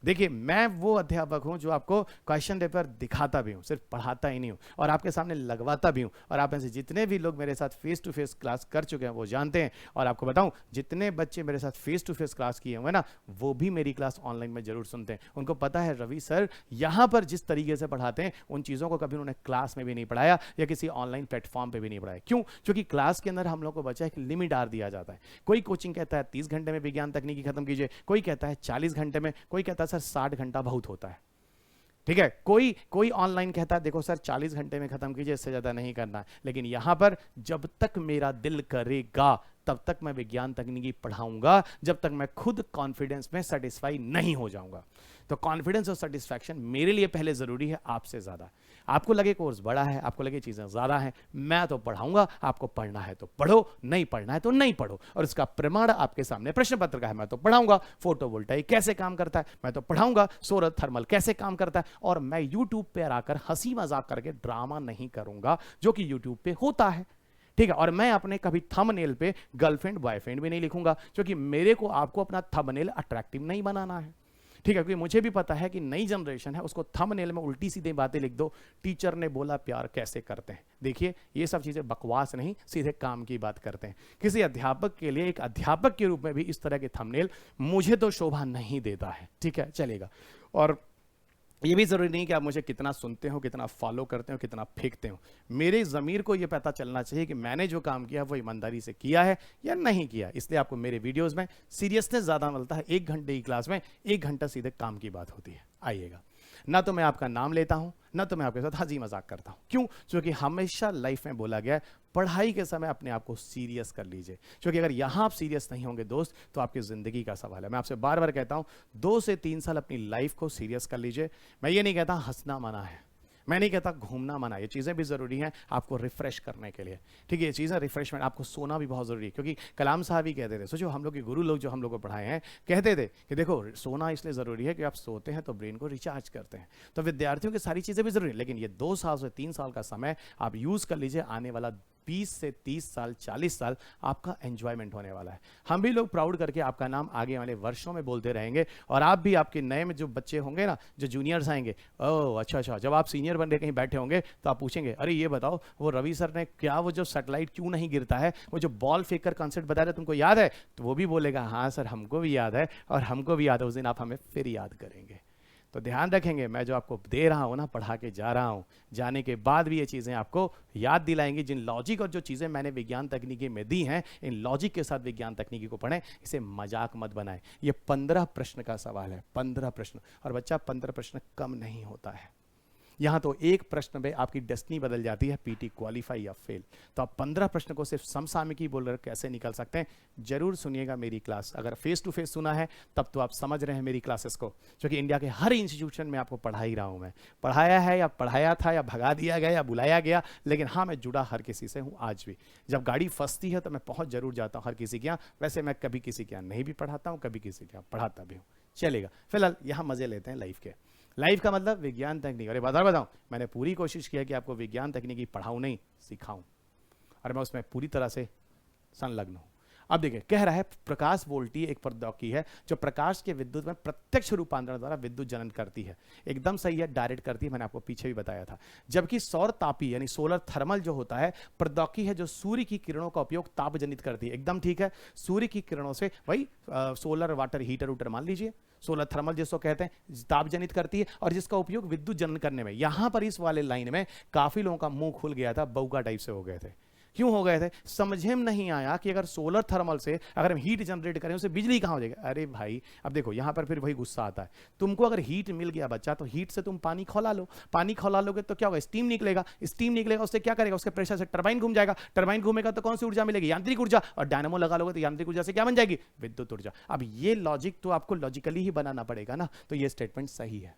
देखिए, मैं वो अध्यापक हूं जो आपको क्वेश्चन पेपर दिखाता भी हूं, सिर्फ पढ़ाता ही नहीं हूं, और आपके सामने लगवाता भी हूं। और आप में से जितने भी लोग मेरे साथ फेस टू फेस क्लास कर चुके हैं वो जानते हैं। और आपको बताऊं, जितने बच्चे मेरे साथ फेस टू फेस क्लास किए हुए ना, वो भी मेरी क्लास ऑनलाइन में जरूर सुनते हैं। उनको पता है रवि सर यहाँ पर जिस तरीके से पढ़ाते हैं, उन चीज़ों को कभी उन्होंने क्लास में भी नहीं पढ़ाया या किसी ऑनलाइन प्लेटफॉर्म पर भी नहीं पढ़ाया। क्यों? क्योंकि क्लास के अंदर हम लोग को बच्चा एक लिमिट आर दिया जाता है। कोई कोचिंग कहता है 30 घंटे में विज्ञान तकनीकी खत्म कीजिए, कोई कहता है 40 घंटे में, कोई कहता है सर 60 घंटा बहुत होता है। ठीक है, कोई ऑनलाइन कहता है देखो सर 40 घंटे में खत्म कीजिए, इससे ज्यादा नहीं करना है। लेकिन यहां पर जब तक मेरा दिल करेगा तब तक मैं विज्ञान तकनीकी पढ़ाऊंगा, जब तक मैं खुद कॉन्फिडेंस में सेटिस्फाई नहीं हो जाऊंगा। तो कॉन्फिडेंस और सेटिस्फैक्शन मेरे लिए पहले जरूरी है आपसे ज्यादा। आपको लगे कोर्स बड़ा है, आपको लगे चीजें ज्यादा हैं, मैं तो पढ़ाऊंगा। आपको पढ़ना है तो पढ़ो, नहीं पढ़ना है तो नहीं पढ़ो। और इसका प्रमाण आपके सामने प्रश्न पत्र का है। मैं तो पढ़ाऊंगा फोटोवोल्टाइक कैसे काम करता है, मैं तो पढ़ाऊंगा सौर थर्मल कैसे काम करता है। और मैं यूट्यूब पर आकर हंसी मजाक करके ड्रामा नहीं करूंगा जो कि यूट्यूब पे होता है। ठीक है, और मैं अपने कभी थंबनेल पे गर्लफ्रेंड बॉयफ्रेंड भी नहीं लिखूंगा, क्योंकि मेरे को आपको अपना थंबनेल अट्रैक्टिव नहीं बनाना है। ठीक है, क्योंकि मुझे भी पता है कि नई जनरेशन है, उसको थंबनेल में उल्टी सीधी बातें लिख दो, टीचर ने बोला प्यार कैसे करते हैं। देखिए, ये सब चीजें बकवास नहीं, सीधे काम की बात करते हैं। किसी अध्यापक के लिए, एक अध्यापक के रूप में भी इस तरह के थंबनेल मुझे तो शोभा नहीं देता है। ठीक है, चलेगा। और ये भी जरूरी नहीं कि आप मुझे कितना सुनते हो, कितना फॉलो करते हो, कितना फेंकते हो। मेरे ज़मीर को ये पता चलना चाहिए कि मैंने जो काम किया वो ईमानदारी से किया है या नहीं किया। इसलिए आपको मेरे वीडियोस में सीरियसनेस ज़्यादा मिलता है। 1 घंटे की क्लास में 1 घंटा सीधे काम की बात होती है। आइएगा। ना तो मैं आपका नाम लेता हूं, ना तो मैं आपके साथ हंसी मजाक करता हूं। क्यों? क्योंकि हमेशा लाइफ में बोला गया है पढ़ाई के समय अपने आप को सीरियस कर लीजिए, क्योंकि अगर यहां आप सीरियस नहीं होंगे दोस्त, तो आपकी जिंदगी का सवाल है। मैं आपसे बार बार कहता हूं 2 से 3 साल अपनी लाइफ को सीरियस कर लीजिए। मैं ये नहीं कहता हंसना मना है, मैं नहीं कहता घूमना मना, ये चीज़ें भी ज़रूरी हैं आपको रिफ्रेश करने के लिए। ठीक है, ये चीज़ें रिफ्रेशमेंट, आपको सोना भी बहुत ज़रूरी है। क्योंकि कलाम साहब ही कहते थे, सोचो हम लोग के गुरु लोग जो हम लोग को पढ़ाए हैं कहते थे कि देखो सोना इसलिए ज़रूरी है कि आप सोते हैं तो ब्रेन को रिचार्ज करते हैं। तो विद्यार्थियों की सारी चीज़ें भी ज़रूरी है, लेकिन ये 2 साल से 3 साल का समय आप यूज़ कर लीजिए। आने वाला 20 से 30 साल 40 साल आपका एंजॉयमेंट होने वाला है। हम भी लोग प्राउड करके आपका नाम आगे वाले वर्षों में बोलते रहेंगे। और आप भी, आपके नए में जो बच्चे होंगे ना, जो जूनियर्स आएंगे, ओह अच्छा, जब आप सीनियर बन के कहीं बैठे होंगे तो आप पूछेंगे अरे ये बताओ वो रवि सर ने क्या, वो जो सैटेलाइट क्यों नहीं गिरता है, वो जो बॉल फेंक कर कॉन्सेप्ट बताया था तुमको याद है? तो वो भी बोलेगा हाँ सर हमको भी याद है, और हमको भी याद है। उस दिन आप हमें फिर याद करेंगे। तो ध्यान रखेंगे, मैं जो आपको दे रहा हूँ ना, पढ़ा के जा रहा हूँ, जाने के बाद भी ये चीज़ें आपको याद दिलाएंगी। जिन लॉजिक और जो चीज़ें मैंने विज्ञान तकनीकी में दी हैं, इन लॉजिक के साथ विज्ञान तकनीकी को पढ़ें, इसे मजाक मत बनाएं। ये 15 प्रश्न का सवाल है, 15 प्रश्न। और बच्चा 15 प्रश्न कम नहीं होता है। यहां तो एक प्रश्न में आपकी डेस्टिनी बदल जाती है, पीटी क्वालिफाई या फेल। तो आप 15 प्रश्न को सिर्फ समसामयिकी बोलकर कैसे निकल सकते हैं, जरूर सुनिएगा मेरी क्लास। अगर फेस टू फेस सुना है तब तो आप समझ रहे हैं मेरी क्लासेस को, क्योंकि इंडिया के हर इंस्टीट्यूशन में आपको पढ़ा ही रहा हूं मैं। पढ़ाया है या पढ़ाया था या भगा दिया गया या बुलाया गया, लेकिन हाँ मैं जुड़ा हर किसी से हूँ आज भी। जब गाड़ी फंसती है तो मैं पहुंच जरूर जाता हूँ हर किसी के यहाँ। वैसे मैं कभी किसी के यहाँ नहीं भी पढ़ाता हूँ, कभी किसी के यहाँ पढ़ाता भी हूँ। चलेगा, फिलहाल यहाँ मजे लेते हैं लाइफ के। लाइफ का मतलब विज्ञान तकनीक। अरे बताऊं, मैंने पूरी कोशिश किया कि आपको विज्ञान तकनीकी पढ़ाऊं नहीं सिखाऊं, और मैं उसमें पूरी तरह से संलग्न हूं। अब देखिए, कह रहा है प्रकाश वोल्टी एक प्रौद्योगिकी है जो प्रकाश के विद्युत में प्रत्यक्ष रूपांतरण द्वारा विद्युत जनन करती है। एकदम सही है, डायरेक्ट करती है, मैंने आपको पीछे भी बताया था। जबकि सौर तापी यानी सोलर थर्मल जो होता है प्रौद्योगिकी है जो सूर्य की किरणों का उपयोग ताप जनित करती है। एकदम ठीक है, सूर्य की किरणों से वही सोलर वाटर हीटर उटर मान लीजिए, सोलर थर्मल जिसको कहते हैं, ताप जनित करती है और जिसका उपयोग विद्युत जनन करने में। यहां पर इस वाले लाइन में काफी लोगों का मुंह खुल गया था, बौका टाइप से हो गए थे। क्यों हो गए थे? समझ में नहीं आया कि अगर सोलर थर्मल से अगर हम हीट जनरेट करें उससे बिजली कहां हो जाएगी। अरे भाई, अब देखो यहां पर फिर वही गुस्सा आता है। तुमको अगर हीट मिल गया बच्चा, तो हीट से तुम पानी खौला लो, पानी खौला लोगे तो क्या होगा, स्टीम निकलेगा, स्टीम निकलेगा, उससे क्या करेगा, उसके प्रेशर से टरबाइन घूम जाएगा, टरबाइन घूमेगा तो कौन सी ऊर्जा मिलेगी, यांत्रिक ऊर्जा, और डायनामो लगा लोगे तो यांत्रिक ऊर्जा से क्या बन जाएगी, विद्युत ऊर्जा। अब ये लॉजिक तो आपको लॉजिकली ही बनाना पड़ेगा ना, तो ये स्टेटमेंट सही है।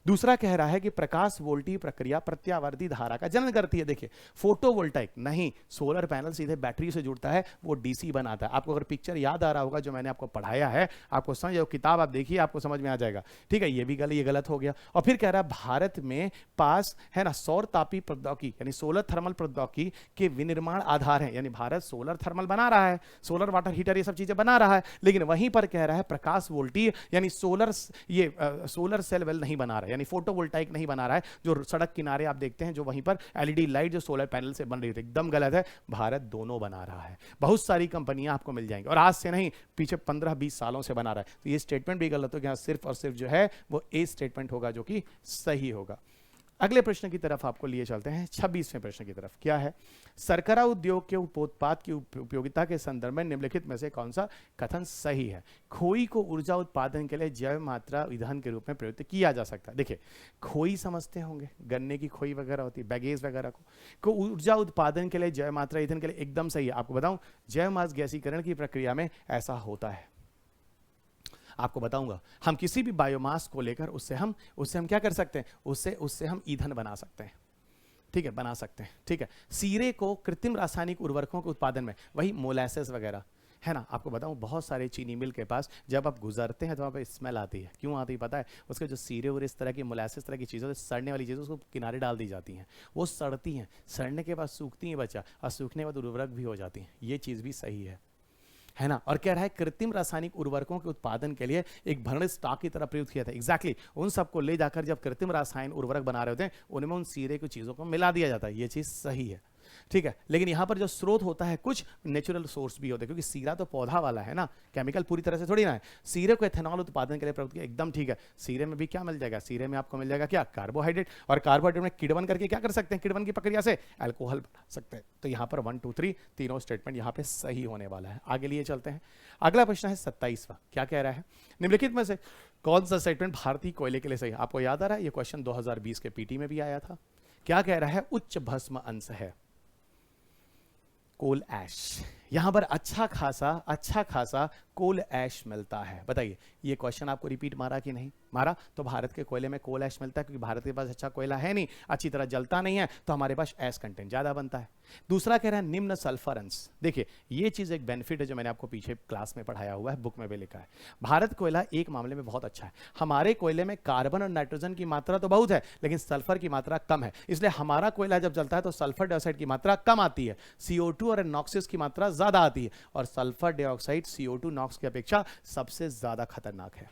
दूसरा कह रहा है कि प्रकाश वोल्टी प्रक्रिया प्रत्यावर्ती धारा का जनन करती है। देखिए, फोटोवोल्टाइक नहीं, सोलर पैनल सीधे बैटरी से जुड़ता है, वो डीसी बनाता है। आपको अगर पिक्चर याद आ रहा होगा जो मैंने आपको पढ़ाया है, आपको समझ, किताब आप देखिए, आपको समझ में आ जाएगा। ठीक है, ये भी गलत, ये गलत हो गया। और फिर कह रहा है भारत में पास है ना सौर तापी प्रौद्योगिकी यानी सोलर थर्मल प्रौद्योगिकी के विनिर्माण आधार है, यानी भारत सोलर थर्मल बना रहा है, सोलर वाटर हीटर ये सब चीजें बना रहा है, लेकिन वहीं पर कह रहा है प्रकाश वोल्टी यानी सोलर सेल वेल नहीं बना रहा है, यानी फोटोवोल्टाइक नहीं बना रहा है। जो सड़क किनारे आप देखते हैं जो वहीं पर एलईडी लाइट जो सोलर पैनल से बन रही थी, एकदम गलत है। भारत दोनों बना रहा है, बहुत सारी कंपनियां आपको मिल जाएंगी, और आज से नहीं, पीछे 15-20 सालों से बना रहा है। तो ये स्टेटमेंट भी गलत हो गया, सिर्फ और सिर्फ जो है वो ए स्टेटमेंट होगा जो कि सही होगा। अगले प्रश्न की तरफ आपको लिए चलते हैं, 26वें प्रश्न की तरफ। क्या है, शर्करा उद्योग के उपोत्पाद की उपयोगिता के संदर्भ में निम्नलिखित में से कौन सा कथन सही है। खोई को ऊर्जा उत्पादन के लिए जैव मात्रा ईंधन के रूप में प्रयुक्त किया जा सकता है। देखिए, खोई समझते होंगे, गन्ने की खोई वगैरह होती है, बैगेज वगैरह को ऊर्जा उत्पादन के लिए जैव मात्रा ईंधन के लिए एकदम सही है। आपको बताऊं, जैव मास गैसीकरण की प्रक्रिया में ऐसा होता है। आपको बताऊंगा, हम किसी भी बायोमास को लेकर उससे हम क्या कर सकते हैं, उससे हम ईंधन बना सकते हैं। ठीक है, बना सकते हैं। ठीक है, सीरे को कृत्रिम रासायनिक उर्वरकों के उत्पादन में, वही मोलासेस वगैरह है ना, आपको बताऊं बहुत सारे चीनी मिल के पास जब आप गुजरते हैं तो वहाँ पे स्मेल आती है। क्यों आती है पता है? उसके जो सीरे और इस तरह की मोलासेस तरह की चीज़ों से सड़ने वाली चीज़ों उसको किनारे डाल दी जाती हैं, वो सड़ती हैं, सड़ने के बाद सूखती हैं बच्चा, और सूखने के बाद उर्वरक भी हो जाती हैं। ये चीज़ भी सही है ना। और कह रहा है कृत्रिम रासायनिक उर्वरकों के उत्पादन के लिए एक भरण स्टॉक की तरह प्रयुक्त किया था। एग्जैक्टली उन सबको ले जाकर जब कृत्रिम रासायन उर्वरक बना रहे होते हैं उनमें उन सीरे की चीजों को मिला दिया जाता है। ये चीज सही है, ठीक है। लेकिन यहाँ पर जो स्रोत होता है कुछ नेचुरल सोर्स भी होते हैं, क्योंकि सीरा तो पौधा वाला है ना, केमिकल पूरी तरह से थोड़ी ना है। सीरे को एथेनॉल उत्पादन के लिए प्रयुक्त किया, एकदम ठीक है। सीरे में भी क्या मिल जाएगा, सीरे में आपको मिल जाएगा क्या, कार्बोहाइड्रेट, और कार्बोहाइड्रेट में किण्वन करके क्या कर सकते हैं, किण्वन की प्रक्रिया से अल्कोहल बना सकते हैं। तो यहाँ पर 1 2 3 तीनों स्टेटमेंट यहाँ पे सही होने वाला है। आगे लिए चलते हैं। अगला प्रश्न है 27वां। क्या कह रहा है, निम्नलिखित में से कौन सा स्टेटमेंट भारतीय कोयले के लिए सही है। आपको याद आ रहा है ये क्वेश्चन 2020 के पीटी में भी आया था। क्या कह रहा है, उच्च भस्म अंश है कोल ऐश। यहां पर अच्छा खासा कोल ऐश मिलता है। बताइए, ये क्वेश्चन आपको रिपीट मारा कि नहीं मारा? तो भारत के कोयले में कोल ऐश मिलता है क्योंकि भारत के पास अच्छा कोयला है नहीं, अच्छी तरह जलता नहीं है, तो हमारे पास ऐश कंटेंट ज्यादा बनता है। दूसरा कह रहा है निम्न सल्फर अंश। देखिए, ये चीज एक बेनिफिट है जो मैंने आपको पीछे क्लास में पढ़ाया हुआ है, बुक में भी लिखा है। भारत कोयला एक मामले में बहुत अच्छा है। हमारे कोयले में कार्बन और नाइट्रोजन की मात्रा तो बहुत है, लेकिन सल्फर की मात्रा कम है। इसलिए हमारा कोयला जब जलता है तो सल्फर डाइऑक्साइड की मात्रा कम आती है, CO2 और नॉक्सिस की मात्रा ज्यादा आती है, और सल्फर डाइऑक्साइड CO2 नॉक्स की अपेक्षा सबसे ज्यादा खतरनाक है।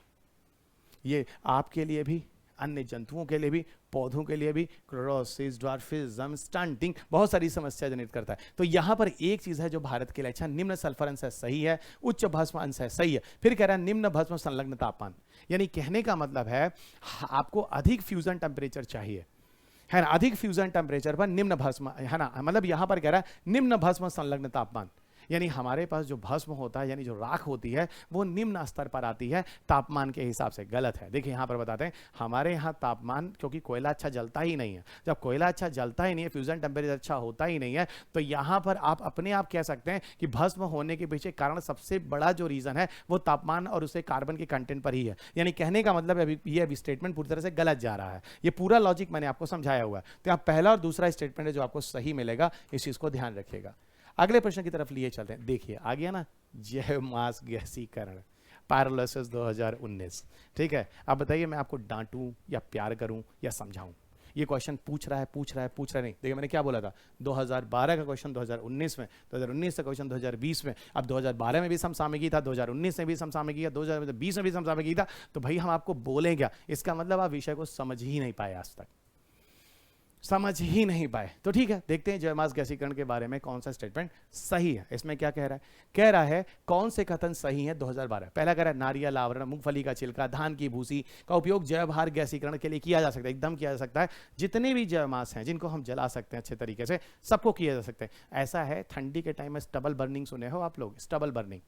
ये आपके लिए भी, अन्य जंतुओं के लिए भी, पौधों के लिए भी क्लोरोसिस, ड्वार्फिज्म, स्टंटिंग बहुत सारी समस्या जनरेट करता है। तो यहां पर एक चीज है जो भारत के लिए अच्छा, निम्न सल्फर अंश है सही है, उच्च भस्म अंश है सही है। फिर कह रहा है निम्न भस्म संलग्न तापमान, यानी कहने का मतलब है आपको अधिक फ्यूजन टेम्परेचर चाहिए, है ना, अधिक फ्यूजन टेम्परेचर पर निम्न भस्म, है ना, मतलब यहां पर कह रहा है निम्न भस्म संलग्न तापमान। यानी हमारे पास जो भस्म होता है, यानी जो राख होती है, वो निम्न स्तर पर आती है तापमान के हिसाब से। गलत है। देखिए यहाँ पर बताते हैं, हमारे यहाँ तापमान, क्योंकि कोयला अच्छा जलता ही नहीं है, जब कोयला अच्छा जलता ही नहीं है, फ्यूजन टेम्परेचर अच्छा होता ही नहीं है, तो यहाँ पर आप अपने आप कह सकते हैं कि भस्म होने के पीछे कारण सबसे बड़ा जो रीजन है वो तापमान और उसे कार्बन के कंटेंट पर ही है। यानी कहने का मतलब ये अभी स्टेटमेंट पूरी तरह से गलत जा रहा है। ये पूरा लॉजिक मैंने आपको समझाया हुआ है। तो यहाँ पहला और दूसरा स्टेटमेंट है जो आपको सही मिलेगा, इस चीज को ध्यान रखिएगा। अगले प्रश्न की तरफ लिए चलते हैं। देखिए आ गया ना, जैव मास गैसीकरण, पायरोलिसिस 2019। ठीक है, अब बताइए मैं आपको डांटूं या प्यार करूं या समझाऊं? ये क्वेश्चन पूछ रहा है नहीं। देखिए मैंने क्या बोला था, 2012 का क्वेश्चन 2019 में, 2019 का क्वेश्चन 2020 में, अब 2012 में भी समसामयिकी था, 2019 में भी समसामयिकी था, 2020 में भी समसामयिकी था, तो भाई हम आपको बोलें क्या? इसका मतलब आप विषय को समझ ही नहीं पाए, आज तक समझ ही नहीं पाए। तो ठीक है, देखते हैं जैव मास गैसीकरण के बारे में कौन सा स्टेटमेंट सही है। इसमें क्या कह रहा है? कह रहा है कौन से कथन सही है 2012। पहला कह रहा है नारियल आवरण, मूंगफली का छिलका, धान की भूसी का उपयोग जैव भार गैसीकरण के लिए किया जा सकता है। एकदम किया जा सकता है। जितने भी जैव मास हैं जिनको हम जला सकते हैं अच्छे तरीके से, सबको किया जा सकता है। ऐसा है, ठंडी के टाइम में स्टबल बर्निंग सुने हो आप लोग? स्टबल बर्निंग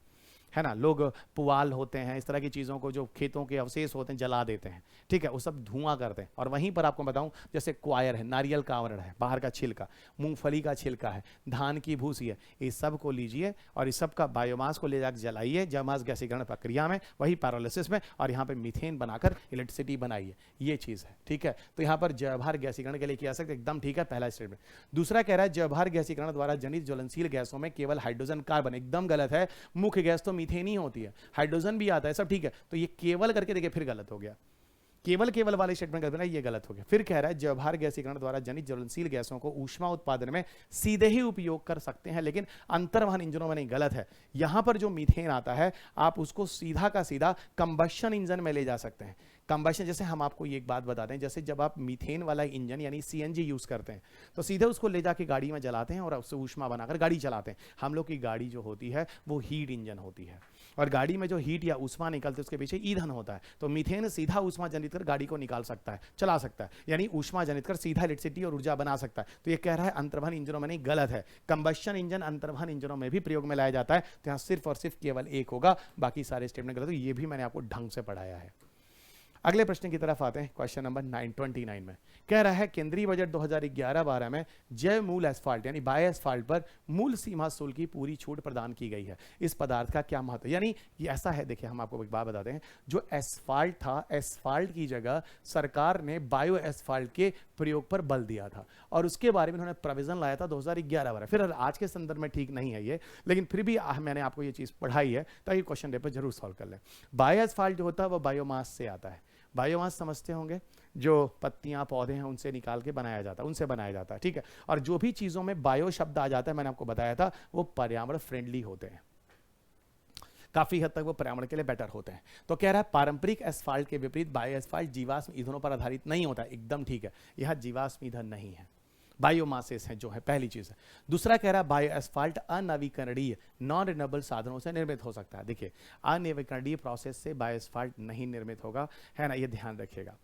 है ना, लोग पुआल होते हैं, इस तरह की चीज़ों को जो खेतों के अवशेष होते हैं जला देते हैं। ठीक है, वो सब धुआं करते हैं। और वहीं पर आपको बताऊं, जैसे क्वायर है, नारियल का आवरण है, बाहर का छिलका, मूंगफली का छिलका है, धान की भूसी है, इस सब को लीजिए और इस सब का बायोमास को ले जाकर जलाइए जैवमास गैसीकरण प्रक्रिया में, वही पैरोलिसिस में, और यहाँ पे मीथेन बनाकर इलेक्ट्रिसिटी बनाइए। ये चीज़ है। ठीक है, तो यहाँ पर जैवभार गैसीकरण के लिए किया सकते, एकदम ठीक है, पहला स्टेटमेंट। दूसरा कह रहा है जैवभार गैसीकरण द्वारा जनित ज्वलनशील गैसों में केवल हाइड्रोजन कार्बन, एकदम गलत है। मुख्य गैस तो मीथेन ही होती है, हाइड्रोजन भी आता है, सब ठीक है। तो ये केवल करके देखिए फिर गलत हो गया, केवल वाले स्टेटमेंट कर देना, ये गलत हो गया। फिर कह रहा है जैवभार गैसीकरण द्वारा जनित ज्वलनशील गैसों को ऊष्मा उत्पादन में सीधे ही उपयोग कर सकते हैं, लेकिन अंतर्वहन इंजनों में नहीं। गलत है। यहां पर जो मीथेन आता है आप उसको सीधा का सीधा कंबशन इंजन में ले जा सकते हैं। कंबशन, जैसे हम आपको ये एक बात बता दें, जैसे जब आप मीथेन वाला इंजन यानी सीएनजी यूज करते हैं तो सीधे उसको ले जाके गाड़ी में जलाते हैं और उससे ऊष्मा बनाकर गाड़ी चलाते हैं। हम लोग की गाड़ी जो होती है वो हीट इंजन होती है, और गाड़ी में जो हीट या ऊष्मा निकलती है उसके पीछे ईंधन होता है। तो मीथेन सीधा ऊष्मा जनित कर गाड़ी को निकाल सकता है, चला सकता है, यानी ऊष्मा जनित कर सीधा इलेक्ट्रिसिटी और ऊर्जा बना सकता है। तो ये कह रहा है अंतर्वहन इंजनों में नहीं, गलत है। कंबशन इंजन अंतर्वहन इंजनों में भी प्रयोग में लाया जाता है। तो यहाँ सिर्फ और सिर्फ केवल एक होगा, बाकी सारे स्टेटमेंट गलत। ये भी मैंने आपको ढंग से पढ़ाया है। अगले प्रश्न की तरफ आते हैं। क्वेश्चन नंबर 929 में कह रहा है केंद्रीय बजट 2011-12 में जैव मूल एस्फाल्ट यानी बायो एस्फाल्ट पर मूल सीमा शुल्क की पूरी छूट प्रदान की गई है। इस पदार्थ का क्या महत्व? यानी ये ऐसा है, देखिए हम आपको एक बात बताते हैं, जो एस्फाल्ट था, एस्फाल्ट की जगह सरकार ने बायो एस्फाल्ट के प्रयोग पर बल दिया था और उसके बारे में उन्होंने प्रोविजन लाया था 2011-12। फिर आज के संदर्भ में ठीक नहीं है ये, लेकिन फिर भी मैंने आपको ये चीज पढ़ाई है ताकि क्वेश्चन पेपर जरूर सॉल्व कर लें। बायो एस्फाल्ट जो होता है वो बायोमास से आता है। बायोमास समझते होंगे, जो पत्तियां पौधे हैं उनसे निकाल के बनाया जाता है, उनसे बनाया जाता है। ठीक है, और जो भी चीजों में बायो शब्द आ जाता है, मैंने आपको बताया था, वो पर्यावरण फ्रेंडली होते हैं, काफी हद तक वो पर्यावरण के लिए बेटर होते हैं। तो कह रहा है पारंपरिक एस्फाल्ट के विपरीत बायो एस्फाल्ट जीवाश्म ईंधनों पर आधारित नहीं होता। एकदम ठीक है, यह जीवाश्म ईंधन नहीं है, बायोमासेस हैं जो है, पहली चीज है। दूसरा कह रहा है बायो एस्फाल्ट अनवीकरणीय नॉन रिन्यूएबल साधनों से निर्मित हो सकता है। देखिए अनवीकरणीय प्रोसेस से बायो एस्फाल्ट नहीं निर्मित होगा, है ना, ये ध्यान रखिएगा।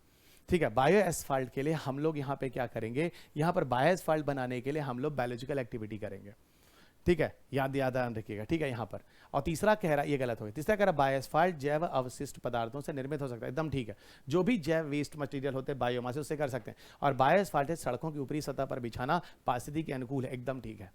ठीक है, बायो एस्फाल्ट के लिए हम लोग यहाँ पे क्या करेंगे, यहाँ पर बायो एस्फाल्ट बनाने के लिए हम लोग बायोलॉजिकल एक्टिविटी करेंगे। ठीक है, याद रखिएगा। ठीक है, यहाँ पर। और तीसरा कह रहा है, ये गलत हो गया, तीसरा कह रहा है बायो एस्फाल्ट जैव अवशिष्ट पदार्थों से निर्मित हो सकता है। एकदम ठीक है, जो भी जैव वेस्ट मटेरियल होते हैं बायोमास उससे कर सकते हैं। और बायो एस्फाल्ट सड़कों की ऊपरी सतह पर बिछाना पारिस्थितिकी के अनुकूल है। एकदम ठीक है।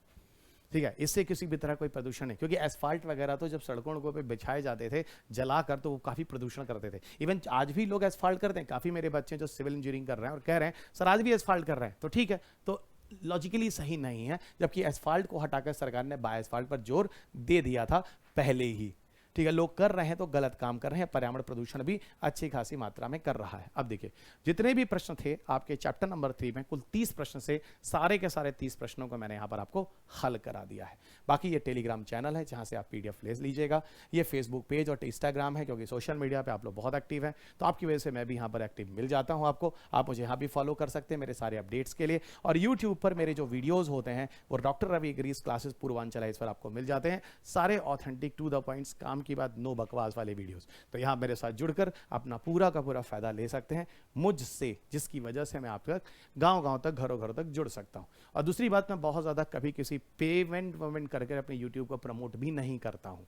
ठीक है, इससे किसी भी तरह कोई प्रदूषण नहीं, क्योंकि एस्फाल्ट वगैरह तो जब सड़कों पे बिछाए जाते थे जलाकर तो वो काफी प्रदूषण करते थे। इवन आज भी लोग एस्फाल्ट करते हैं, काफी मेरे बच्चे जो सिविल इंजीनियरिंग कर रहे हैं और कह रहे हैं सर आज भी एस्फाल्ट कर रहे हैं, तो ठीक है, तो लॉजिकली सही नहीं है, जबकि एस्फाल्ट को हटाकर सरकार ने बायो एस्फाल्ट पर जोर दे दिया था पहले ही। ठीक है, लोग कर रहे हैं तो गलत काम कर रहे हैं, पर्यावरण प्रदूषण भी अच्छी खासी मात्रा में कर रहा है। अब देखिए जितने भी प्रश्न थे आपके चैप्टर नंबर 3 में, कुल 30 प्रश्न से सारे के सारे 30 प्रश्नों को मैंने यहाँ पर आपको हल करा दिया है। बाकी ये टेलीग्राम चैनल है जहाँ से आप PDF ले लीजिएगा, ये फेसबुक पेज और इंस्टाग्राम है, क्योंकि सोशल मीडिया पर आप लोग बहुत एक्टिव हैं, तो आपकी वजह से मैं भी यहाँ पर एक्टिव मिल जाता हूँ आपको। आप मुझे यहाँ भी फॉलो कर सकते हैं मेरे सारे अपडेट्स के लिए। और यूट्यूब पर मेरे जो वीडियोज़ होते हैं वो डॉक्टर रवि एग्रीज क्लासेस पूर्वांचल है, इस पर आपको मिल जाते हैं, सारे ऑथेंटिक टू द पॉइंट्स काम काम की बात, नो बकवास वाले वीडियोस। तो यहाँ मेरे साथ जुड़कर अपना पूरा का पूरा फायदा ले सकते हैं मुझसे, जिसकी वजह से मैं आप तक गाँव तक घरों घरों तक जुड़ सकता हूँ। और दूसरी बात, मैं बहुत ज़्यादा कभी किसी पेमेंट करके अपने यूट्यूब को प्रमोट भी नहीं करता हूँ,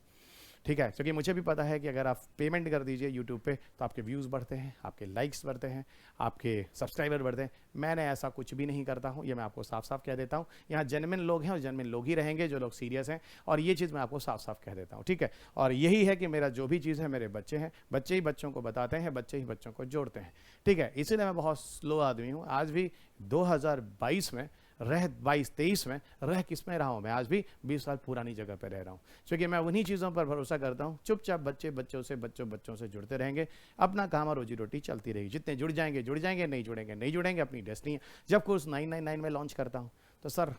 ठीक है, क्योंकि मुझे भी पता है कि अगर आप पेमेंट कर दीजिए यूट्यूब पे तो आपके व्यूज़ बढ़ते हैं, आपके लाइक्स बढ़ते हैं, आपके सब्सक्राइबर बढ़ते हैं। मैंने ऐसा कुछ भी नहीं करता हूँ, ये मैं आपको साफ साफ कह देता हूँ। यहाँ जेन्युइन लोग हैं और जेन्युइन लोग ही रहेंगे जो लोग सीरियस हैं, और ये चीज़ मैं आपको साफ साफ कह देता हूँ, ठीक है। और यही है कि मेरा जो भी चीज़ है, मेरे बच्चे हैं, बच्चे ही बच्चों को बताते हैं, बच्चे ही बच्चों को जोड़ते हैं, ठीक है। इसीलिए मैं बहुत स्लो आदमी हूँ। आज भी 2022 में रह 22-23 में रह किस में रहा हूँ, मैं आज भी 20 साल पुरानी जगह पे रह रहा हूँ, क्योंकि मैं उन्हीं चीज़ों पर भरोसा करता हूँ। चुपचाप बच्चों से जुड़ते रहेंगे, अपना काम और रोजी रोटी चलती रहेगी। जितने जुड़ जाएंगे, नहीं जुड़ेंगे, अपनी डेस्टिनी है। जब कोर्स 999 में लॉन्च करता हूँ तो सर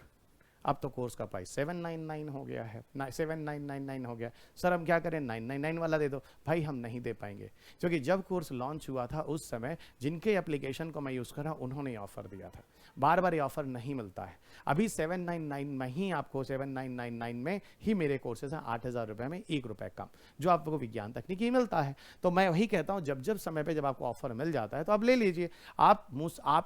अब तो कोर्स का प्राइस 799 हो गया है, 7999 हो गया। सर हम क्या करें, 999 वाला दे दो। भाई हम नहीं दे पाएंगे, क्योंकि जब कोर्स लॉन्च हुआ था उस समय जिनके एप्लीकेशन को मैं यूज़ कर रहा हूँ उन्होंने ऑफर दिया था। बार बार ये ऑफर नहीं मिलता है। अभी 799 में ही आपको 7999 में ही मेरे कोर्सेज हैं 8000 रुपये में 1 रुपये कम, जो आपको विज्ञान तकनीकी मिलता है। तो मैं वही कहता हूँ, जब समय पे जब आपको ऑफर मिल जाता है तो आप ले लीजिए। आप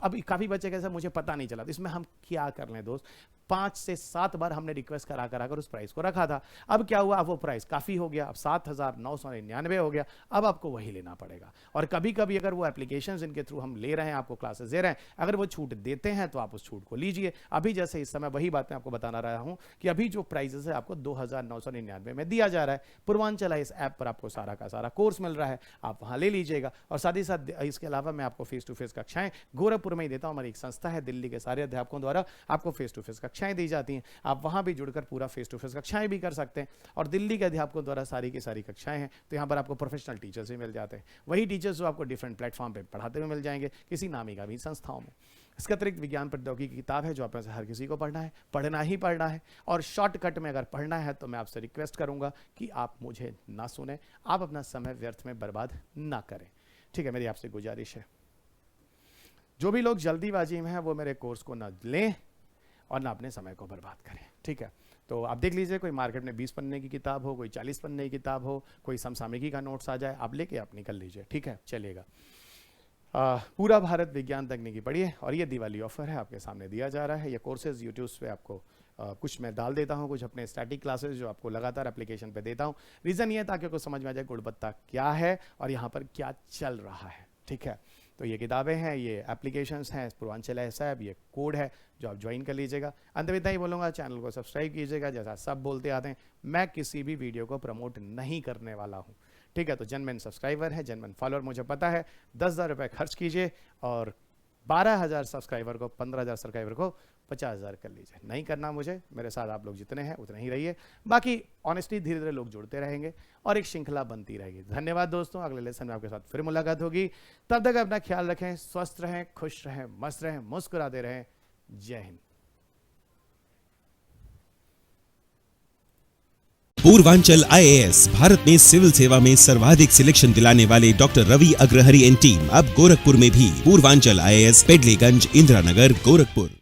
अभी काफ़ी बच्चे कैसे मुझे पता नहीं चला, तो इसमें हम क्या कर लें दोस्त। 5 से 7 बार हमने रिक्वेस्ट करा कर उस प्राइस को रखा था। अब क्या हुआ, अब वो प्राइस काफ़ी हो गया, अब 7999 हो गया। अब आपको वही लेना पड़ेगा। और कभी कभी अगर वो एप्लीकेशंस इनके थ्रू हम ले रहे हैं, आपको क्लासेस दे रहे हैं, अगर वो छूट देते हैं तो आप उस छूट को लीजिए। अभी जैसे इस समय वही बात मैं आपको बताना रहा हूँ कि अभी जो प्राइसेस है आपको 2999 में दिया जा रहा है। पूर्वांचल इस ऐप पर आपको सारा का सारा कोर्स मिल रहा है, आप वहाँ ले लीजिएगा। और साथ ही साथ इसके अलावा मैं आपको फेस टू फेस कक्षाएं गोरखपुर में ही देता हूँ। हमारी एक संस्था है, दिल्ली के सारे अध्यापकों द्वारा आपको फेस टू फेस कक्षाएं दी जाती हैं। आप वहां भी जुड़कर पूरा फेस टू फेस कक्षाएं भी कर सकते हैं। और दिल्ली के अध्यापकों द्वारा सारी की सारी कक्षाएं हैं, तो यहाँ पर आपको प्रोफेशनल टीचर्स भी मिल जाते हैं। वही टीचर्स जो आपको डिफरेंट प्लेटफॉर्म पे पढ़ाते हुए मिल जाएंगे, किसी नामी का भी संस्थाओं में। इसके अतिरिक्त विज्ञान प्रौद्योगिकी की किताब है जो आप में से हर किसी को पढ़ना है, पढ़ना ही पढ़ना है। और शॉर्टकट में अगर पढ़ना है तो मैं आपसे रिक्वेस्ट करूंगा कि आप मुझे ना सुने, आप अपना समय व्यर्थ में बर्बाद ना करें, ठीक है। मेरी आपसे गुजारिश है, जो भी लोग जल्दीबाजी में हैं वो मेरे कोर्स को ना लें और ना अपने समय को बर्बाद करें, ठीक है। तो आप देख लीजिए, कोई मार्केट में 20 पन्ने की किताब हो, कोई 40 पन्ने की किताब हो, कोई समसामयिकी का नोट्स आ जाए, आप लेके आप निकल लीजिए, ठीक है, चलेगा। पूरा भारत विज्ञान तकनीकी पढ़िए। और ये दिवाली ऑफर है, आपके सामने दिया जा रहा है। ये कोर्सेज यूट्यूब पे आपको कुछ मैं डाल देता हूँ, कुछ अपने स्टैटिक क्लासेस जो आपको लगातार एप्लीकेशन पे देता हूँ। रीज़न ये है ताकि आपको समझ में आ जाए गुणवत्ता क्या है और यहाँ पर क्या चल रहा है, ठीक है। तो ये किताबें हैं, ये एप्लीकेशंस हैं, पूर्वांचल ऐप, ये कोड है जो आप ज्वाइन कर लीजिएगा। अंत में इतना ही बोलूँगा, चैनल को सब्सक्राइब कीजिएगा। जैसा सब बोलते आते हैं, मैं किसी भी वीडियो को प्रमोट नहीं करने वाला हूँ, ठीक है। तो जनमन सब्सक्राइबर है, जनमन फॉलोअर मुझे पता है, 10,000 रुपये खर्च कीजिए और 12,000 सब्सक्राइबर को, 15,000 सब्सक्राइबर को 50,000 कर लीजिए। नहीं करना मुझे, मेरे साथ आप लोग जितने हैं उतने ही रहिए। बाकी ऑनेस्टली धीरे धीरे लोग जुड़ते रहेंगे और एक श्रृंखला बनती रहेगी। धन्यवाद दोस्तों, अगले लेसन में आपके साथ फिर मुलाकात होगी। तब तक अपना ख्याल रखें, स्वस्थ रहें, खुश रहें, मस्त रहें, मुस्कुराते रहें। जय हिंद।
पूर्वांचल IAS भारत में सिविल सेवा में सर्वाधिक सिलेक्शन दिलाने वाले doctor Ravi Agrahari and team अब गोरखपुर में भी। पूर्वांचल IAS, पेडलीगंज, इंदिरा नगर, गोरखपुर।